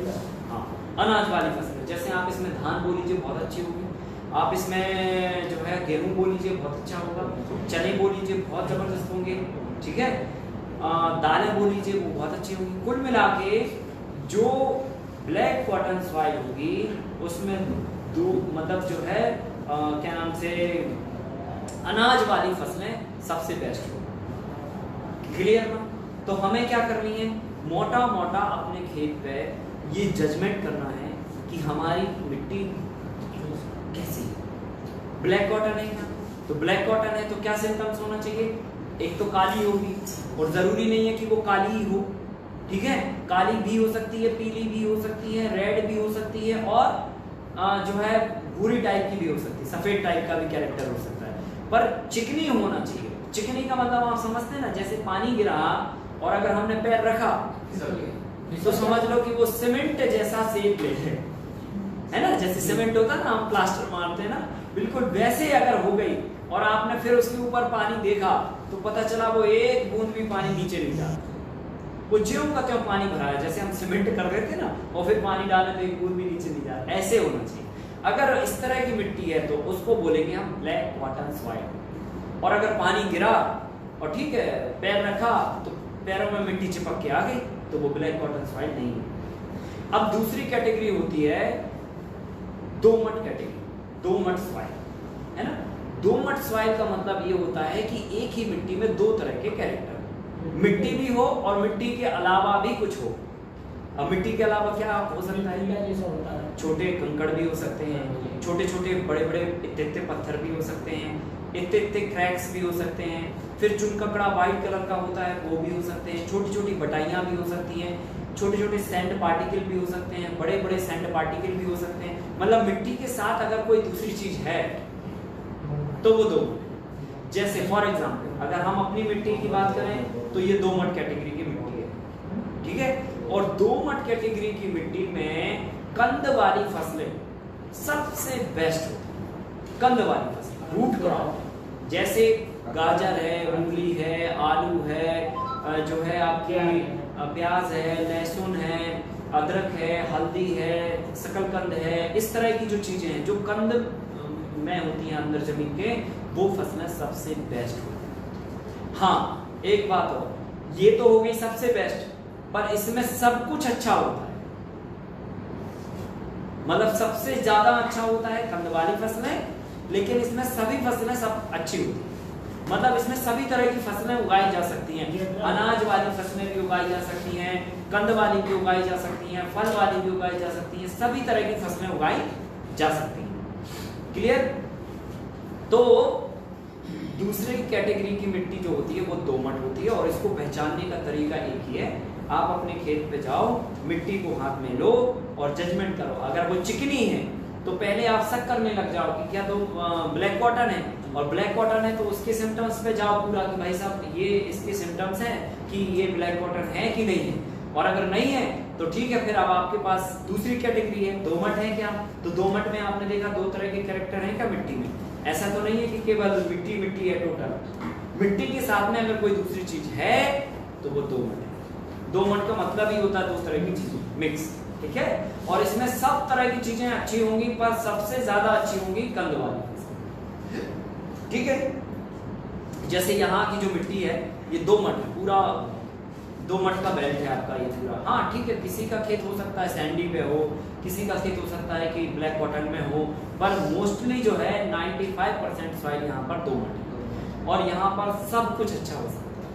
हाँ अनाज वाली फसलें, जैसे आप इसमें धान बो लीजिए बहुत अच्छी होगी, आप इसमें जो है गेहूं बो लीजिए बहुत अच्छा होगा, चने बो लीजिए बहुत जबरदस्त होंगे, ठीक है, दालें बो लीजिए वो बहुत अच्छी होगी। कुल मिला के जो ब्लैक कॉटन सॉइल होगी उसमें दो मतलब जो है क्या नाम से अनाज वाली फसलें सबसे बेस्ट होगी। क्लियर ना? तो हमें क्या करनी है, मोटा मोटा अपने खेत पे ये जजमेंट करना है कि हमारी मिट्टी कैसी है। ब्लैक कॉटन है ना, तो ब्लैक कॉटन है तो क्या सिम्टम्स होना चाहिए, एक तो काली होगी, और जरूरी नहीं है कि वो काली ही हो, ठीक है, काली भी हो सकती है, पीली भी हो सकती है, रेड भी हो सकती है, और जो है भूरी टाइप की भी हो सकती है, सफेद टाइप का भी कैरेक्टर हो सकता है, पर चिकनी होना चाहिए। चिकनी का मतलब आप समझते हैं ना, जैसे पानी गिरा और अगर हमने पैर रखा तो समझ लो कि वो सीमेंट जैसा शेप ले है ना, जैसे सीमेंट होता है ना, हम प्लास्टर मारते हैं ना, बिल्कुल वैसे अगर हो गई और आपने फिर उसके ऊपर पानी देखा तो पता चला वो एक बूंद भी पानी नीचे नहीं जाता, वो ज्यों का त्यों पानी भरा है, जैसे हम सीमेंट कर रहे थे ना और फिर पानी डालें तो एक बूंद भी नीचे नहीं जाता, ऐसे होना चाहिए। अगर इस तरह की मिट्टी है तो उसको बोलेंगे हम ब्लैक कॉटन सॉइल। और अगर पानी गिरा और ठीक है पैर रखा तो पैरों में मिट्टी चिपक के आ गई तो वो ब्लैक कॉटन सॉइल नहीं है। अब दूसरी कैटेगरी होती है दोमट कैटेगरी, दोमट सॉइल, है ना। दोमट सॉइल का मतलब ये होता है कि एक ही मिट्टी में दो तरह के कैरेक्टर, मिट्टी भी हो और मिट्टी के अलावा भी कुछ हो। अब मिट्टी के अलावा क्या हो सकता है, छोटे कंकड़ भी हो सकते हैं, छोटे छोटे बड़े बड़े इत्ते पत्थर भी हो सकते हैं, इत्ते क्रैक्स भी हो सकते हैं, फिर चुनककड़ा व्हाइट कलर का होता है वो भी हो सकते हैं, छोटी छोटी बटाइयाँ भी हो सकती हैं, छोटे छोटे सैंड पार्टिकल भी हो सकते हैं, बड़े बड़े सैंड पार्टिकल भी हो सकते हैं। मतलब मिट्टी के साथ अगर कोई दूसरी चीज है तो वो दो, जैसे फॉर एग्जांपल अगर हम अपनी मिट्टी की बात करें तो ये दोमट कैटेगरी की मिट्टी है, ठीक है। और दोमट कैटेगरी की मिट्टी में कंद वाली फसलें सबसे बेस्ट होती है। कंद वाली फसलें, रूट क्रॉप, जैसे गाजर है, मूली है, आलू है, जो है आपकी प्याज है, लहसुन है, अदरक है, हल्दी है, शकलकंद है, इस तरह की जो चीजें हैं जो कंद में होती हैं अंदर जमीन के, वो फसलें सबसे बेस्ट होती हैं। हाँ एक बात और, ये तो हो गई सबसे बेस्ट, पर इसमें सब कुछ अच्छा होता है, मतलब सबसे ज्यादा अच्छा होता है कंद वाली फसलें, लेकिन इसमें सभी फसलें सब अच्छी होती हैं। मतलब इसमें सभी तरह की फसलें उगाई जा सकती हैं, अनाज वाली फसलें भी उगाई जा सकती हैं, कंद वाली भी उगाई जा सकती हैं, फल वाली भी उगाई जा सकती हैं, सभी तरह की फसलें उगाई जा सकती हैं। क्लियर? तो दूसरे कैटेगरी की मिट्टी जो होती है वो दोमट होती है, और इसको पहचानने का तरीका एक ही है, आप अपने खेत पे जाओ, मिट्टी को हाथ में लो और जजमेंट करो। अगर वो चिकनी है तो पहले आप शक करने लग जाओ कि क्या तो ब्लैक कॉटन है, और ब्लैक कॉटन है तो उसके सिम्टम्स पे जाओ पूरा कि भाई साहब ये इसके सिम्टम्स हैं कि ये ब्लैक कॉटन है कि नहीं है, और अगर नहीं है तो ठीक है, फिर अब आपके पास दूसरी कैटेगरी है, दोमट है क्या, तो दोमट में आपने देखा दो तरह के कैरेक्टर हैं क्या मिट्टी में, ऐसा तो नहीं है कि केवल मिट्टी मिट्टी है, टोटल मिट्टी के साथ में अगर कोई दूसरी चीज है तो वो दोमट है। दोमट का मतलब ही होता है दो तरह की चीजें मिक्स, ठीक है। और इसमें सब तरह की चीजें अच्छी होंगी, पर सबसे ज्यादा अच्छी होंगी कंद वाली, ठीक है। जैसे यहाँ की जो मिट्टी है ये दोमट है, पूरा दोमट का बेल्ट है आपका ये पूरा। हाँ ठीक है, किसी का खेत हो सकता है सैंडी पे हो, किसी का खेत हो सकता है कि ब्लैक कॉटन में हो, पर मोस्टली जो है 95% सॉइल यहाँ पर दोमट है और यहाँ पर सब कुछ अच्छा हो सकता है।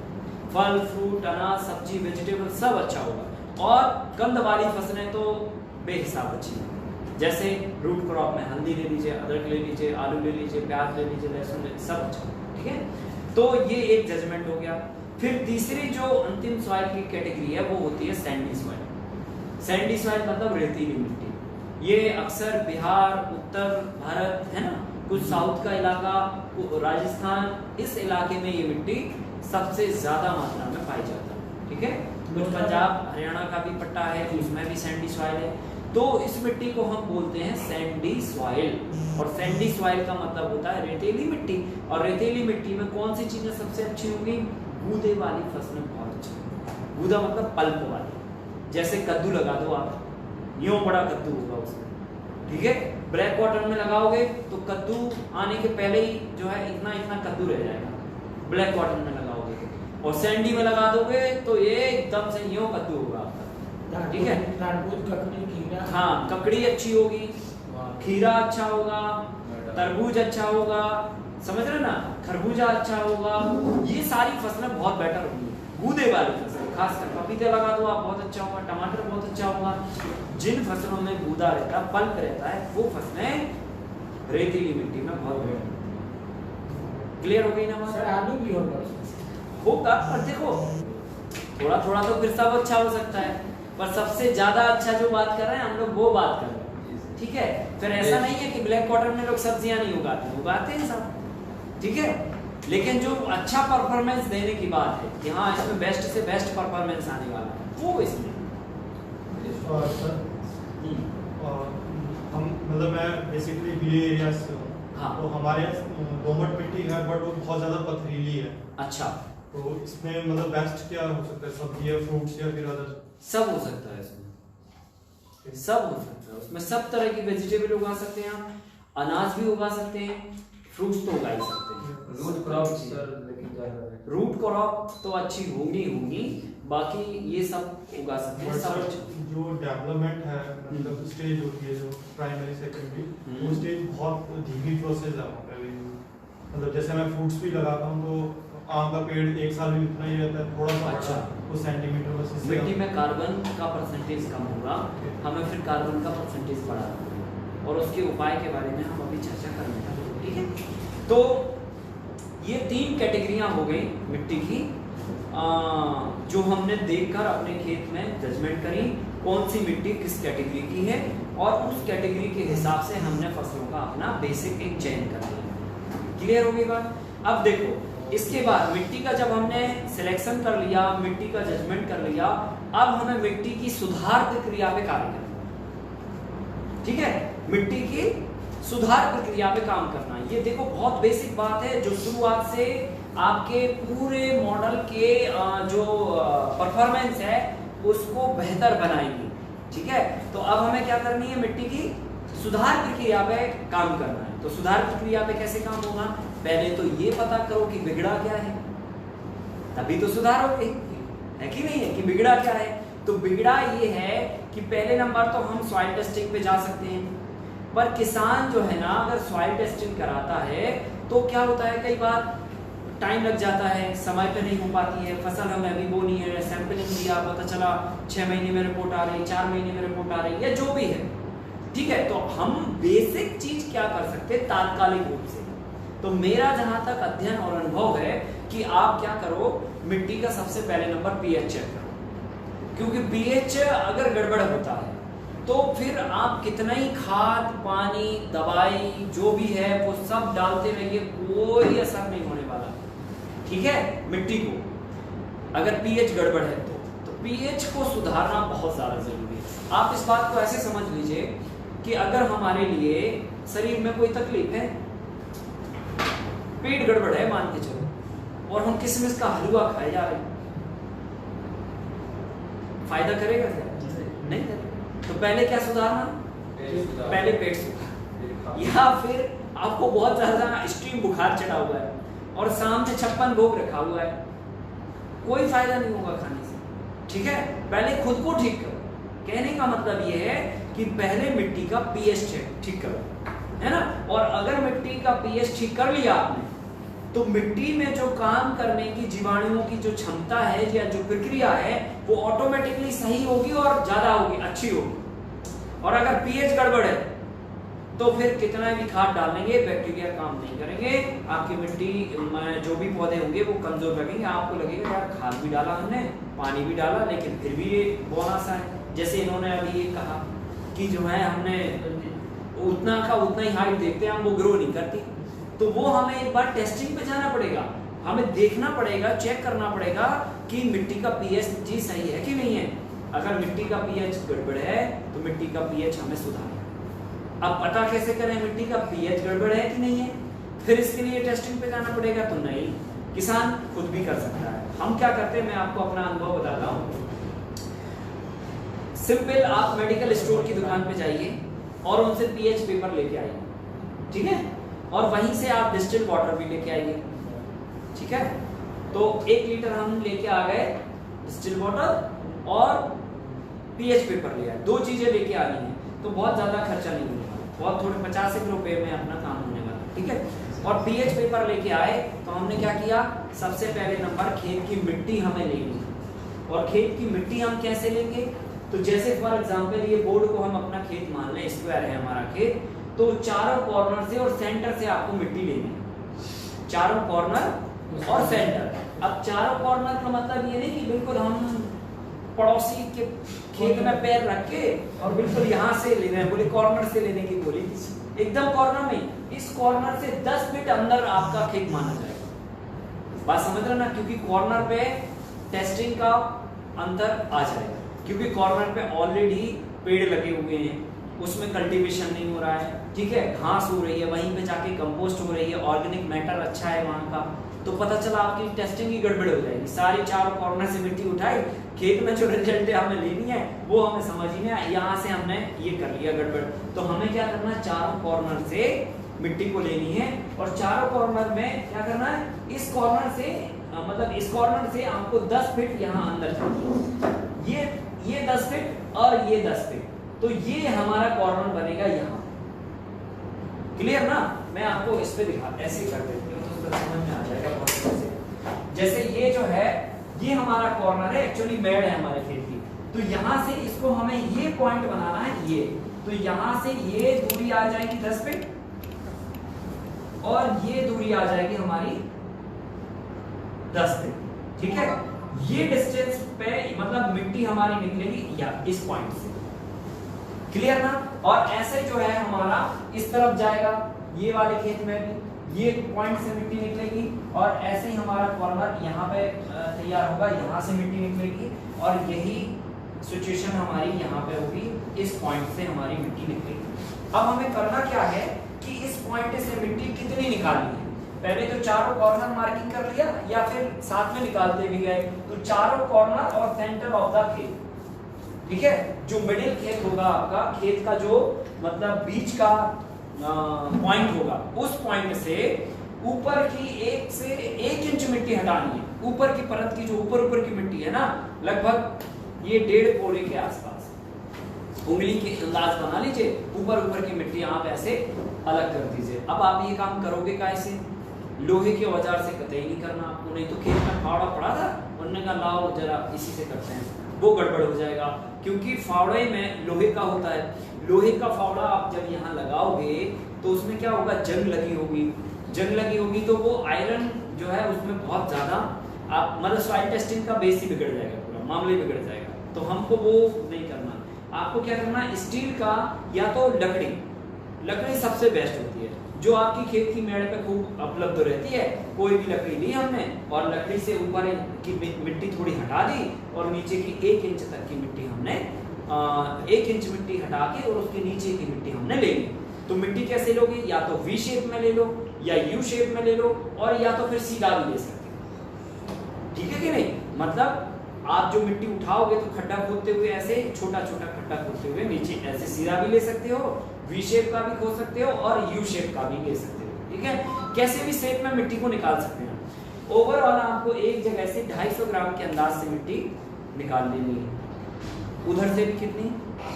फल फ्रूट अनाज सब्जी वेजिटेबल सब अच्छा होगा और कंद वाली फसलें तो बेहिसाब अच्छी हैं। जैसे रूट क्रॉप में हल्दी ले लीजिए, अदरक ले लीजिए, आलू ले लीजिए, प्याज ले लीजिए, लहसुन ले लीजिए, सब अच्छा। ठीक है, तो ये एक जजमेंट हो गया। फिर तीसरी जो अंतिम सॉइल की कैटेगरी है वो होती है सैंडी सॉइल। सैंडी सॉइल मतलब रेतीली मिट्टी। ये अक्सर बिहार उत्तर भारत है ना, कुछ साउथ का इलाका, राजस्थान, इस इलाके में ये मिट्टी सबसे ज्यादा मात्रा में पाई जाता है। ठीक है, कुछ पंजाब हरियाणा का भी पट्टा है उसमें भी सैंडी सॉइल है। तो इस मिट्टी को हम बोलते हैं सैंडी सॉइल और सैंडी सॉइल का मतलब होता है रेतीली मिट्टी। और रेतीली मिट्टी में कौन सी चीजें सबसे अच्छी होंगी? गूदे वाली फसलें बहुत अच्छी। गूदा मतलब पल्प वाली, जैसे कद्दू लगा दो आप, यूं बड़ा कद्दू होगा उसमें। ठीक है, ब्लैक कॉटन में लगाओगे तो कद्दू आने के पहले ही जो है इतना इतना कद्दू रह जाएगा, ब्लैक कॉटन में लगाओगे। और सैंडी में लगा दोगे तो ये एकदम से यूं कद्दू होगा आपका। ठीक है, तरबूज ककड़ी खीरा, हाँ ककड़ी अच्छी होगी, खीरा अच्छा होगा, तरबूज अच्छा होगा, समझ रहे ना, खरबूजा अच्छा होगा। ये सारी फसलें बहुत बेटर होंगी, गूदे वाली फसल। खासकर पपीते लगा दो आप, बहुत अच्छा होगा, टमाटर बहुत अच्छा होगा। जिन फसलों में गूदा रहता है, पल्प रहता है, वो फसलें रेतीली मिट्टी में बहुत बेटर। क्लियर हो गई ना बात? सर आलू भी होगा पर देखो थोड़ा थोड़ा तो फिर सब अच्छा हो सकता है, पर सबसे ज्यादा अच्छा जो बात कर रहे हैं हम लोग वो बात कर रहे हैं। ठीक है, फिर ऐसा नहीं है कि ब्लैक कॉटन में लोग सब्जियां नहीं उगाते हैं सब। ठीक है, लेकिन जो अच्छा परफॉर्मेंस देने की बात है कि हाँ इसमें बेस्ट से बेस्ट परफॉर्मेंस आने वाला है, वो इसमें। हम मतलब मैं बेसिकली विलेज एरिया से हूँ। हाँ। तो हमारे यहाँ दोमट मिट्टी है बट वो बहुत ज्यादा पथरीली है। अच्छा, तो इसमें मतलब बेस्ट क्या हो सकता है? सब्जी या फ्रूट्स या फिर अदर? सब हो सकता है इसमें, सब हो सकता है उसमें। सब तरह की वेजिटेबल उगा सकते हैं आप, अनाज भी उगा सकते हैं, फ्रूट्स तो उगा ही सकते हैं। रूट क्रॉप सर लेकिन क्या है? रूट क्रॉप तो अच्छी होंगी, बाकी ये सब उगा सकते हैं। सब जो डेवलपमेंट है मतलब स्टेज होती है जो प्राइमरी सेकेंडरी, वो स्टेज बहुत धीमी प्रोसेस है वहाँ पे। मतलब जैसे मैं फ्रूट्स भी लगाता हूँ तो आम का पेड़ एक साल में इतना ही रहता है, थोड़ा सा अच्छा, वो सेंटीमीटर बस। मिट्टी में कार्बन का परसेंटेज कम होगा, हमें फिर कार्बन का परसेंटेज बढ़ाना होगा और उसके उपाय के बारे में हम अभी चर्चा करने वाले हैं। ठीक है, तो ये 3 कैटेगरियां हो गई मिट्टी की, जो हमने देखकर अपने खेत में जजमेंट करी कौन सी मिट्टी किस कैटेगरी की है और उस कैटेगरी के हिसाब से हमने फसलों का अपना बेसिक एक चयन कर लिया। क्लियर हो गई बात? अब देखो, इसके बाद मिट्टी का जब हमने सिलेक्शन कर लिया, मिट्टी का जजमेंट कर लिया, अब हमें मिट्टी की सुधार प्रक्रिया पे कार्य करना। ठीक है, मिट्टी की सुधार प्रक्रिया पे काम करना। ये देखो बहुत बेसिक बात है जो शुरुआत से आपके पूरे मॉडल के जो परफॉर्मेंस है उसको बेहतर बनाएगी। ठीक है, तो अब हमें क्या करनी है? मिट्टी की सुधार प्रक्रिया पे काम करना है। तो सुधार प्रक्रिया पे कैसे काम होगा? पहले तो ये पता करो कि बिगड़ा क्या है, तभी तो सुधार होगी, है कि नहीं है? कि बिगड़ा क्या है? तो बिगड़ा ये है कि पहले नंबर तो हम सॉइल टेस्टिंग पे जा सकते हैं, पर किसान जो है ना अगर सॉइल टेस्टिंग कराता है तो क्या होता है, कई बार टाइम लग जाता है, समय पे नहीं हो पाती है, फसल हमें अभी बोनी है, सैंपलिंग दिया, पता चला 6 महीने में रिपोर्ट आ रही, 4 महीने में रिपोर्ट आ रही, या जो भी है। ठीक है, तो हम बेसिक चीज क्या कर सकते हैं तात्कालिक रूप से? तो मेरा जहां तक अध्ययन और अनुभव है कि आप क्या करो, मिट्टी का सबसे पहले नंबर पीएच चेक करो, क्योंकि पीएच अगर गड़बड़ होता है तो फिर आप कितना ही खाद पानी दवाई जो भी है वो सब डालते रहिए, कोई असर नहीं होने वाला। ठीक है, मिट्टी को अगर पीएच गड़बड़ है तो पीएच को सुधारना बहुत ज्यादा जरूरी है। आप इस बात को ऐसे समझ लीजिए कि अगर हमारे लिए शरीर में कोई तकलीफ है, पेट गड़बड़ है मान के चलो, और हम किशमिश का हलवा खाए जा रहे हैं, फायदा करेगा क्या? नहीं करेगा। तो पहले क्या सुधारना? पहले पेट सुधार। या फिर आपको बहुत ज्यादा एक्सट्रीम बुखार चढ़ा हुआ है और सामने 56 भोग रखा हुआ है, कोई फायदा नहीं होगा खाने से। ठीक है, पहले खुद को ठीक करो। कहने का मतलब ये है कि पहले मिट्टी का पीएच ठीक करो, है ना। और अगर मिट्टी का पीएच ठीक कर लिया आपने, तो मिट्टी में जो काम करने की जीवाणुओं की जो क्षमता है या जो प्रक्रिया है वो ऑटोमेटिकली सही होगी और ज्यादा होगी, अच्छी होगी। और अगर पीएच गड़बड़ है तो फिर कितना भी खाद डालेंगे बैक्टीरिया काम नहीं करेंगे, आपकी मिट्टी में जो भी पौधे होंगे वो कमजोर लगेंगे। आपको लगेगा यार खाद भी डाला हमने, पानी भी डाला, लेकिन फिर भी ये बौना सा है। जैसे इन्होंने अभी ये कहा कि जो है हमने उतना का उतना ही हाइट देखते हैं हम, वो ग्रो नहीं करती। तो वो हमें एक बार टेस्टिंग पे जाना पड़ेगा, हमें देखना पड़ेगा, चेक करना पड़ेगा कि मिट्टी का पीएच जी सही है कि नहीं है। अगर मिट्टी का पीएच गड़बड़ है तो मिट्टी का पीएच हमें सुधारना। अब पता कैसे करें मिट्टी का पीएच गड़बड़ है कि नहीं है? फिर इसके लिए टेस्टिंग पे जाना पड़ेगा। तो नहीं, किसान खुद भी कर सकता है। हम क्या करते हैं, मैं आपको अपना अनुभव बताता हूँ। सिंपल, आप मेडिकल स्टोर की दुकान पे जाइए और उनसे पीएच पेपर लेके आइए, ठीक है, और वहीं से आप डिस्टिल्ड वाटर भी लेके आइए, ठीक है। तो 1 लीटर हम लेके आ गए डिस्टिल्ड वाटर और पीएच पेपर ले आए, 2 चीजें लेके आनी है, तो बहुत ज्यादा खर्चा नहीं होगा, बहुत थोड़े 50 रुपए में अपना काम होने वाला, ठीक है। और पीएच पेपर लेके आए तो हमने क्या किया, सबसे पहले नंबर खेत की मिट्टी हमें लेनी। और खेत की मिट्टी हम कैसे लेंगे, तो जैसे फॉर एग्जांपल ये बोर्ड को हम अपना खेत मान लें, स्क्वायर है हमारा खेत, तो चारों कॉर्नर से और सेंटर से आपको मिट्टी लेनी है, चारों कॉर्नर और सेंटर। अब चारों कॉर्नर का मतलब ये नहीं कि बिल्कुल हम पड़ोसी के खेत में पैर रख के और बिल्कुल यहाँ से ले रहे हैं, बोले कॉर्नर से लेने की बोली, एकदम कॉर्नर में, इस कॉर्नर से 10 फीट अंदर आपका खेत माना जाएगा। बात समझ रहे ना, क्योंकि कॉर्नर पे टेस्टिंग का अंतर आ जाएगा, क्योंकि कॉर्नर पे ऑलरेडी पेड़ लगे हुए हैं, उसमें कल्टीवेशन नहीं हो रहा है, ठीक है, घास हो रही है, वहीं पे जाके कंपोस्ट हो रही है, ऑर्गेनिक मैटर अच्छा है वहां का। तो पता चला आपकी टेस्टिंग ही गड़बड़ हो जाएगी। सारी चारों कॉर्नर से मिट्टी उठाई, खेत में जो रिजल्ट हमें लेनी है वो हमें समझ ही नहीं आया, यहाँ से हमने ये कर लिया गड़बड़। तो हमें क्या करना है, चारों कॉर्नर से मिट्टी को लेनी है और चारों कॉर्नर में क्या करना है, इस कॉर्नर से मतलब इस कॉर्नर से आपको 10 फीट यहाँ अंदर चाहिए, ये 10 फीट और ये 10 फीट, तो ये हमारा कॉर्नर बनेगा यहाँ। क्लियर ना, मैं आपको इस पे दिखा, ऐसे कर देती हूँ तो समझ में आ जाएगा बहुत अच्छे से। जैसे ये जो है ये हमारा कॉर्नर है, एक्चुअली मेड है हमारे खेत की, तो यहाँ से इसको हमें ये पॉइंट बनाना है, ये तो यहाँ से ये दूरी आ जाएगी 10 फीट और ये दूरी आ जाएगी हमारी 10 फीट, ठीक है। ये डिस्टेंस पे मतलब मिट्टी हमारी निकलेगी या इस पॉइंट से, क्लियर ना। और ऐसे जो है हमारा इस तरफ जाएगा, ये वाले खेत में भी ये पॉइंट से मिट्टी निकलेगी और ऐसे ही हमारा कॉर्नर यहाँ पे तैयार होगा, यहाँ से मिट्टी निकलेगी और यही सिचुएशन हमारी यहाँ पे होगी, इस पॉइंट से हमारी मिट्टी निकलेगी। अब हमें करना क्या है कि इस पॉइंट से मिट्टी कितनी निकालनी है, पहले तो चारों कॉर्नर मार्किंग कर लिया या फिर साथ में निकालते भी गए, तो चारों कॉर्नर और सेंटर ऑफ द खेत, ठीक है, जो मिडिल खेत होगा आपका, खेत का जो मतलब बीच का पॉइंट होगा, उस पॉइंट से ऊपर की 1 से 1 इंच मिट्टी हटानी है। ऊपर की परत की जो ऊपर की मिट्टी है ना, लगभग ये 1.5 कोड़े के आसपास, उंगली के अंदाज बना लीजिए, ऊपर की मिट्टी आप ऐसे अलग कर दीजिए। अब आप ये काम करोगे कैसे, लोहे के औजार से कतई नहीं करना आपको, नहीं तो खेत में फावड़ा पड़ा था, उन्होंने कहा लाओ जरा इसी से करते हैं, वो गड़बड़ हो जाएगा, क्योंकि फावड़े में लोहे का होता है। लोहे का फावड़ा आप जब यहाँ लगाओगे तो उसमें क्या होगा, जंग लगी होगी तो वो आयरन जो है उसमें बहुत ज्यादा आप मतलब सॉइल टेस्टिंग का बेस ही बिगड़ जाएगा, पूरा मामले बिगड़ जाएगा। तो हमको वो नहीं करना। आपको क्या करना, स्टील का या तो लकड़ी सबसे बेस्ट होती है, जो आपकी खेत की मेड़ पे खूब उपलब्ध रहती है। कोई भी लकड़ी ली हमने और लकड़ी से ऊपर की मिट्टी थोड़ी हटा दी और नीचे की 1 इंच तक की मिट्टी हमने 1 इंच मिट्टी हटा के और उसके नीचे की मिट्टी हमने ले ली। तो मिट्टी कैसे लोगे, या तो वी शेप में ले लो या यू शेप में ले लो और या तो फिर सीधा भी ले सकते हो, ठीक है कि नहीं। मतलब आप जो मिट्टी उठाओगे तो खड्डा खोदते हुए ऐसे छोटा खड्डा खोदते हुए नीचे ऐसे सीधा भी ले सकते हो, वी शेप का भी खोद सकते हो और यू शेप का भी ले सकते हो, ठीक है। कैसे भी शेप में मिट्टी को निकाल सकते हैं। ओवरऑल आपको एक जगह से 250 ग्राम के अंदाज से मिट्टी निकाल लेनी है। उधर से भी कितनी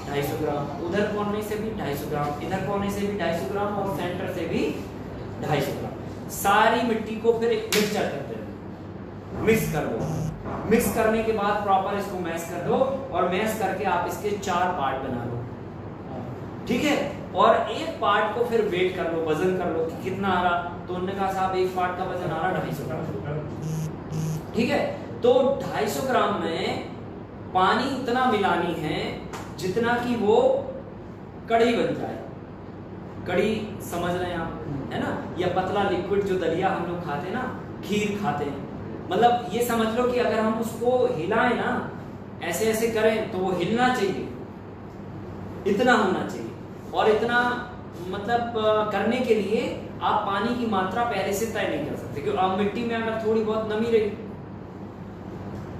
250 ग्राम, उधर कोने से भी 250 ग्राम, इधर कोने से भी 250 ग्राम और सेंटर से भी 250 ग्राम। सारी मिट्टी को फिर एक मिक्सचर करते हैं, मिक्स कर दो। मिक्स करने के बाद प्रॉपर इसको मैश कर दो और मैश करके आप इसके 4 पार्ट बना लो, ठीक है। और एक पार्ट को फिर वेट कर लो, वजन कर लो कि कितना आ रहा। तो उन्होंने कहा साहब एक पार्ट का वजन आ रहा 250 ग्राम, ठीक है। तो 250 ग्राम में पानी इतना मिलानी है जितना कि वो कड़ी बन जाए। कड़ी समझ रहे हैं आप, है ना, या पतला लिक्विड जो दलिया हम लोग खाते हैं ना, खीर खाते हैं, मतलब ये समझ लो कि अगर हम उसको हिलाएं ना, ऐसे ऐसे करें तो वो हिलना चाहिए, इतना होना चाहिए। और इतना मतलब करने के लिए आप पानी की मात्रा पहले से तय नहीं कर सकते, क्योंकि अब मिट्टी में अगर थोड़ी बहुत नमी रही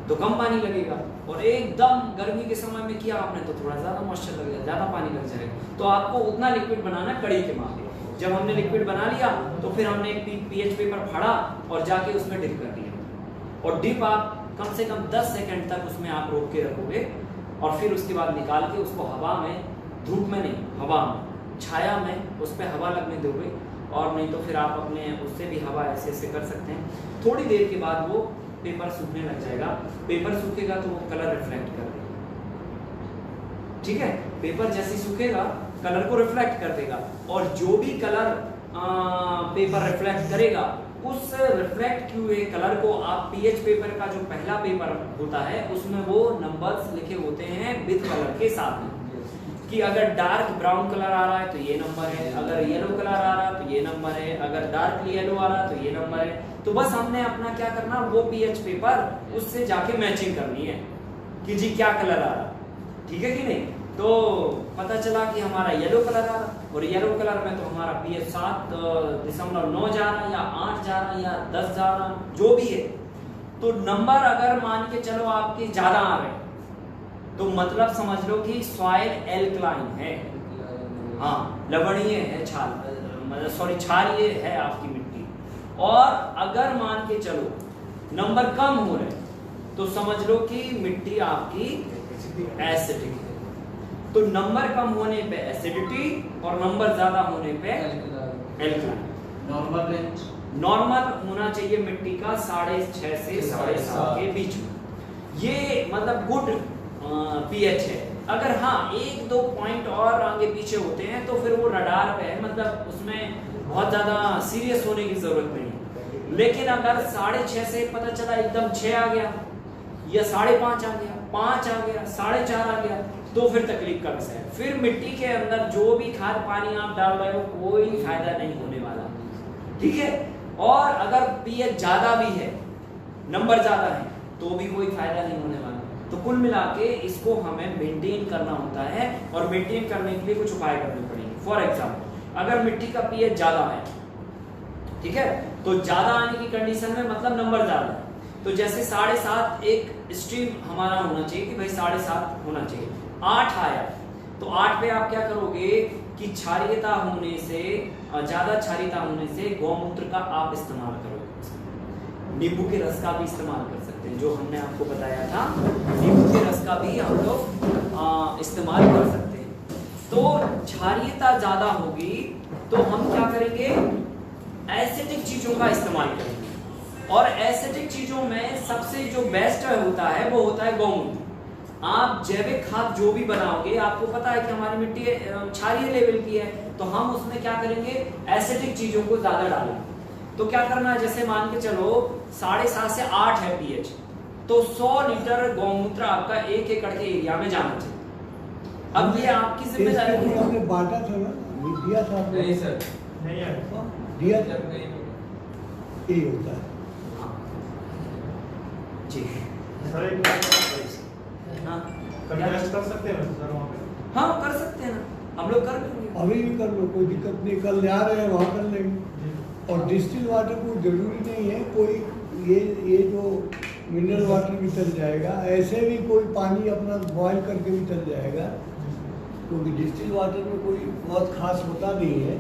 तो कम पानी लगेगा, और एकदम गर्मी के समय में किया आपने तो थोड़ा ज्यादा मॉइस्चर लगेगा, ज्यादा पानी लग जाएगा। तो आपको उतना लिक्विड बनाना कड़ी के माप में। जब हमने लिक्विड बना लिया तो फिर हमने एक पीएच पेपर फाड़ा और जाके उसमें डिप कर दिया, और डिप आप कम से कम 10 सेकंड तक उसमें आप रोक के रखोगे, और फिर उसके बाद निकाल के उसको हवा में, धूप में नहीं, हवा में, छाया में उस पर हवा लगने दोगे, और नहीं तो फिर आप अपने उससे भी हवा ऐसे ऐसे कर सकते हैं। थोड़ी देर के बाद वो पेपर सूखने लग जाएगा। पेपर सूखेगा तो वो कलर रिफ्लेक्ट कर देगा, ठीक है। पेपर जैसे सूखेगा कलर को रिफ्लेक्ट कर देगा, और जो भी कलर पेपर रिफ्लेक्ट करेगा उस रिफ्लेक्ट किए हुए कलर को आप पीएच पेपर का जो पहला पेपर होता है उसमें वो नंबर्स लिखे होते हैं विद कलर के साथ में, कि अगर डार्क ब्राउन कलर आ रहा है तो ये नंबर है, अगर येलो कलर आ रहा है तो ये नंबर है, अगर डार्क येलो आ रहा है तो ये नंबर है। तो बस हमने अपना क्या करना, वो पीएच पेपर उससे जाके मैचिंग करनी है कि जी क्या कलर आ रहा, ठीक है कि नहीं। तो पता चला कि हमारा येलो कलर आ रहा, और येलो कलर में तो हमारा पीएच 7.9 जा रहा, या 8 जा रहा, या 10 जा रहा, जो भी है। तो नंबर अगर मान के चलो आपके ज्यादा आ रहे तो मतलब समझ लो कि सॉइल एल्कलाइन है, हाँ लवणीय है, क्षारीय है आपकी मिट्टी। और अगर मान के चलो नंबर कम हो रहे तो समझ लो कि मिट्टी आपकी एसिडिक है। तो नंबर कम होने पे एसिडिटी और नंबर ज्यादा होने पे एल्कलाइन। नॉर्मल रेंज, नॉर्मल होना चाहिए मिट्टी का 6.5 से 7.5 के बीच में। ये मतलब गुड पीएच है। अगर हाँ 1-2 पॉइंट और आगे पीछे होते हैं तो फिर वो रडार पे है, मतलब उसमें बहुत ज्यादा सीरियस होने की जरूरत नहीं। लेकिन अगर 6.5 से पता चला एकदम 6 आ गया, या 5.5 आ गया, 5 आ गया, 4.5 आ गया, तो फिर तकलीफ का विषय है। फिर मिट्टी के अंदर जो भी खाद पानी आप डाल रहे हो कोई फायदा नहीं होने वाला, ठीक है। और अगर पीएच ज्यादा भी है, नंबर ज्यादा है, तो भी कोई फायदा नहीं होने वाला। तो कुल मिला के इसको हमें मेंटेन करना होता है, और मेंटेन करने के लिए कुछ उपाय करने पड़ेंगे। फॉर एग्जाम्पल अगर मिट्टी का पीएच ज्यादा है, ठीक है, तो ज्यादा आने की कंडीशन में मतलब नंबर ज्यादा है, तो जैसे 7.5 एक स्ट्रीम हमारा होना चाहिए कि भाई 7.5 होना चाहिए। 8 आया तो 8 पे आप क्या करोगे कि क्षारीयता होने से, ज्यादा क्षारीयता होने से गौमूत्र का आप इस्तेमाल करोगे। नींबू के रस का भी इस्तेमाल कर सकते हैं, जो हमने आपको बताया था, नींबू के रस का भी हम लोग इस्तेमाल कर सकते हैं। तो क्षारीयता ज्यादा होगी तो हम क्या करेंगे, एसिडिक चीजों का इस्तेमाल करेंगे। और एसिडिक चीजों में सबसे जो बेस्ट होता है वो होता है गौमूत्र। आप जैविक खाद जो भी बनाओगे, आपको पता है कि हमारी मिट्टी क्षारीय लेवल की है, तो हम उसमें क्या करेंगे, एसिडिक चीजों को ज्यादा डालेंगे। तो क्या करना है, जैसे मान के चलो 7.5 से 8 है पीएच, तो 100 लीटर गौमूत्र आपका 1 एकड़ के एरिया में जाना चाहिए। अब ये आपकी जिम्मेदारी है। आपने बांटा था ना, दिया था आपने? नहीं सर, नहीं है, दिया था, जब नहीं यही होता है जी। सर एक हाँ कंटेस्ट कर सकते हैं सर वहाँ पे? हाँ कर सकते हैं ना, हम लोग कर लेंगे, अभी भी कर लो, कोई दिक्कत नहीं, कल जा रहे हैं वहाँ कर लेंगे। और डिस्टिल वाटर को जरूरी नहीं है कोई, ये जो मिनरल वाटर भी चल जाएगा, ऐसे भी कोई पानी अपना बॉयल करके भी चल जाएगा, क्योंकि डिस्टिल वाटर में कोई बहुत खास होता नहीं है।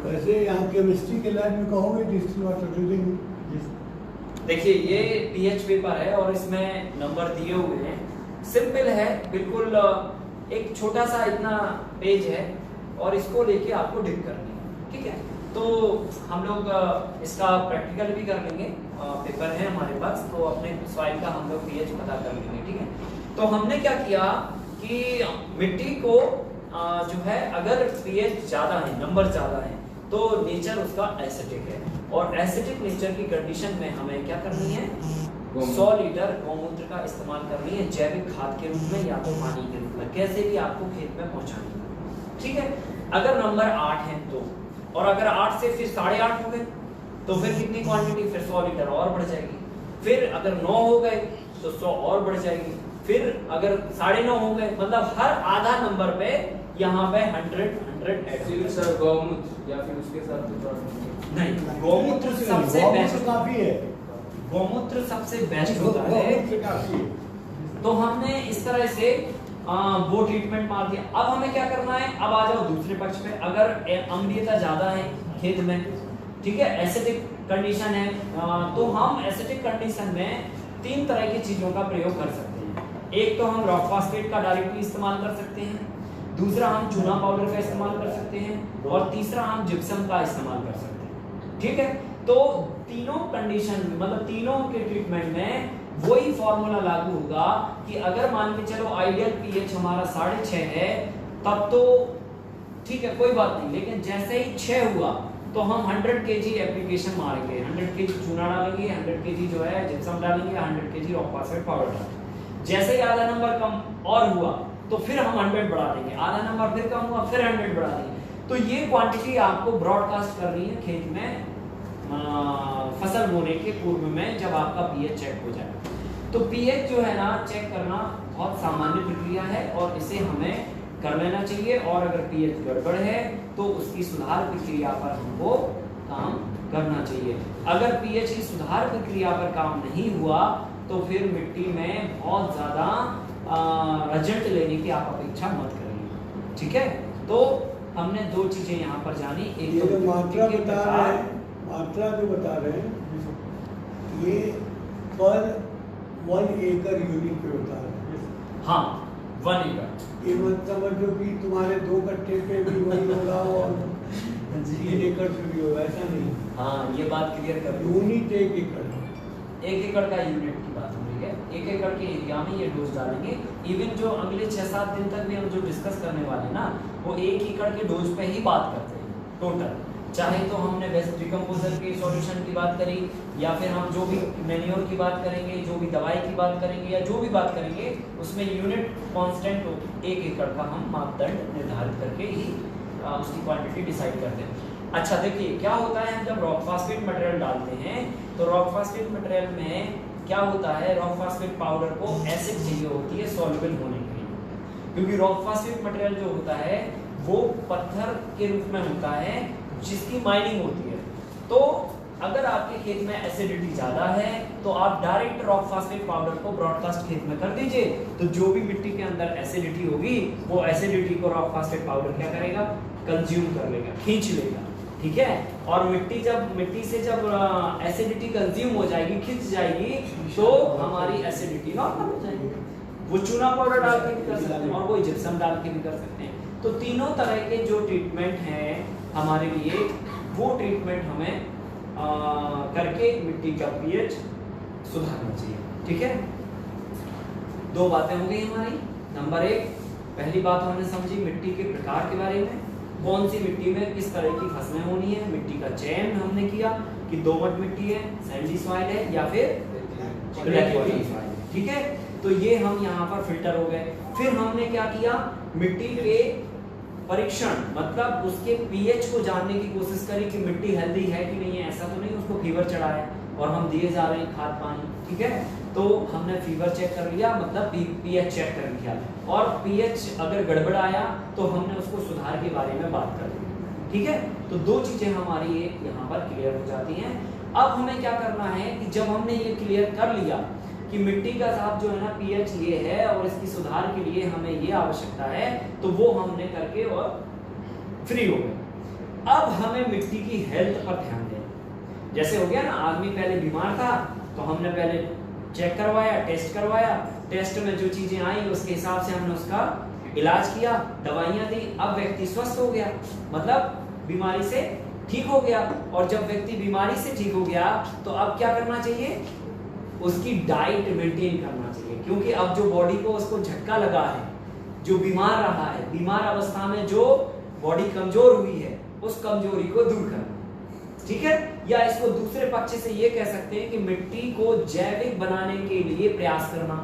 वैसे यहाँ केमिस्ट्री के लैब में कहोगे डिस्टिल वाटर दे देंगे। देखिए ये पीएच पेपर है और इसमें नंबर दिए हुए हैं। सिंपल है बिल्कुल, एक छोटा सा इतना पेज है और इसको लेके आपको डिप करनी है, ठीक है। तो हम लोग इसका प्रैक्टिकल भी कर लेंगे, पेपर है हमारे पास, तो अपने सॉइल का हम लोग पीएच पता कर लेंगे, ठीक है। तो हमने क्या किया कि मिट्टी को जो है अगर पीएच ज्यादा है, नंबर ज्यादा है, तो नेचर उसका एसिडिक है, और एसिडिक नेचर की कंडीशन में हमें क्या करनी है, 100 लीटर गौमूत्र का इस्तेमाल करनी है जैविक खाद के रूप में या तो पानी के रूप में, कैसे भी आपको खेत में पहुंचानी है, ठीक है। अगर नंबर 8 है तो, और अगर 8 से फिर 8.5 हो गए तो फिर कितनी क्वांटिटी, फिर 100 लीटर और बढ़ जाएगी। फिर अगर 9 हो गए तो 100 और बढ़ जाएगी। फिर अगर 9.5 हो गए, मतलब हर आधा नंबर पे यहाँ पे 100 ऐड। सर गौमूत्र या फिर उसके साथ कुछ और नहीं, गौमूत्र सबसे बेस्ट, काफी है, गौमूत्र सबसे बेस्ट होता है। तो हमने इस तरह से वो ट्रीटमेंट मार दिया। अब हमें क्या करना है, अब आ जाओ दूसरे पक्ष पे। अगर अम्लीयता ज्यादा है खेत में, ठीक है, एसिडिक कंडीशन है, तो हम एसिडिक कंडीशन में 3 तरह की चीजों का प्रयोग कर सकते हैं। एक तो हम रॉक फास्फेट का डायरेक्टली इस्तेमाल कर सकते हैं, दूसरा हम चूना पाउडर का इस्तेमाल कर सकते हैं, और तीसरा हम जिप्सम का इस्तेमाल कर सकते हैं, ठीक है। तो तीनों कंडीशन, मतलब तीनों के ट्रीटमेंट में वही फॉर्मूला लागू होगा कि अगर मान के चलो आइडियल पीएच हमारा 6.5 है, तब तो ठीक है कोई बात नहीं, लेकिन जैसे ही 6 हुआ तो हम 100 kg एप्लीकेशन मारेंगे, 100 kg चूना डालेंगे, 100 kg जो है जिप्सम डालेंगे, 100 kg रॉक फास्फेट पाउडर डालेंगे। जैसे ही आधा नंबर कम और हुआ तो फिर हम 100 बढ़ा देंगे, आधा नंबर फिर कम हुआ फिर 100 बढ़ा देंगे। तो ये क्वांटिटी आपको ब्रॉडकास्ट करनी है खेत में फसल बोने के पूर्व में, जब आपका पीएच चेक हो जाए। तो पीएच जो है ना चेक करना बहुत सामान्य प्रक्रिया है और इसे हमें कर लेना चाहिए, और अगर पीएच गड़बड़ है तो उसकी सुधार प्रक्रिया पर हमको काम करना चाहिए। अगर पीएच की सुधार प्रक्रिया पर काम नहीं हुआ तो फिर मिट्टी में बहुत ज्यादा रिजल्ट लेने की आप अपेक्षा मत करिए, ठीक है। तो हमने 2 चीजें यहाँ पर जानी, एक ये तो मात्रा बता रहे हैं, मात्रा जो बता रहे हैं ये पर 1 एकड़ यूनिट पे होता है। हाँ, 1 एकड़। ये मत समझो कि तुम्हारे 2 कट्टे पे भी वही होगा और 3 एकड़ पे भी होगा, ऐसा नहीं। हाँ, ये बात क्लियर कर, यूनिट 1 एकड़, 1 एकड़ का यूनिट की बात हो रही है। 1 एकड़ के एरिया में ये डोज डालेंगे। इवन जो अगले 6-7 दिन तक भी हम जो डिस्कस करने वाले ना, वो 1 एकड़ के डोज पे ही बात करते हैं टोटल। चाहे तो हमने वेस्ट डिकम्पोजर के सॉल्यूशन की बात करी, या फिर हम जो भी मैन्योर की बात करेंगे, जो भी दवाई की बात करेंगे, या जो भी बात करेंगे, उसमें यूनिट कांस्टेंट 1 एकड़ का हम मापदंड निर्धारित करके ही उसकी क्वांटिटी डिसाइड करते हैं। अच्छा देखिए क्या होता है, हम जब रॉक फास्फेट मटेरियल डालते हैं तो रॉक फास्फेट मटेरियल में क्या होता है, रॉक फास्फेट पाउडर को एसिड चाहिए होती है सॉल्युबल होने के लिए, क्योंकि रॉक फास्फेट मटेरियल जो होता है वो पत्थर के रूप में होता है जिसकी माइनिंग होती है। तो अगर आपके खेत में एसिडिटी ज्यादा है तो आप डायरेक्ट रॉक फास्फेट पाउडर को ब्रॉडकास्ट खेत में कर दीजिए, तो जो भी मिट्टी के अंदर एसिडिटी होगी वो एसिडिटी को रॉक फास्फेट पाउडर क्या करेगा, कंज्यूम कर लेगा, खींच लेगा, ठीक है। और मिट्टी से जब एसिडिटी कंज्यूम हो जाएगी, खिंच जाएगी, तो हमारी एसिडिटी नॉर्मल हो जाएगी। वो चूना पाउडर डाल के भी कर सकते हैं और वो जिप्सम डाल के भी कर सकते हैं। तो तीनों तरह के जो ट्रीटमेंट हैं हमारे लिए, वो ट्रीटमेंट हमें करके मिट्टी का पीएच सुधारना चाहिए, ठीक है। 2 बातें हो गई हमारी। नंबर 1, पहली बात हमने समझी मिट्टी के प्रकार के बारे में, कौन सी मिट्टी में किस तरह की फसलें होनी है, मिट्टी का चयन हमने किया कि दोमट मिट्टी है, सैंडी सॉइल है, या फिर रेतीली सॉइल, ठीक है। तो ये हम यहाँ पर फिल्टर हो गए। फिर हमने क्या किया, मिट्टी के परीक्षण, मतलब उसके पीएच को जानने की कोशिश करी कि मिट्टी हेल्दी है कि नहीं है। ऐसा तो नहीं उसको फीवर चढ़ा है और हम दिए जा रहे हैं खाद पानी, ठीक है। तो हमने फीवर चेक कर लिया, मतलब पीएच चेक कर लिया, और पीएच अगर गड़बड़ आया तो हमने उसको सुधार के बारे में बात कर ली, ठीक है। तो 2 चीजें हमारी यहाँ पर क्लियर हो जाती हैं। अब हमें क्या करना है कि जब हमने ये क्लियर कर लिया कि मिट्टी का साहब जो है ना पीएच ये है और इसकी सुधार के लिए हमें ये आवश्यकता है, तो वो हमने करके और फ्री हो गए। अब हमें मिट्टी की हेल्थ पर ध्यान देना। जैसे हो गया ना, आदमी पहले बीमार था तो हमने पहले चेक करवाया, टेस्ट करवाया, टेस्ट में जो चीजें आई उसके हिसाब से हमने उसका इलाज किया, दवाइयां दी, अब व्यक्ति स्वस्थ हो गया, मतलब बीमारी से ठीक हो गया। और जब व्यक्ति बीमारी से ठीक हो गया तो अब क्या करना चाहिए, उसकी डाइट मेंटेन करना चाहिए, क्योंकि अब जो बॉडी को उसको झटका लगा है, जो बीमार रहा है, बीमार अवस्था में जो बॉडी कमजोर हुई है, उस कमजोरी को दूर करना, ठीक है। या इसको दूसरे पक्ष से ये कह सकते हैं कि मिट्टी को जैविक बनाने के लिए प्रयास करना,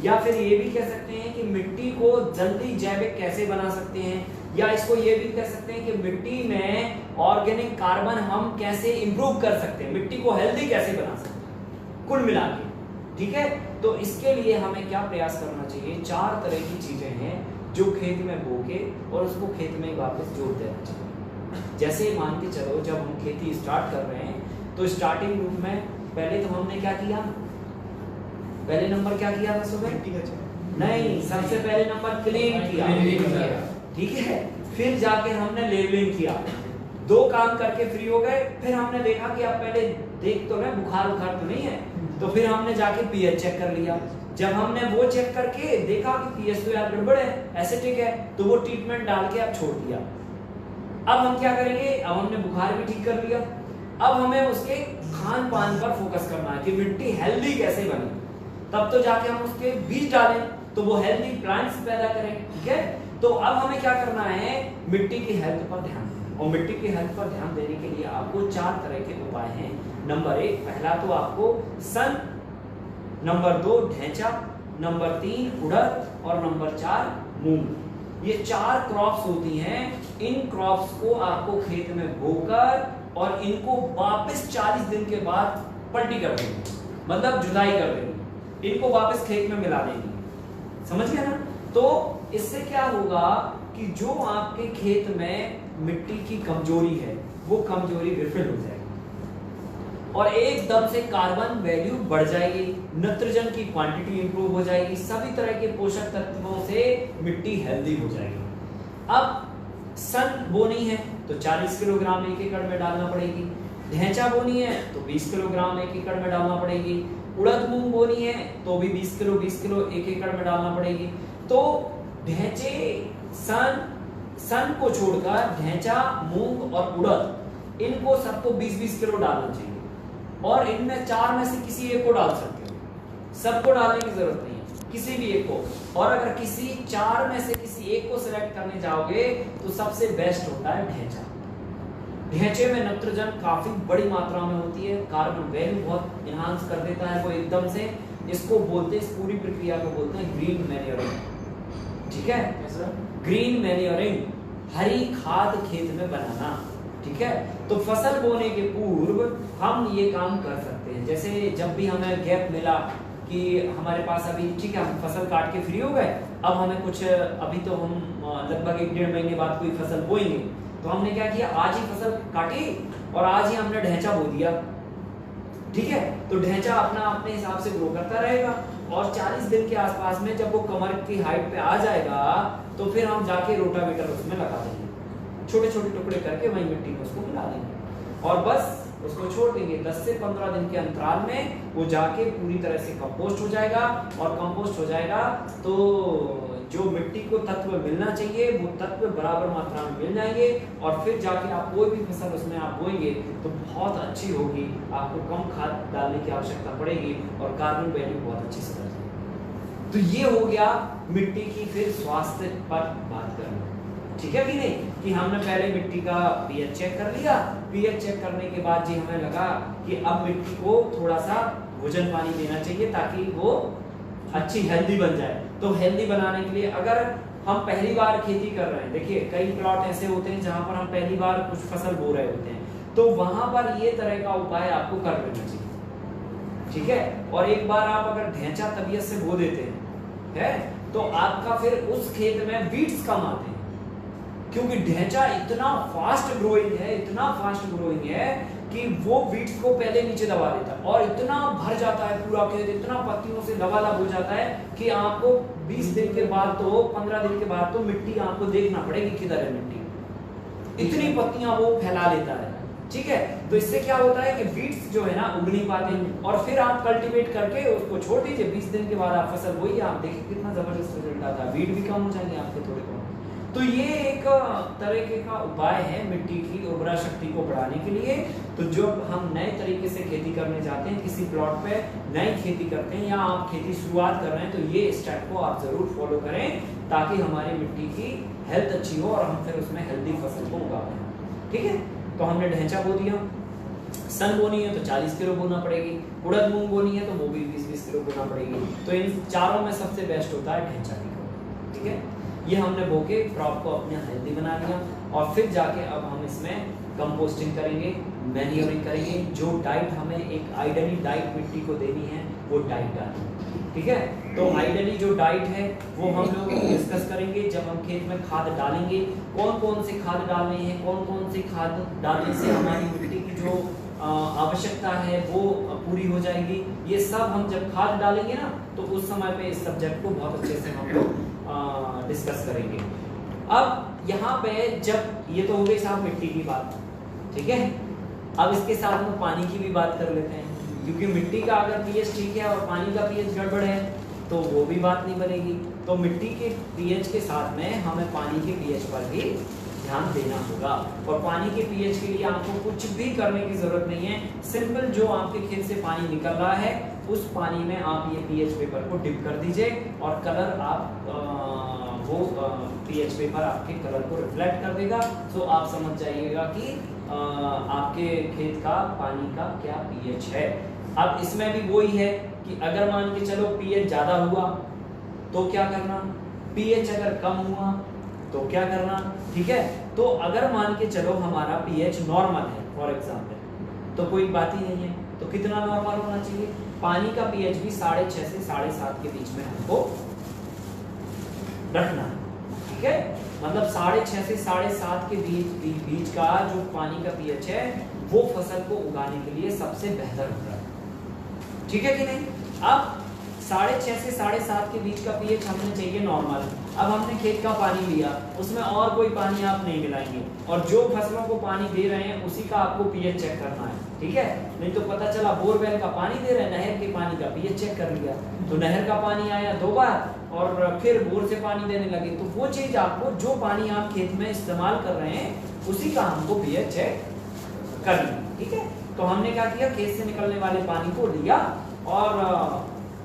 या फिर ये भी कह सकते हैं कि मिट्टी को जल्दी जैविक कैसे बना सकते हैं, या इसको ये भी कह सकते हैं कि मिट्टी में ऑर्गेनिक कार्बन हम कैसे इंप्रूव कर सकते हैं, मिट्टी को हेल्दी कैसे बना सकते हैं, कुल मिला के, ठीक है। तो इसके लिए हमें क्या प्रयास करना चाहिए, 4 तरह की चीजें हैं जो खेत में बो के और उसको खेत में वापस जोड़ देना चाहिए। जैसे मान के चलो जब हम खेती स्टार्ट कर रहे हैं तो स्टार्टिंग रूप में पहले तो हमने क्या किया, पहले नंबर क्या किया था सुबह, नहीं, सबसे पहले नंबर क्लीन किया, ठीक है। फिर जाके हमने लेवलिंग किया, 2 काम करके फ्री हो गए। फिर हमने देखा कि अब पहले देख तो रहे बुखार तो नहीं है, तो फिर हमने जाके पीएच चेक कर लिया। जब हमने वो चेक करके देखा कि पीएच तो यार गड़बड़ है, एसिडिक है, तो वो ट्रीटमेंट डाल के अब छोड़ दिया। अब हम क्या करेंगे, अब हमने बुखार भी ठीक कर लिया, अब हमें उसके खान पान पर फोकस करना है कि मिट्टी हेल्दी कैसे बने, तब तो जाके हम उसके बीज डालें तो वो हेल्दी प्लांट्स पैदा करें, ठीक है। तो अब हमें क्या करना है, मिट्टी की हेल्थ पर ध्यान देना, और मिट्टी की हेल्थ पर ध्यान देने के लिए आपको 4 तरह के उपाय हैं। नंबर 1, पहला तो आपको सन, नंबर 2 ढैंचा, नंबर 3 उड़द, और नंबर 4 मूंग। ये 4 क्रॉप्स होती हैं। इन क्रॉप्स को आपको खेत में बोकर और इनको वापस 40 दिन के बाद पलटी कर देंगे, मतलब जुताई कर देंगे, इनको वापस खेत में मिला देंगे, समझ गए ना। तो इससे क्या होगा कि जो आपके खेत में मिट्टी की कमजोरी है वो कमजोरी रिफिल हो जाएगी और एकदम से कार्बन वैल्यू बढ़ जाएगी, नाइट्रोजन की क्वांटिटी इंप्रूव हो जाएगी, सभी तरह के पोषक तत्वों से मिट्टी हेल्दी हो जाएगी। अब सन बोनी है तो 40 किलोग्राम 1 एकड़ में डालना पड़ेगी, ढैंचा बोनी है तो 20 किलोग्राम 1 एकड़ में डालना पड़ेगी, उड़द मूंग बोनी है तो भी 20 किलो 1 एकड़ में डालना पड़ेगी। तो ढैंचे, सन को छोड़कर ढैंचा, मूंग और उड़द, इनको सबको 20-20 किलो डालना चाहिए, और इनमें 4 में से किसी एक को डाल सकते हो, सबको डालने की जरूरत नहीं है, किसी भी एक को। और अगर किसी 4 में से किसी एक को सिलेक्ट करने जाओगे तो सबसे बेस्ट होता है ढैंचा। ढैंचे में नाइट्रोजन काफी बड़ी मात्रा में होती है, कार्बन वैल्यू बहुत इनहांस कर देता है वो एकदम से। इसको बोलते हैं, इस पूरी प्रक्रिया को बोलते हैं ग्रीन मैन्योरिंग, ठीक है, ग्रीन मैन्योरिंग, हरी खाद खेत में बनाना, ठीक है। तो फसल बोने के पूर्व हम ये काम कर सकते हैं। जैसे जब भी हमें गैप मिला कि हमारे पास अभी ठीक है हम फसल काट के फ्री हो गए, अब हमें कुछ, अभी तो हम लगभग 1-1.5 महीने बाद कोई फसल बोएंगे, तो हमने क्या किया, आज ही फसल काटी और आज ही हमने ढैंचा बो दिया, ठीक है। तो ढैंचा अपने हिसाब से ग्रो करता रहेगा और 40 दिन के आसपास में जब वो कमर की हाइट पे आ जाएगा तो फिर हम जाके रोटावेटर उसमें लगा देंगे, छोटे छोटे टुकड़े करके वही मिट्टी में उसको मिला देंगे और बस उसको छोड़ देंगे। 10 से 15 दिन के अंतराल में वो जाके पूरी तरह से कंपोस्ट हो जाएगा, और कंपोस्ट हो जाएगा तो जो मिट्टी को तत्व मिलना चाहिए वो तत्व बराबर मात्रा में मिल जाएंगे, और फिर जाके आप कोई भी फसल उसमें आप बोएंगे तो बहुत अच्छी होगी, आपको कम खाद डालने की आवश्यकता पड़ेगी और कार्बन वैल्यू बहुत अच्छी से बढ़ जाएगी। तो ये हो गया मिट्टी की फिर स्वास्थ्य पर बात करना, ठीक है कि नहीं, कि हमने पहले मिट्टी का पीएच चेक कर लिया, पीएच चेक करने के बाद जी हमें लगा कि अब मिट्टी को थोड़ा सा भोजन पानी देना चाहिए ताकि वो अच्छी हेल्दी बन जाए। तो हेल्दी बनाने के लिए अगर हम पहली बार खेती कर रहे हैं, देखिए कई प्लॉट ऐसे होते हैं जहां पर हम पहली बार कुछ फसल बो रहे होते हैं, तो वहां पर ये तरह का उपाय आपको कर लेना चाहिए, ठीक है। और एक बार आप अगर ढैंचा तबीयत से बो देते हैं तो आपका फिर उस खेत में वीड्स कम आते हैं, क्योंकि ढैंचा इतना फास्ट ग्रोइंग है, इतना फास्ट ग्रोइंग है कि वो वीड्स को पहले नीचे दबा देता है और इतना भर जाता है पूरा खेत, इतना पत्तियों से लबालब हो जाता है कि आपको 20 दिन के बाद तो 15 दिन के बाद तो मिट्टी आपको देखना पड़ेगी किधर है मिट्टी, इतनी पत्तियां वो फैला लेता है, ठीक है। तो इससे क्या होता है कि बीट्स जो है ना उग नहीं पाते, और फिर आप कल्टीवेट करके उसको छोड़ दीजिए, 20 दिन के बाद आप फसल वही, आप देखिए कितना जबरदस्त रिजल्ट आता है, बीट भी कम हो जाएंगे आपके थोड़े कम। तो ये एक तरीके का उपाय है मिट्टी की उर्वरा शक्ति को बढ़ाने के लिए। तो जब हम नए तरीके से खेती करने जाते हैं, किसी प्लॉट पे नई खेती करते हैं या आप खेती शुरुआत कर रहे हैं, तो ये स्टेप को आप जरूर फॉलो करें ताकि हमारी मिट्टी की हेल्थ अच्छी हो और हम फिर उसमें हेल्दी फसल को उगा पाएं। ठीक है, तो हमने ढैंचा बो दिया, सन बोनी है तो 40 किलो बोना पड़ेगी, उड़द मूंग बोनी है तो वो भी 20-20 किलो बोना पड़ेगी। तो इन चारों में सबसे बेस्ट होता है ढैंचा की खेती। ठीक है, ये हमने बो के क्रॉप को अपने हेल्दी बना लिया, और फिर जाके अब हम इसमें कंपोस्टिंग करेंगे, मैन्योरिंग करेंगे। जो डाइट हमें एक आइडियली डाइट मिट्टी को देनी है वो डाइट डालेंगे। ठीक है, तो आइडियली जो डाइट है वो हम लोग डिस्कस करेंगे जब हम खेत में खाद डालेंगे। कौन कौन से खाद डालने हैं, कौन कौन से खाद डालने से हमारी मिट्टी की जो आवश्यकता है वो पूरी हो जाएगी, ये सब हम जब खाद डालेंगे ना तो उस समय पे इस सब्जेक्ट को बहुत अच्छे से हम लोग डिस्कस करेंगे। अब यहाँ पे जब ये तो हो गई साहब मिट्टी की बात, ठीक है, अब इसके साथ में पानी की भी बात कर लेते हैं, क्योंकि मिट्टी का अगर पीएच ठीक है और पानी का पीएच गड़बड़ है तो वो भी बात नहीं बनेगी। तो मिट्टी के पीएच के साथ में हमें पानी के पीएच पर भी ध्यान देना होगा, और पानी के पीएच के लिए आपको कुछ भी करने की जरूरत नहीं है। सिंपल जो आपके खेत से पानी निकल रहा है उस पानी में आप ये पीएच पेपर को डिप कर दीजिए, और कलर आप वो पीएच पेपर आपके कलर को रिफ्लेक्ट कर देगा। तो आप समझ जाइएगा कि आपके खेत का पानी का क्या पीएच है। अब इसमें भी वही है कि अगर मान के चलो पीएच ज्यादा हुआ तो क्या करना, पीएच अगर कम हुआ तो क्या करना। ठीक है, तो अगर मान के चलो हमारा पीएच नॉर्मल है फॉर एग्जांपल, तो कोई बात ही नहीं है, तो कितना नॉर्मल होना चाहिए, पानी का पीएच भी 6.5 से 7.5 के बीच में हमको रखना है। ठीक है, मतलब 6.5 से 7.5 के बीच का जो पानी का पीएच है वो फसल को उगाने के लिए सबसे बेहतर होता है। ठीक है कि नहीं। अब 6.5 से 7.5 के बीच का पीएच हमें चाहिए नॉर्मल। अब हमने खेत का पानी लिया, उसमें और कोई पानी आप नहीं मिलाएंगे, और जो फसलों को पानी दे रहे हैं उसी का आपको पीएच चेक करना है। ठीक है, नहीं तो पता चला बोरवेल का पानी दे रहे हैं, नहर के पानी का पीएच चेक कर लिया तो नहर का पानी आया 2 बार और फिर बोर से पानी देने लगे, तो वो चीज आपको जो पानी आप खेत में इस्तेमाल कर रहे हैं उसी का हमको पीएच चेक करना। ठीक है, तो हमने क्या किया, खेत से निकलने वाले पानी को लिया और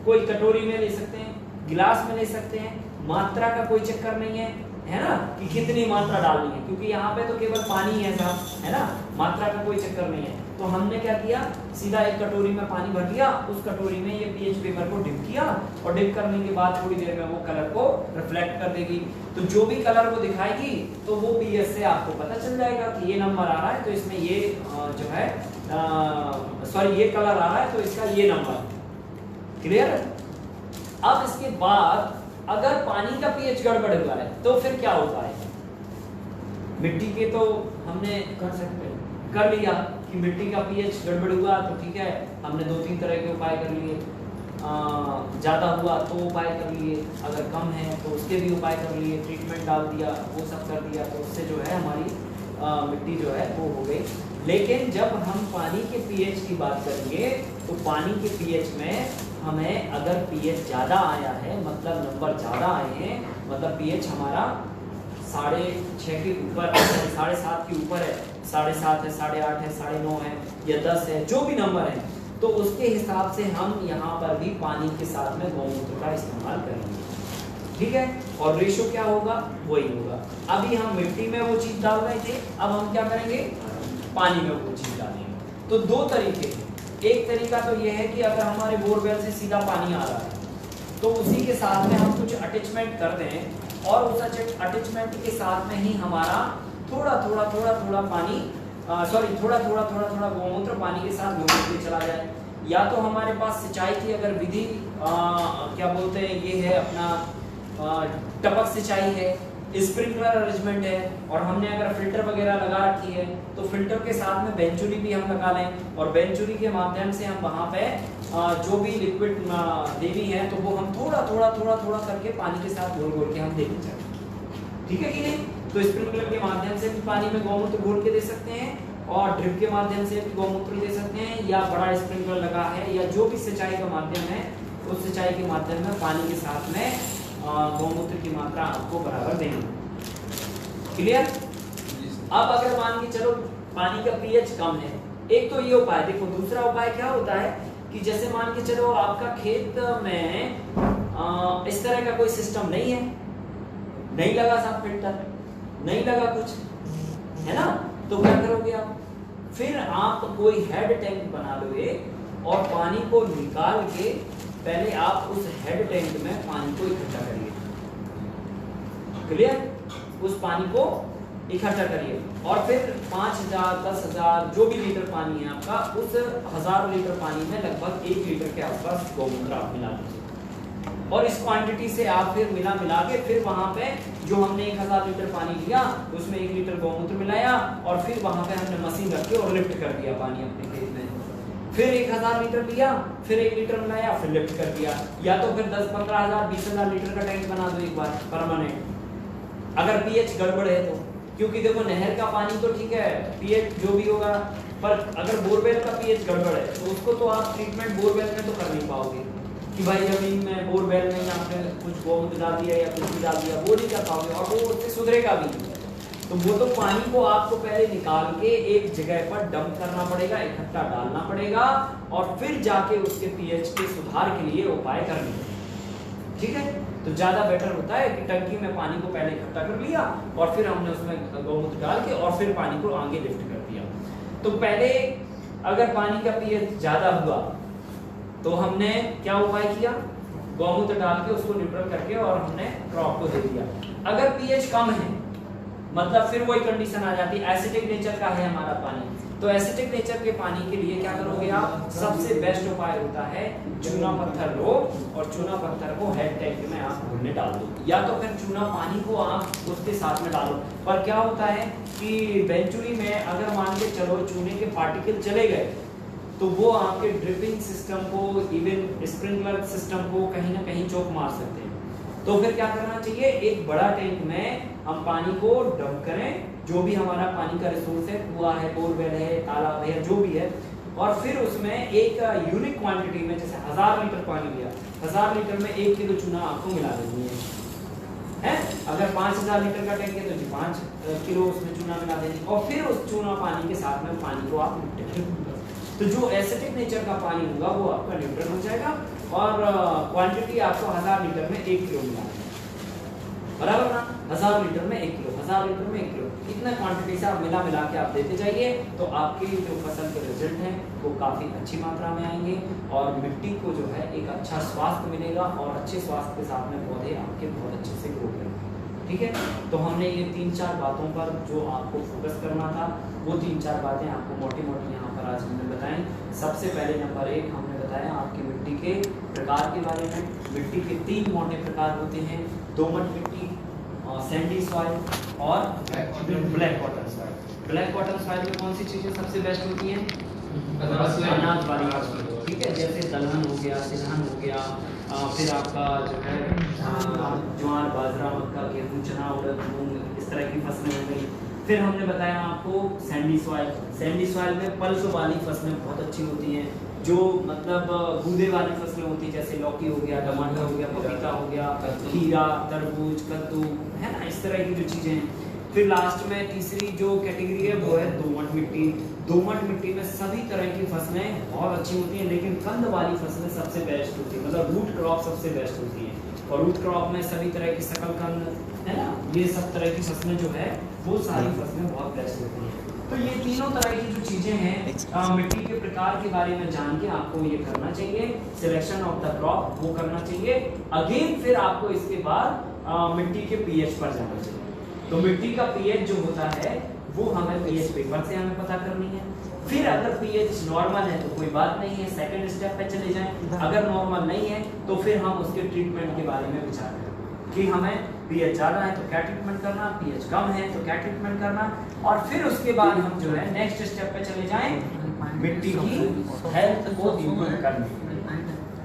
कोई कटोरी में ले सकते हैं, गिलास में ले सकते हैं, मात्रा का कोई चक्कर नहीं है ना, कि कितनी मात्रा डालनी है, क्योंकि यहाँ पे तो केवल पानी है साहब, है ना, मात्रा का कोई चक्कर नहीं है। तो हमने क्या किया, सीधा एक कटोरी में पानी भर दिया, उस कटोरी में ये पीएच पेपर को डिप किया, और डिप करने के बाद थोड़ी देर में वो कलर को रिफ्लेक्ट कर देगी। तो जो भी कलर वो दिखाएगी तो वो पीएच से आपको पता चल जाएगा कि ये नंबर आ रहा है तो इसमें ये जो है सॉरी ये कलर आ रहा है तो इसका ये नंबर। क्लियर है। अब इसके बाद अगर पानी का पीएच गड़बड़ हुआ है तो फिर क्या उपाय है, मिट्टी के तो हमने कर लिया कि मिट्टी का पीएच गड़बड़ हुआ तो ठीक है, हमने 2-3 तरह के उपाय कर लिए, ज़्यादा हुआ तो उपाय कर लिए, अगर कम है तो उसके भी उपाय कर लिए, ट्रीटमेंट डाल दिया, वो सब कर दिया, तो उससे जो है हमारी मिट्टी जो है वो हो गई। लेकिन जब हम पानी के पीएच की बात करेंगे तो पानी के पीएच में हमें अगर पीएच ज़्यादा आया है, मतलब नंबर ज़्यादा आए हैं, मतलब पीएच हमारा 6.5 के ऊपर, 7.5 के ऊपर है, 7.5 है, 8.5 है, 9.5 है या 10 है, जो भी नंबर है, तो उसके हिसाब से हम यहाँ पर भी पानी के साथ में गौमूत्र का इस्तेमाल करेंगे। ठीक है, और रेशो क्या होगा, वही होगा। अभी हम मिट्टी में वो चीज़ डाल रहे थे, अब हम क्या करेंगे, पानी में वो चीज़ डालेंगे। तो 2 तरीके हैं। एक तरीका तो ये है कि अगर हमारे बोरवेल से सीधा पानी आ रहा है तो उसी के साथ में हम कुछ अटैचमेंट कर दें और उस अटैचमेंट के साथ में ही हमारा थोड़ा पानी थोड़ा गौमूत्र पानी के साथ मिलते चला जाए। या तो हमारे पास सिंचाई की अगर विधि क्या बोलते हैं ये है अपना टपक सिंचाई है, स्प्रिंकलर अरेंजमेंट है, और हमने अगर फिल्टर वगैरह लगा रखी है तो फिल्टर के साथ में बेंचुरी भी हम लगा लें, और बेंचुरी के माध्यम से हम वहाँ पे जो भी लिक्विड देनी है तो वो हम थोड़ा करके पानी के साथ घोल के हम देते जाएंगे। ठीक है कि नहीं। तो स्प्रिंकलर के माध्यम से भी पानी में गौमूत्र घोल के दे सकते हैं और ड्रिप के माध्यम से भी गौमूत्र दे सकते हैं, या बड़ा स्प्रिंकलर लगा है या जो भी सिंचाई का माध्यम है उस सिंचाई के माध्यम में पानी के साथ में गौमूत्र की मात्रा आपको बराबर देनी। क्लियर? अब अगर मान के चलो पानी का पीएच कम है, एक तो ये उपाय देखो। दूसरा उपाय क्या होता है कि जैसे मान के चलो आपका खेत में इस तरह का कोई सिस्टम नहीं है, नहीं लगा सब फिल्टर, नहीं लगा कुछ, है ना, तो क्या करोगे आप? फिर आप कोई हेड टैंक बना लोगे और पानी को निकाल के पहले आप उस हेड टैंक में पानी को इकट्ठा करिए। क्लियर? उस पानी को इकट्ठा करिए और फिर 5000 10,000 जो भी लीटर पानी है आपका, उस 1000 लीटर पानी में लगभग 1 लीटर के आसपास गौमूत्र आप मिला दीजिए और इस क्वांटिटी से आप फिर मिला के फिर वहां पे जो हमने 1000 लीटर पानी लिया उसमें 1 लीटर गौमूत्र मिलाया और फिर वहां पे हमने मशीन रख के और लिफ्ट कर दिया पानी अपने खेत में। फिर 1000 लीटर लिया, फिर 1 लीटर मिलाया, फिर लिफ्ट कर दिया। या तो फिर 10-15,000 20,000 लीटर का टैंक बना दो एक बार परमानेंट, अगर पीएच गड़बड़ है तो। क्योंकि देखो नहर का पानी तो ठीक है, पीएच जो भी होगा, पर अगर बोरवेल का पीएच गड़बड़ है तो उसको तो आप ट्रीटमेंट बोरवेल में तो कर नहीं पाओगे कि भाई जमीन में बोरवेल में आपने कुछ गौमूत्र डाल दिया या कुछ भी डाल दिया, वो नहीं कर पाओगे और वो उससे सुधरेगा भी नहीं। तो वो तो पानी को आपको पहले निकाल के एक जगह पर डंप करना पड़ेगा, इकट्ठा डालना पड़ेगा और फिर जाके उसके पीएच के सुधार के लिए उपाय करने पड़ेंगे। ठीक है? तो ज्यादा बेटर होता है कि टंकी में पानी को पहले इकट्ठा कर लिया और फिर हमने उसमें गौमूत्र डाल के और फिर पानी को आगे लिफ्ट कर दिया। तो पहले अगर पानी का पीएच ज्यादा हुआ तो हमने क्या उपाय किया? गौमूत्र डाल के उसको न्यूट्रल करके और हमने क्रॉप को दे दिया। अगर पीएच कम है मतलब फिर वही कंडीशन आ जाती है, एसिडिक नेचर का है हमारा पानी, तो एसिडिक नेचर के पानी के लिए क्या करोगे आप? सबसे बेस्ट उपाय होता है चूना पत्थर लो और चूना पत्थर को हेड टैंक में आप घोलने डाल दो, या तो फिर चूना पानी को आप उसके साथ में डालो। पर क्या होता है कि वेंचुरी में अगर मान के चलो चूने के पार्टिकल चले गए तो वो आपके ड्रिपिंग सिस्टम को, इवन स्प्रिंकलर सिस्टम को कहीं ना कहीं चौक मार सकते हैं। तो फिर क्या करना चाहिए? एक बड़ा टैंक में हम पानी को डंप करें, जो भी हमारा पानी का रिसोर्स है, कुआं है, बोरवेल है, तालाब है, जो भी है, और फिर उसमें एक यूनिक क्वांटिटी में जैसे 1000 लीटर पानी लिया, 1000 लीटर में 1 किलो चूना आपको मिला देनी है। अगर 5000 लीटर का टैंक है तो 5 किलो उसमें चूना मिला देनी और फिर उस चूना पानी के साथ में पानी को आप लिफ्ट करें। तो जो एसिडिक नेचर का पानी होगा वो आपका न्यूट्रल हो जाएगा और क्वांटिटी आपको 1000 लीटर में 1 किलो मिला देगा, बराबर ना? 1000 लीटर में 1 किलो, 1000 लीटर में 1 किलो, इतना क्वांटिटी से आप मिला के आप देते जाइए तो आपकी जो फसल के रिजल्ट हैं वो काफ़ी अच्छी मात्रा में आएंगे और मिट्टी को जो है एक अच्छा स्वास्थ्य मिलेगा और अच्छे स्वास्थ्य के साथ में पौधे आपके बहुत अच्छे से ग्रो करेंगे। ठीक है? तो हमने ये 3-4 बातों पर जो आपको फोकस करना था वो 3-4 बातें आपको मोटी यहाँ पर आज हमने बताएं। सबसे पहले नंबर 1 हमने बताया आपकी मिट्टी के प्रकार के बारे में। मिट्टी के 3 मोटे प्रकार होते हैं, दोमट मिट्टी, सैंडी सॉइल और black cotton soil. Black cotton soil में कौन सी चीज़ें सबसे बेस्ट होती हैं? अनाज वाली, ठीक है, जैसे दलहन हो गया, तिलहन हो गया, फिर आपका जो है ज्वार, बाजरा, मक्का, गेहूँ, चना, उड़द, मूंग, इस तरह की फसलें हो गई। फिर हमने बताया आपको सैंडी सॉइल। सैंडी सॉइल में पल्प वाली फसलें बहुत अच्छी होती हैं, जो मतलब गूदे वाली फसलें होती हैं, जैसे लौकी हो गया, टमाटर हो गया, पपीता हो गया, खीरा, तरबूज, कद्दू, है ना, इस तरह की जो चीज़ें हैं। फिर लास्ट में तीसरी जो कैटेगरी है वो है दोमट मिट्टी। दोमट मिट्टी में सभी तरह की फसलें बहुत अच्छी होती हैं, लेकिन कंद वाली फसलें सबसे बेस्ट होती हैं, मतलब रूट क्रॉप सबसे बेस्ट होती हैं। और रूट क्रॉप में सभी तरह की शकलकंद, है ना, ये सब तरह की फसलें जो है वो सारी फसलें बहुत बेस्ट होती हैं। तो ये तीनों तरह की जो चीज़ें हैं मिट्टी के प्रकार के बारे में जान के आपको ये करना चाहिए, सिलेक्शन ऑफ द क्रॉप वो करना चाहिए। अगेन फिर आपको इसके बाद मिट्टी के पीएच पर जाना चाहिए। तो मिट्टी का पीएच जो होता है वो हमें पीएच पेपर से हमें पता करनी है। फिर अगर पीएच नॉर्मल है तो कोई बात नहीं है, सेकंड स्टेप पे चले जाएं। अगर नॉर्मल नहीं है तो फिर हम उसके ट्रीटमेंट के बारे में विचार करें कि हमें पीएच ज़्यादा है तो क्या ट्रीटमेंट करना, पीएच कम है तो क्या ट्रीटमेंट करना, और फिर उसके बाद हम जो है नेक्स्ट स्टेप पे चले जाएं मिट्टी की हेल्थ को इम्प्रूव करने के लिए,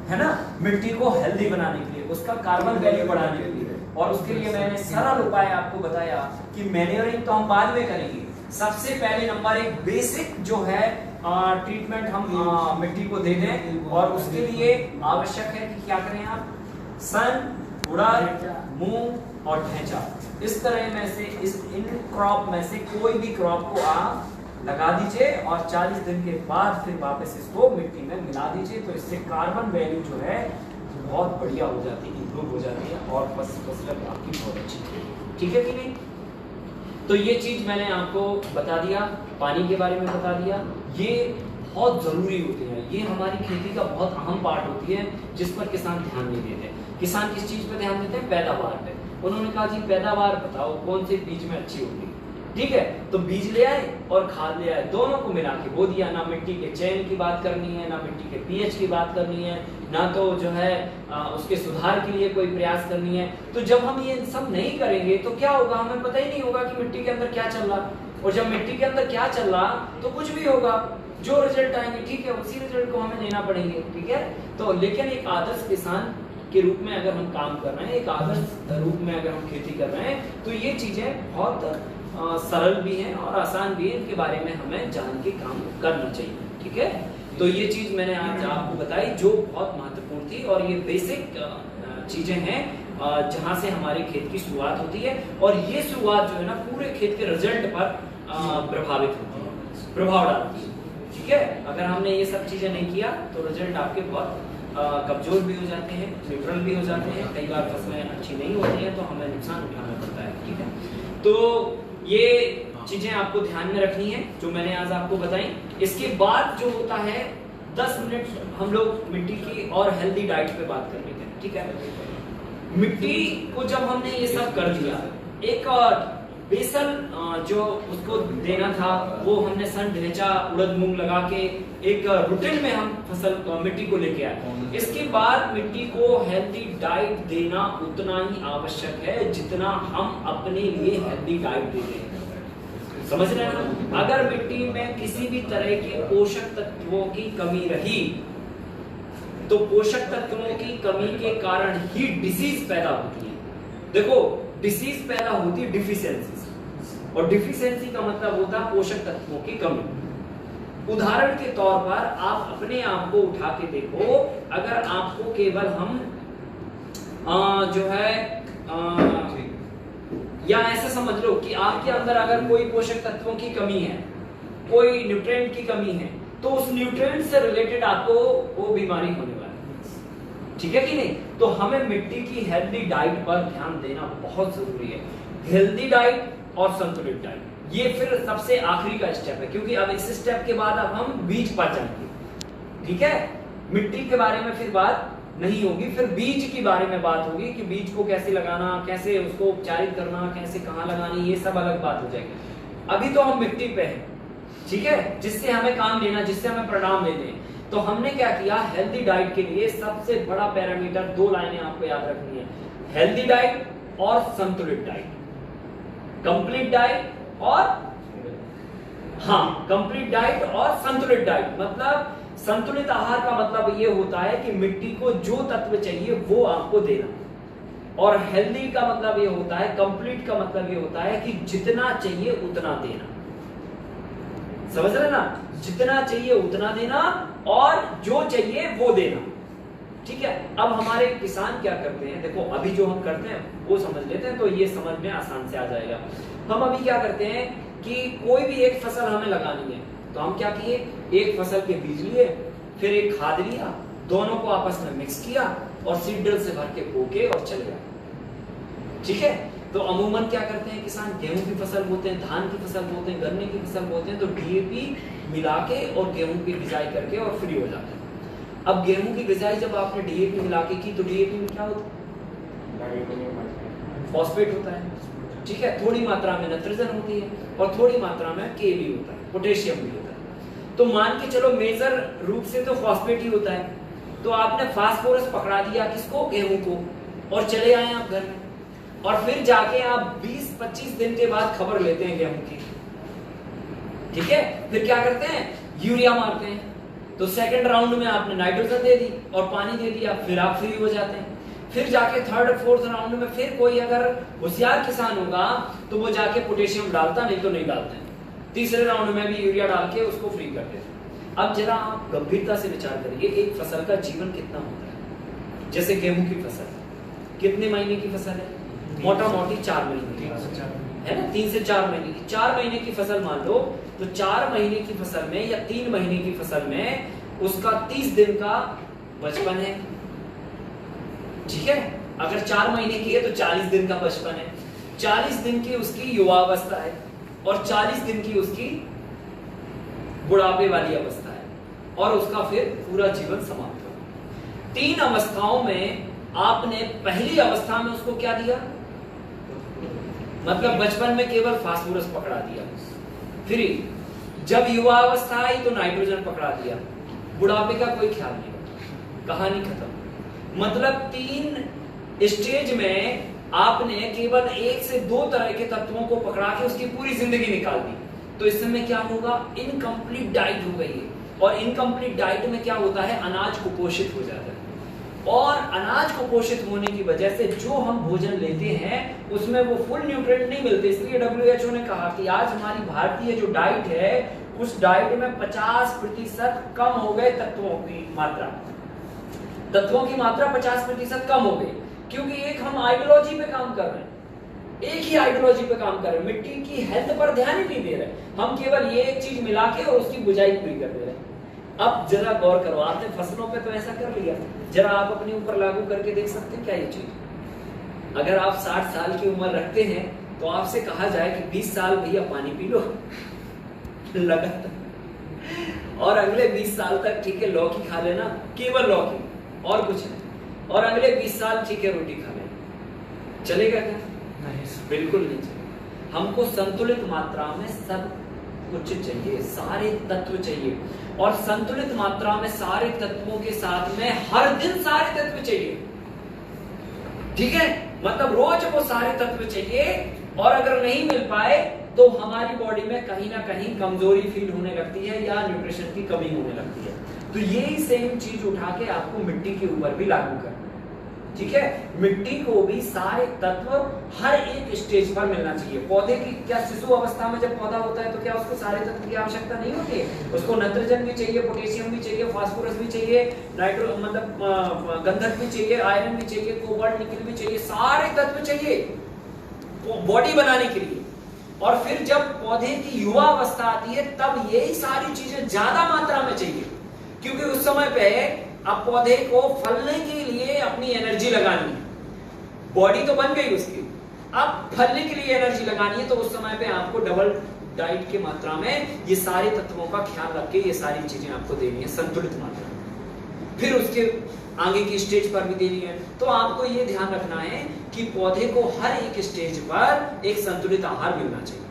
है ना, मिट्टी को हेल्दी बनाने के लिए, उसका कार्बन वैल्यू बढ़ाने के लिए और उसके लिए मैंने सरल उपाय आपको बताया कि मैन्योरिंग तो हम बाद में करेंगे। सबसे पहले नंबर एक बेसिक जो है ट्रीटमेंट हम मिट्टी को दे दें, और उसके लिए आवश्यक है कि क्या करें आप, सन, उड़द, मूंग और ढैंचा, इस तरह में से इन क्रॉप में से कोई भी क्रॉप को आप लगा दीजिए और 40 दिन के बाद फिर वापस इसको मिट्टी में मिला दीजिए। तो इससे कार्बन वैल्यू जो है बहुत बढ़िया हो जाती है, इंप्रूव हो जाती है और फसल आपकी बहुत अच्छी है। ठीक है कि नहीं? तो ये चीज मैंने आपको बता दिया, पानी के बारे में बता दिया, ये बहुत जरूरी होती है, ये हमारी खेती का बहुत अहम पार्ट होती है जिस पर किसान ध्यान नहीं देते। किसान किस चीज पर ध्यान देते हैं? पैदावार पे। उन्होंने कहा जी पैदावार बताओ कौन से बीज में अच्छी होगी, ठीक है, तो बीज ले आए और खाद ले आए, दोनों को मिला के बो दिया। ना मिट्टी के चयन की बात करनी है, ना मिट्टी के पीएच की बात करनी है, ना तो जो है उसके सुधार के लिए कोई प्रयास करनी है। तो जब हम ये सब नहीं करेंगे तो क्या होगा, हमें पता ही नहीं होगा कि मिट्टी के अंदर क्या चल रहा, और जब मिट्टी के अंदर क्या चल रहा तो कुछ भी होगा, जो रिजल्ट आएंगे ठीक है उसी रिजल्ट को हमें लेना पड़ेंगे। ठीक है, तो लेकिन एक आदर्श किसान के रूप में अगर हम काम कर रहे हैं, एक आदर्श रूप में अगर हम खेती कर रहे हैं, तो ये चीजें बहुत सरल भी हैं और आसान भी है, इनके बारे में हमें जान के काम करना चाहिए। ठीक है, तो ये चीज मैंने आज आपको बताई जो बहुत महत्वपूर्ण थी, और ये बेसिक चीजें हैं जहां से हमारे खेत की शुरुआत होती है, और ये शुरुआत जो है ना पूरे खेत के रिजल्ट पर प्रभावित होती है, प्रभाव डालती है। ठीक है, अगर हमने ये सब चीजें नहीं किया तो रिजल्ट आपके बहुत कमजोर भी हो जाते हैं, न्यूट्रल भी हो जाते हैं, कई बार फसलें अच्छी नहीं होती हैं तो हमें नुकसान उठाना पड़ता है। ठीक है, तो ये चीजें आपको ध्यान में रखनी है जो मैंने आज आपको बताई। इसके बाद जो होता है 10 मिनट हम लोग मिट्टी की और हेल्दी डाइट पे बात कर लेते हैं। ठीक है, मिट्टी को जब हमने ये सब कर दिया, एक बेसल जो उसको देना था वो हमने सन, ढैंचा, उड़द, मूंग लगा के एक रूटीन में हम फसल मिट्टी को लेके आए। इसके बाद मिट्टी को हेल्दी डाइट देना उतना ही आवश्यक है जितना हम अपने लिए हेल्दी डाइट देते हैं। समझ रहे हैं ना? अगर मिट्टी में किसी भी तरह के पोषक तत्वों की कमी रही तो पोषक तत्वों की कमी के कारण ही डिसीज पैदा होती है। देखो, डिसीज पैदा होती है डिफिशियंसी से, और डिफिशियंसी का मतलब होता है पोषक तत्वों की कमी। उदाहरण के तौर पर आप अपने आप को उठा के देखो, अगर आपको केवल हम जो है या ऐसा समझ लो कि आपके अंदर अगर कोई पोषक तत्वों की कमी है, कोई न्यूट्रिएंट की कमी है, तो उस न्यूट्रिएंट से रिलेटेड आपको वो बीमारी होने वाली है। ठीक है कि नहीं? तो हमें मिट्टी की हेल्दी डाइट पर ध्यान देना बहुत जरूरी है। हेल्दी डाइट और संतुलित डाइट, ये फिर सबसे आखिरी का स्टेप है, क्योंकि अब इस स्टेप के बाद अब हम बीज पर जाएंगे। ठीक है, मिट्टी के बारे में फिर बात नहीं होगी, फिर बीज के बारे में बात होगी कि बीज को कैसे लगाना, कैसे उसको उपचारित करना, कैसे कहाँ लगानी, ये सब अलग बात हो जाएगी। अभी तो हम मिट्टी पे हैं, ठीक है, जिससे हमें काम लेना, जिससे हमें परिणाम लेने हैं। तो हमने क्या किया, हेल्दी डाइट के लिए सबसे बड़ा पैरामीटर 2 लाइनें आपको याद रखनी है, हेल्दी डाइट और संतुलित डाइट। कंप्लीट डाइट और कंप्लीट डाइट और संतुलित डाइट, मतलब संतुलित आहार का मतलब ये होता है कि मिट्टी को जो तत्व चाहिए वो आपको देना, और हेल्दी का मतलब ये होता है, कंप्लीट का मतलब ये होता है कि जितना चाहिए उतना देना। समझ रहे ना? जितना चाहिए उतना देना और जो चाहिए वो देना। ठीक है, अब हमारे किसान क्या करते हैं, देखो अभी जो हम करते हैं वो समझ लेते हैं, तो ये समझ में आसान से आ जाएगा। हम अभी क्या करते हैं कि कोई भी एक फसल हमें लगानी है, तो हम क्या किए, एक फसल के बीज लिए, फिर एक खाद लिया, दोनों को आपस में मिक्स किया और सीड ड्रिल से भर के बोके और चले गए। ठीक है, तो अमूमन क्या करते हैं किसान, गेहूं की फसल बोते हैं, धान की फसल बोते हैं, गन्ने की फसल बोते हैं, तो डीएपी मिला के और गेहूं की बिजाई करके और फ्री हो जाते हैं। अब गेहूं की बिजाई जब आपने डीएपी मिला के की, तो डीएपी में क्या होता है, फॉस्फेट होता है। ठीक है, थोड़ी मात्रा में नाइट्रोजन होती है और थोड़ी मात्रा में के भी होता है, पोटेशियम भी होता है। तो मान के चलो मेजर रूप से तो फॉस्फेट ही होता है, तो आपने फास्फोरस पकड़ा दिया किसको, गेहूं को, और चले आए आप घर में, और फिर जाके आप 20-25 दिन के बाद खबर लेते हैं गेहूं की। ठीक है, फिर क्या करते हैं, यूरिया मारते हैं, तो सेकंड राउंड में आपने नाइट्रोजन दे दी और पानी दे दिया, फिर आप फ्री हो जाते हैं। फिर जाके थर्ड फोर्थ राउंड में फिर कोई अगर होशियार किसान होगा तो वो जाके पोटेशियम डालता, नहीं तो नहीं डालते। तीसरे राउंड में भी यूरिया डाल के उसको फ्री कर देते। अब जरा आप गंभीरता से विचार करिए, एक फसल का जीवन कितना होता है। जैसे गेहूं की फसल कितने महीने की फसल है? मोटा मोटी 4 महीने की है ना, 3 से 4 महीने की। 4 महीने की फसल मान लो, तो 4 महीने की फसल में या 3 महीने की फसल में उसका 30 दिन का बचपन है, ठीक है। अगर 4 महीने की है तो 40 दिन का बचपन है, 40 दिन की उसकी युवावस्था है और 40 दिन की उसकी बुढ़ापे वाली अवस्था है, और उसका फिर पूरा जीवन समाप्त हो। 3 अवस्थाओं में आपने पहली अवस्था में उसको क्या दिया? मतलब बचपन में केवल फास्फोरस पकड़ा दिया, फिर जब युवा अवस्था आई तो नाइट्रोजन पकड़ा दिया, बुढ़ापे का कोई ख्याल नहीं, कहानी खत्म। मतलब 3 स्टेज में आपने केवल 1 से 2 तरह के तत्वों को पकड़ा के उसकी पूरी जिंदगी निकाल दी। तो इस समय क्या होगा? इनकम्प्लीट डाइट हो गई है, और इनकम्प्लीट डाइट में क्या होता है? अनाज कुपोषित हो जाता है, और अनाज कुपोषित होने की वजह से जो हम भोजन लेते हैं उसमें वो फुल न्यूट्रिएंट नहीं मिलते। इसलिए WHO ने कहा कि आज हमारी भारतीय जो डाइट है उस डाइट में 50% कम हो गए तत्वों की मात्रा। तत्वों की मात्रा 50% कम हो गई, क्योंकि एक हम आइडियोलॉजी पे काम कर रहे हैं, एक ही आइडियोलॉजी पे काम कर रहे हैं, मिट्टी की हेल्थ पर ध्यान ही नहीं दे रहे। हम केवल ये एक चीज मिला के और उसकी बुझाई पूरी कर दे रहे हैं। अब जरा गौर करो, आपने फसलों पे तो ऐसा कर लिया, जरा आप अपने ऊपर लागू करके देख सकते हैं क्या ये चीज? अगर आप 60 साल की उम्र रखते हैं तो आपसे कहा जाए कि 20 साल भैया पानी पी लो लगातार, और अगले 20 साल तक ठीक है लौकी खा लेना, केवल लौकी और कुछ नहीं, और अगले 20 साल ठीक है रोटी खा लेना, चलेगा क्या? नहीं, बिल्कुल नहीं चलेगा। हमको संतुलित मात्रा में सब कुछ चाहिए, सारे तत्व चाहिए, और संतुलित मात्रा में सारे तत्वों के साथ में हर दिन सारे तत्व चाहिए, ठीक है। मतलब रोज वो सारे तत्व चाहिए, और अगर नहीं मिल पाए तो हमारी बॉडी में कहीं ना कहीं कमजोरी फील होने लगती है या न्यूट्रिशन की कमी होने लगती है। तो यही सेम चीज उठा के आपको मिट्टी के ऊपर भी लागू करना, ठीक है। मिट्टी को भी सारे तत्व हर एक स्टेज पर मिलना चाहिए। पौधे की क्या शिशु अवस्था में जब पौधा होता है तो क्या उसको सारे तत्व की आवश्यकता नहीं होती है? उसको नाइट्रोजन भी चाहिए, पोटेशियम भी चाहिए, फास्फोरस भी चाहिए, मतलब गंधक भी चाहिए, आयरन भी चाहिए, कोबाल्ट निकल भी चाहिए, सारे तत्व चाहिए बॉडी बनाने के लिए। और फिर जब पौधे की युवा अवस्था आती है तब यही सारी चीजें ज्यादा मात्रा में चाहिए, क्योंकि उस समय पे अब पौधे को फलने के लिए अपनी एनर्जी लगानी है, बॉडी तो बन गई उसकी, अब फलने के लिए एनर्जी लगानी है, तो उस समय पे आपको डबल डाइट की मात्रा में ये सारे तत्वों का ख्याल रख के ये सारी चीजें आपको देनी है संतुलित मात्रा में। फिर उसके आगे की स्टेज पर भी देनी है। तो आपको ये ध्यान रखना है कि पौधे को हर एक स्टेज पर एक संतुलित आहार मिलना चाहिए।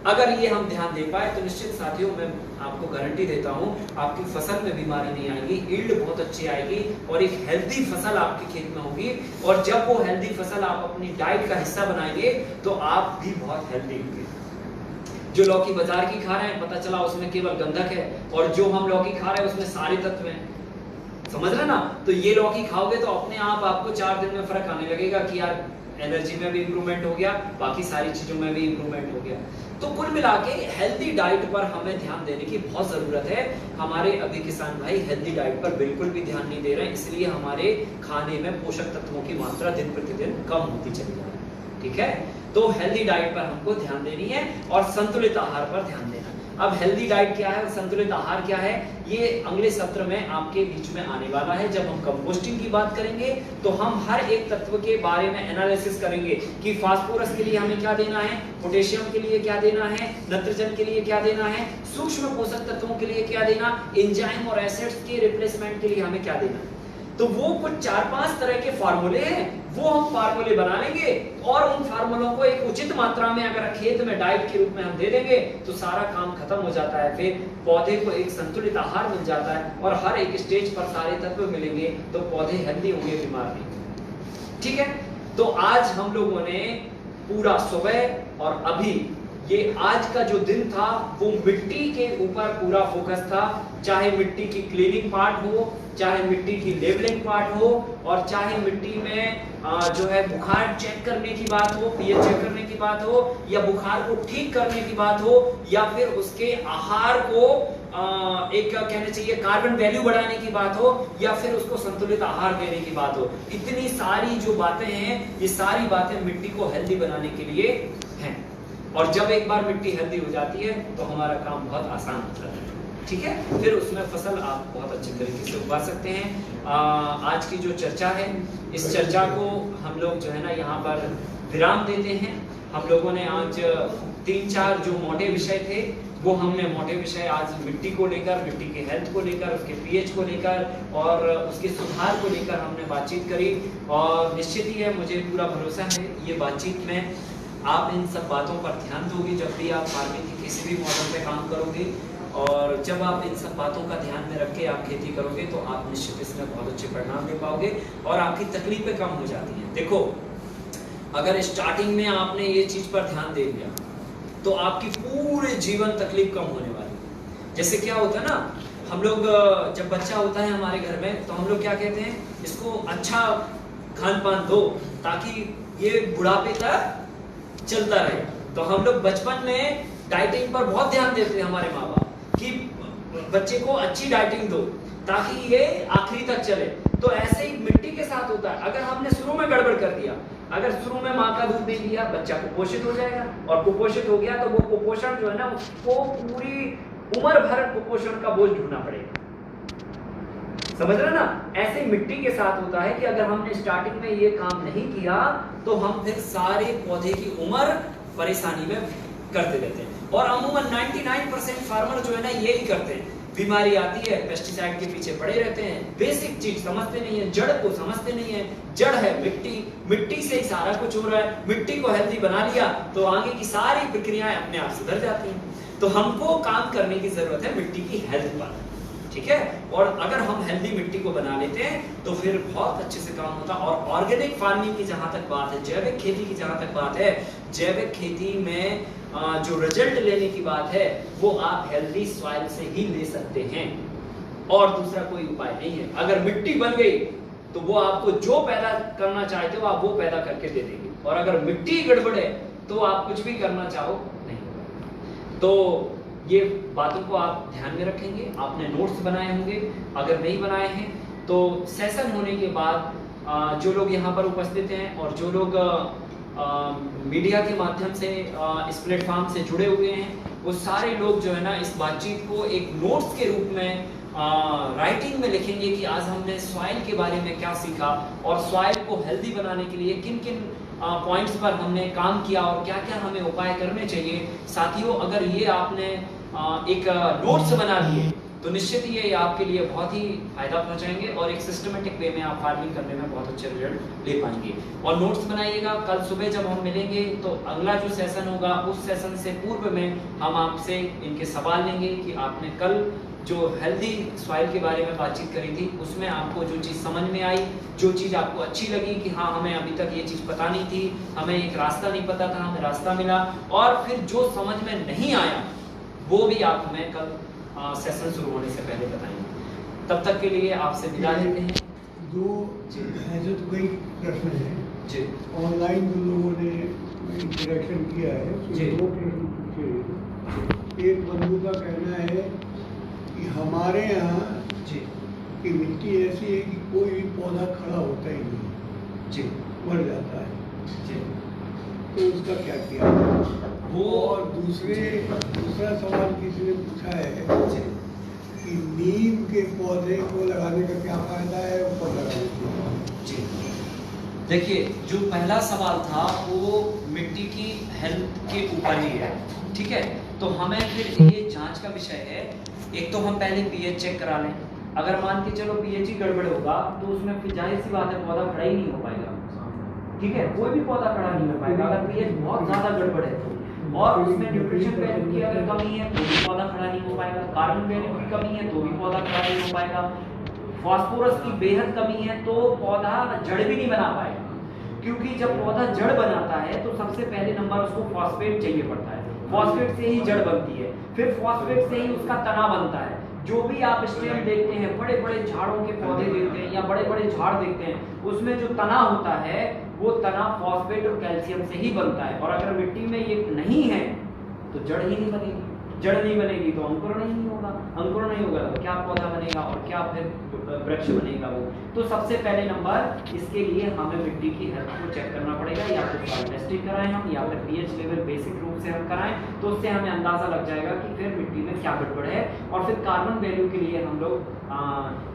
अगर ये हम ध्यान दे पाए तो निश्चित साथियों, मैं आपको गारंटी देता हूं आपकी फसल में बीमारी नहीं आएगी, यील्ड बहुत अच्छी आएगी और एक हेल्दी फसल आपके खेत में होगी। और जब वो हेल्दी फसल आप अपनी डाइट का हिस्सा बनाएंगे तो आप भी बहुत हेल्दी होंगे। जो लौकी बाजार की खा रहे हैं, पता चला उसमें केवल गंधक है, और जो हम लौकी खा रहे हैं उसमें सारे तत्व हैं, समझ रहे ना। तो ये लौकी खाओगे तो अपने आप आपको 4 दिन में फर्क आने लगेगा कि यार एनर्जी में भी इंप्रूवमेंट हो गया, बाकी सारी चीजों में भी इंप्रूवमेंट हो गया। तो कुल मिला के हेल्दी डाइट पर हमें ध्यान देने की बहुत जरूरत है। हमारे अभी किसान भाई हेल्दी डाइट पर बिल्कुल भी ध्यान नहीं दे रहे हैं, इसलिए हमारे खाने में पोषक तत्वों की मात्रा दिन प्रतिदिन कम होती चली जा रही है, ठीक है। तो हेल्दी डाइट पर हमको ध्यान देनी है और संतुलित आहार पर ध्यान देना। अब हेल्दी डाइट क्या है और संतुलित आहार क्या है, ये अगले सत्र में आपके बीच में आने वाला है। जब हम कंपोस्टिंग की बात करेंगे तो हम हर एक तत्व के बारे में एनालिसिस करेंगे कि फास्फोरस के लिए हमें क्या देना है, पोटेशियम के लिए क्या देना है, नाइट्रोजन के लिए क्या देना है, सूक्ष्म पोषक तत्वों के लिए क्या देना, एंजाइम और एसिड्स के रिप्लेसमेंट के लिए हमें क्या देना। तो वो कुछ 4-5 तरह के फार्मूले हैं, वो हम फार्मूले बना लेंगे और उन फार्मूलों को एक उचित मात्रा में अगर खेत में डाइट के रूप में हम दे देंगे तो सारा काम खत्म हो जाता है। फिर पौधे को एक संतुलित आहार मिल जाता है और हर एक स्टेज पर सारे तत्व मिलेंगे तो पौधे हेल्दी होंगे, बीमार नहीं। ठीक है, तो आज हम लोगों ने पूरा सुबह और अभी ये आज का जो दिन था वो मिट्टी के ऊपर पूरा फोकस था, चाहे मिट्टी की क्लीनिंग पार्ट हो, चाहे मिट्टी की लेवलिंग पार्ट हो, और चाहे मिट्टी में जो है बुखार चेक करने की बात हो, पीएच चेक करने की बात हो, या बुखार को ठीक करने की बात हो, या फिर उसके आहार को एक कहना चाहिए कार्बन वैल्यू बढ़ाने की बात हो, या फिर उसको संतुलित आहार देने की बात हो। इतनी सारी जो बातें हैं, ये सारी बातें मिट्टी को हेल्दी बनाने के लिए हैं। और जब एक बार मिट्टी हेल्दी हो जाती है तो हमारा काम बहुत आसान हो जाता है, ठीक है। फिर उसमें फसल आप बहुत अच्छे तरीके से उगा सकते हैं। आज की जो चर्चा है, इस चर्चा को हम लोग जो है ना यहाँ पर विराम देते हैं। हम लोगों ने आज 3-4 जो मोटे विषय थे वो हमने मोटे विषय आज मिट्टी को लेकर, मिट्टी के हेल्थ को लेकर, उसके पीएच को लेकर और उसके सुधार को लेकर हमने बातचीत करी। और निश्चित ही है, मुझे पूरा भरोसा है ये बातचीत में आप इन सब बातों पर ध्यान दोगे जब भी आप फार्मिंग के किसी भी मॉडल पे काम करोगे। और जब आप इन सब बातों का ध्यान में रख के आप खेती करोगे तो आप निश्चित इसमें बहुत अच्छे परिणाम दे पाओगे और आपकी तकलीफें कम हो जाती हैं। देखो, अगर स्टार्टिंग में आपने ये चीज पर ध्यान दे दिया तो आपकी पूरे जीवन तकलीफ कम होने वाली है। जैसे क्या होता है ना, हम लोग जब बच्चा होता है हमारे घर में तो हम लोग क्या कहते हैं, इसको अच्छा खान पान दो ताकि ये बुढ़ापे तक चलता रहे। तो हम लोग बचपन में डाइटिंग पर बहुत ध्यान देते हैं, हमारे माँ बाप, कि बच्चे को अच्छी डाइटिंग दो ताकि ये आखिरी तक चले। तो ऐसे ही मिट्टी के साथ होता है। अगर हमने शुरू में गड़बड़ कर दिया, अगर शुरू में माँ का दूध दे दिया, बच्चा कुपोषित हो जाएगा, और कुपोषित हो गया तो वो कुपोषण जो है ना, उसको पूरी उम्र भर कुपोषण का बोझ ढूंढना पड़ेगा। समझ रहे ना? ऐसे मिट्टी के साथ होता है कि अगर हमने स्टार्टिंग में ये काम नहीं किया तो हम फिर सारे पौधे की उम्र परेशानी में करते रहते हैं। और अमूमन 99% फार्मर जो है ना यही करते हैं। बीमारी आती है, पेस्टिसाइड के पीछे पड़े रहते हैं, बेसिक चीज समझते नहीं है, जड़ को समझते नहीं है। जड़ है मिट्टी, मिट्टी से ही सारा कुछ हो रहा है। मिट्टी को हेल्दी बना लिया तो आगे की सारी प्रक्रियाएं अपने आप सुधर जाती हैं। तो हमको काम करने की जरूरत है मिट्टी की हेल्थ पर, ठीक है। और अगर हम हेल्दी मिट्टी को बना लेते हैं तो फिर बहुत अच्छे से काम होता है। और ऑर्गेनिक फार्मिंग की जहां तक बात है, जैविक खेती की जहां तक बात है, जैविक खेती में जो रिजल्ट लेने की बात है वो आप हेल्दी सॉइल से ही ले सकते हैं, और दूसरा कोई उपाय नहीं है। अगर मिट्टी बन गई तो वो आपको जो पैदा करना चाहते हो आप वो पैदा करके दे देंगे, और अगर मिट्टी गड़बड़ है तो आप कुछ भी करना चाहो नहीं होगा। तो ये बातों को आप ध्यान में रखेंगे। आपने नोट्स बनाए होंगे, अगर नहीं बनाए हैं तो सेशन होने के बाद जो लोग यहाँ पर उपस्थित हैं और जो लोग मीडिया के माध्यम से इस प्लेटफॉर्म से जुड़े हुए हैं, वो सारे लोग जो है ना इस बातचीत को एक नोट्स के रूप में राइटिंग में लिखेंगे कि आज हमने सॉइल के बारे में क्या सीखा और सॉइल को हेल्दी बनाने के लिए किन किन पॉइंट्स पर हमने काम किया और क्या क्या हमें उपाय करने चाहिए। साथियों, अगर ये आपने एक नोट्स बना लिए तो निश्चित ही ये आपके लिए बहुत ही फायदा पहुंचाएंगे और एक सिस्टमेटिक वे में आप फार्मिंग करने में बहुत अच्छे रिजल्ट ले पाएंगे। और नोट्स बनाइएगा। कल सुबह जब हम मिलेंगे तो अगला जो सेशन होगा उस सेशन से पूर्व में हम आपसे इनके सवाल लेंगे कि आपने कल जो हेल्दी सॉइल के बारे में बातचीत करी थी उसमें आपको जो चीज़ समझ में आई, जो चीज़ आपको अच्छी लगी कि हाँ हमें अभी तक ये चीज़ पता नहीं थी, हमें एक रास्ता नहीं पता था, हमें रास्ता मिला, और फिर जो समझ में नहीं आया वो भी आप हमें कल सेशन शुरू होने से पहले बताएंगे। तब तक के लिए आपसे विदा लेते हैं। ऐसे तो कई प्रश्न हैं जी, ऑनलाइन जो लोगों ने इंटरेक्शन किया है तो 2 प्रश्न पूछे। एक बंधु का कहना है कि हमारे यहाँ की मिट्टी ऐसी है कि कोई भी पौधा खड़ा होता ही नहीं जी, मर जाता है जी, तो उसका क्या किया वो। और दूसरा सवाल किसी ने पूछा है कि नीम के पौधे को लगाने का क्या फायदा है ऊपर लगाने का जी। देखिए, जो पहला सवाल था वो मिट्टी की हेल्थ के ऊपर ही है, ठीक है। तो हमें फिर ये जांच का विषय है। एक तो हम पहले पीएच चेक करा लें। अगर मान के चलो पीएच ही गड़बड़ होगा तो उसमें फिर जाहिर सी बात है पौधा खड़ा ही नहीं हो पाएगा, ठीक है। कोई भी पौधा खड़ा नहीं हो पाएगा अगर पीएच बहुत ज्यादा गड़बड़ है तो। और उसमें न्यूट्रिशन वैल्यू की अगर कमी है तो भी पौधा खड़ा नहीं हो पाएगा, कार्बन वैल्यू की कमी है तो भी पौधा खड़ा नहीं हो पाएगा, फास्फोरस की बेहद कमी है तो पौधा जड़ भी नहीं बना पाएगा। क्योंकि जब पौधा जड़ बनाता है तो सबसे पहले नंबर उसको फॉस्फेट चाहिए पड़ता है, फॉस्फेट से ही जड़ बनती है, फिर फॉस्फेट से ही उसका तना बनता है। जो भी आप स्टेम देखते हैं, बड़े बड़े झाड़ों के पौधे देखते हैं या बड़े बड़े झाड़ देखते हैं, उसमें जो तना होता है वो तना फॉस्फेट और कैल्शियम से ही बनता है। और अगर मिट्टी में ये नहीं है तो जड़ ही नहीं बनेगी, जड़ नहीं बनेगी तो अंकुरण ही नहीं होगा, अंकुरण नहीं होगा तो क्या पौधा बनेगा और क्या फिर वृक्ष बनेगा वो। तो सबसे पहले नंबर इसके लिए हमें मिट्टी की हेल्थ को चेक करना पड़ेगा, या तो सॉइल टेस्टिंग कराएं हम या फिर पीएच लेवल बेसिक रूप से हम कराएं, तो उससे हमें अंदाजा लग जाएगा कि फिर मिट्टी में क्या गड़बड़ है। और फिर कार्बन वैल्यू के लिए हम लोग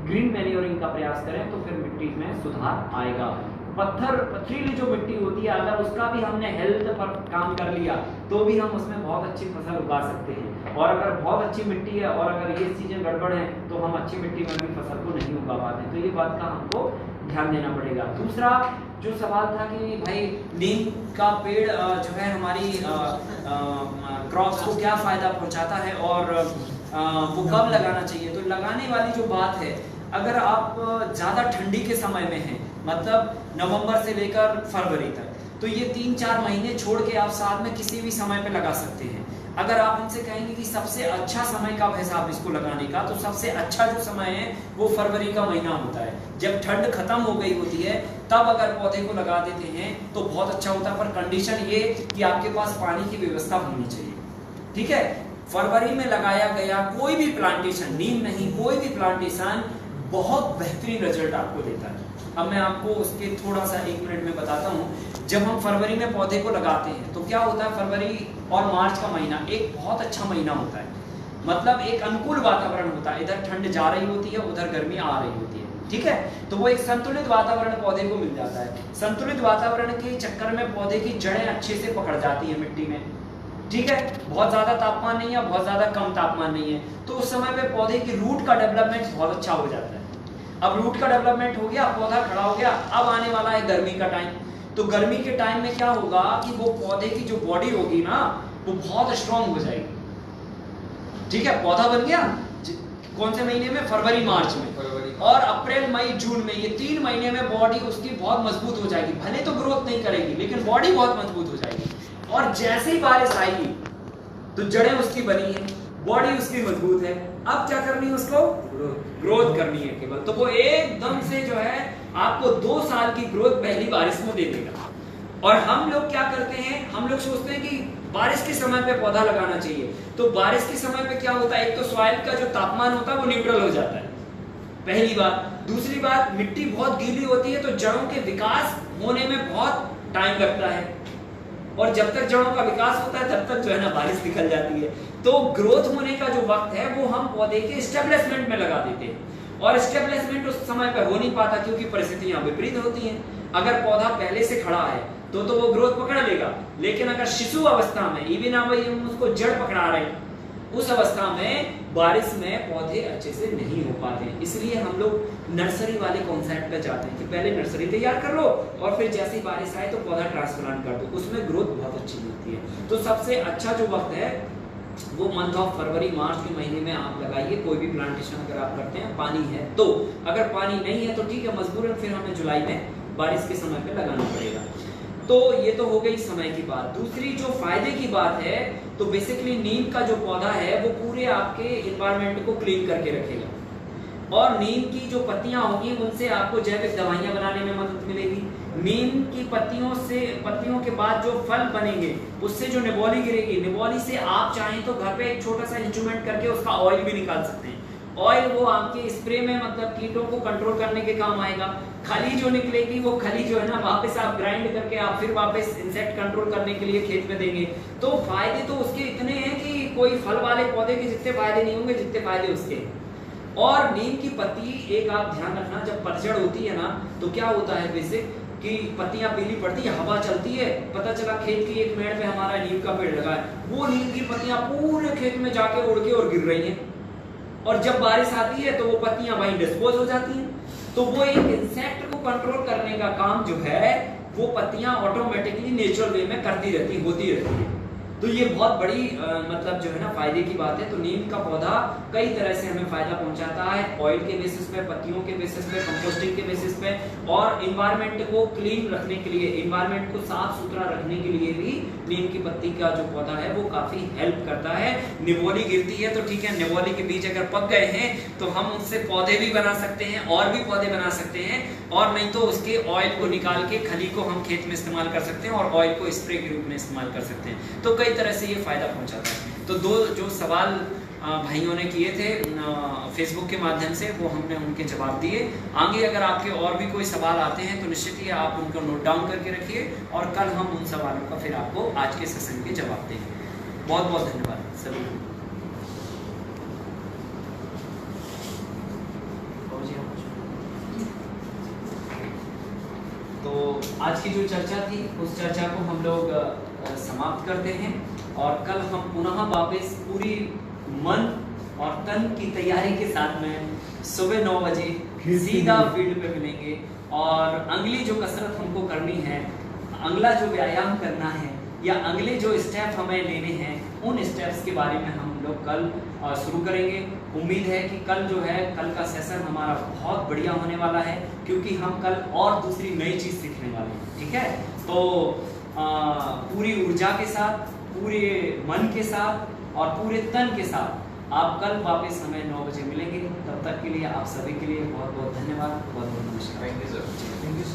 ग्रीन मैन्योरिंग का प्रयास करें तो फिर मिट्टी में सुधार आएगा। पथरीली जो मिट्टी होती है अगर उसका भी हमने हेल्थ पर काम कर लिया तो भी हम उसमें बहुत अच्छी फसल उगा सकते हैं। और अगर बहुत अच्छी मिट्टी है और अगर ये चीजें गड़बड़ है तो हम अच्छी मिट्टी में भी फसल को नहीं उगा पाते। तो ये बात का हमको ध्यान देना पड़ेगा। दूसरा जो सवाल था कि भाई नीम का पेड़ जो है हमारी क्रॉप्स को क्या फायदा पहुंचाता है और वो कब लगाना चाहिए। तो लगाने वाली जो बात है, अगर आप ज़्यादा ठंडी के समय में हैं, मतलब नवंबर से लेकर फरवरी तक, तो ये 3-4 महीने छोड़ के आप साथ में किसी भी समय पे लगा सकते हैं। अगर आप हमसे कहेंगे कि सबसे अच्छा समय कब है साहब इसको लगाने का, तो सबसे अच्छा जो समय है वो फरवरी का महीना होता है। जब ठंड खत्म हो गई होती है तब अगर पौधे को लगा देते हैं तो बहुत अच्छा होता है, पर कंडीशन ये कि आपके पास पानी की व्यवस्था होनी चाहिए। ठीक है, फरवरी में लगाया गया कोई भी प्लांटेशन, नीम नहीं कोई भी प्लांटेशन बहुत बेहतरीन रिजल्ट आपको देता है। अब मैं आपको उसके थोड़ा सा 1 मिनट में बताता हूँ। जब हम फरवरी में पौधे को लगाते हैं तो क्या होता है, फरवरी और मार्च का महीना एक बहुत अच्छा महीना होता है, मतलब एक अनुकूल वातावरण होता है। इधर ठंड जा रही होती है, उधर गर्मी आ रही होती है। ठीक है, तो वो एक संतुलित वातावरण पौधे को मिल जाता है। संतुलित वातावरण के चक्कर में पौधे की जड़ें अच्छे से पकड़ जाती है मिट्टी में। ठीक है, बहुत ज्यादा तापमान नहीं है, बहुत ज्यादा कम तापमान नहीं है, तो उस समय पे पौधे की रूट का डेवलपमेंट बहुत अच्छा हो जाता है। अब रूट का डेवलपमेंट हो गया, पौधा खड़ा हो गया, अब आने वाला है गर्मी का टाइम। तो गर्मी के टाइम में क्या होगा कि वो पौधे की जो बॉडी होगी ना वो बहुत स्ट्रांग हो जाएगी। ठीक है, पौधा बन गया कौन से महीने में, फरवरी मार्च में, और अप्रैल मई जून में, ये 3 महीने में बॉडी उसकी बहुत मजबूत हो जाएगी। भले तो ग्रोथ नहीं करेगी लेकिन बॉडी बहुत मजबूत हो जाएगी। और जैसे ही बारिश आएगी तो जड़ें उसकी बनी है, बॉडी उसकी मजबूत है, अब क्या करनी है उसको, ग्रोथ करनी है केवल। तो वो एकदम से जो है आपको 2 साल की ग्रोथ पहली बारिश में दे देगा। और हम लोग क्या करते हैं, हम लोग सोचते हैं कि बारिश के समय पे पौधा लगाना चाहिए। तो बारिश के समय पे क्या होता है, एक तो सॉइल का जो तापमान होता है वो न्यूट्रल हो जाता है, पहली बात। दूसरी बात, मिट्टी बहुत गीली होती है तो जड़ों के विकास होने में बहुत टाइम लगता है, और जब तक जड़ों का विकास होता है तब तक जो है ना बारिश निकल जाती है। तो ग्रोथ होने का जो वक्त है वो हम पौधे के स्टेबलिशमेंट में लगा देते हैं, और स्टेबलिशमेंट उस समय पर हो नहीं पाता क्योंकि परिस्थितियां विपरीत होती हैं। अगर पौधा पहले से खड़ा है तो वो ग्रोथ पकड़ लेगा, लेकिन अगर शिशु अवस्था में, इवन हम उसको जड़ पकड़ा रहे हैं, उस अवस्था में बारिश में पौधे अच्छे से नहीं हो पाते। इसलिए हम लोग नर्सरी वाले कॉन्सेप्ट पे जाते हैं कि पहले नर्सरी तैयार कर लो और फिर जैसी बारिश आए तो पौधा ट्रांसप्लांट कर दो, उसमें ग्रोथ बहुत अच्छी होती है। तो सबसे अच्छा जो वक्त है वो मंथ ऑफ फरवरी मार्च के महीने में आप लगाइए कोई भी प्लांटेशन अगर आप करते हैं, पानी है तो। अगर पानी नहीं है तो ठीक है, मजबूरन फिर हमें जुलाई में बारिश के समय पे लगाना पड़ेगा। तो ये तो हो गई समय की बात। दूसरी जो फायदे की बात है, तो बेसिकली नीम का जो पौधा है वो पूरे आपके एनवायरनमेंट को क्लीन करके रखेगा, और नीम की जो पत्तियां होगी उनसे आपको जैविक दवाइयां बनाने में मदद मिलेगी। नीम की पत्तियों के बाद जो फल बनेंगे उससे जो निबोली गिरेगी, निबोली से आप चाहें तो घर पे एक छोटा सा इंस्ट्रूमेंट करके उसका ऑयल भी निकाल सकते हैं। ऑयल वो आपके स्प्रे में मतलब कीटों को कंट्रोल करने के काम आएगा। खली जो निकलेगी वो खली जो है ना वापस आप ग्राइंड करके आप फिर वापस इंसेक्ट कंट्रोल करने के लिए खेत में देंगे। तो फायदे तो उसके इतने हैं कि कोई फल वाले पौधे के जितने फायदे नहीं होंगे जितने फायदे उसके। और नीम की पत्ती एक आप ध्यान रखना, जब पतझड़ होती है ना तो क्या होता है बेसिक कि पत्तियां पीली पड़ती है, हवा चलती है, पता चला खेत की एक मेड़ पे हमारा नीम का पेड़ लगा है, वो नीम की पत्तियां पूरे खेत में जाके उड़ के और गिर रही हैं, और जब बारिश आती है तो वो पत्तियां वहीं डिस्पोज हो जाती हैं। तो वो एक इंसेक्ट को कंट्रोल करने का काम जो है वो पत्तियां ऑटोमेटिकली नेचुरल वे में करती रहती होती रहती है। तो ये बहुत बड़ी मतलब जो है ना फायदे की बात है। तो नीम का पौधा कई तरह से हमें फायदा पहुंचाता है, ऑयल के बेसिस पे, पत्तियों के बेसिस पे, कंपोस्टिंग के बेसिस पे, और इन्वायरमेंट को क्लीन रखने के लिए, इन्वायरमेंट को साफ सुथरा रखने के लिए भी नीम की पत्ती का जो पौधा है वो काफी हेल्प करता है। निवोली गिरती है तो ठीक है, निवोली के बीज अगर पक गए हैं तो हम उससे पौधे भी बना सकते हैं, और भी पौधे बना सकते हैं, और नहीं तो उसके ऑयल को निकाल के खली को हम खेत में इस्तेमाल कर सकते हैं और ऑयल को स्प्रे के रूप में इस्तेमाल कर सकते हैं। तो कई तरह से ये फायदा पहुंचाता है। तो दो जो सवाल भाइयों ने किए थे फेसबुक के माध्यम से, वो हमने उनके जवाब दिए। आगे अगर आपके और भी कोई सवाल आते हैं तो निश्चित ही आप उनको नोट डाउन करके रखिए, और कल हम उन सवालों का फिर आपको आज के सेशन के जवाब देंगे। बहुत बहुत धन्यवाद सभी को। तो आज की जो चर्चा थी उस चर्चा को हम लोग समाप्त करते हैं, और कल हम पुनः वापस पूरी मन और तन की तैयारी के साथ में सुबह 9 बजे सीधा फील्ड पे मिलेंगे। और अगली जो कसरत हमको करनी है, अगला जो व्यायाम करना है, या अगले जो स्टेप हमें लेने हैं, उन स्टेप्स के बारे में हम लोग कल शुरू करेंगे। उम्मीद है कि कल जो है, कल का सेशन हमारा बहुत बढ़िया होने वाला है, क्योंकि हम कल और दूसरी नई चीज़ सीखने वाले हैं। ठीक है, तो पूरी ऊर्जा के साथ, पूरे मन के साथ और पूरे तन के साथ आप कल वापस हमें 9 बजे मिलेंगे। तब तक के लिए आप सभी के लिए बहुत बहुत धन्यवाद, बहुत बहुत नमस्कार। Thank you sir. Thank you.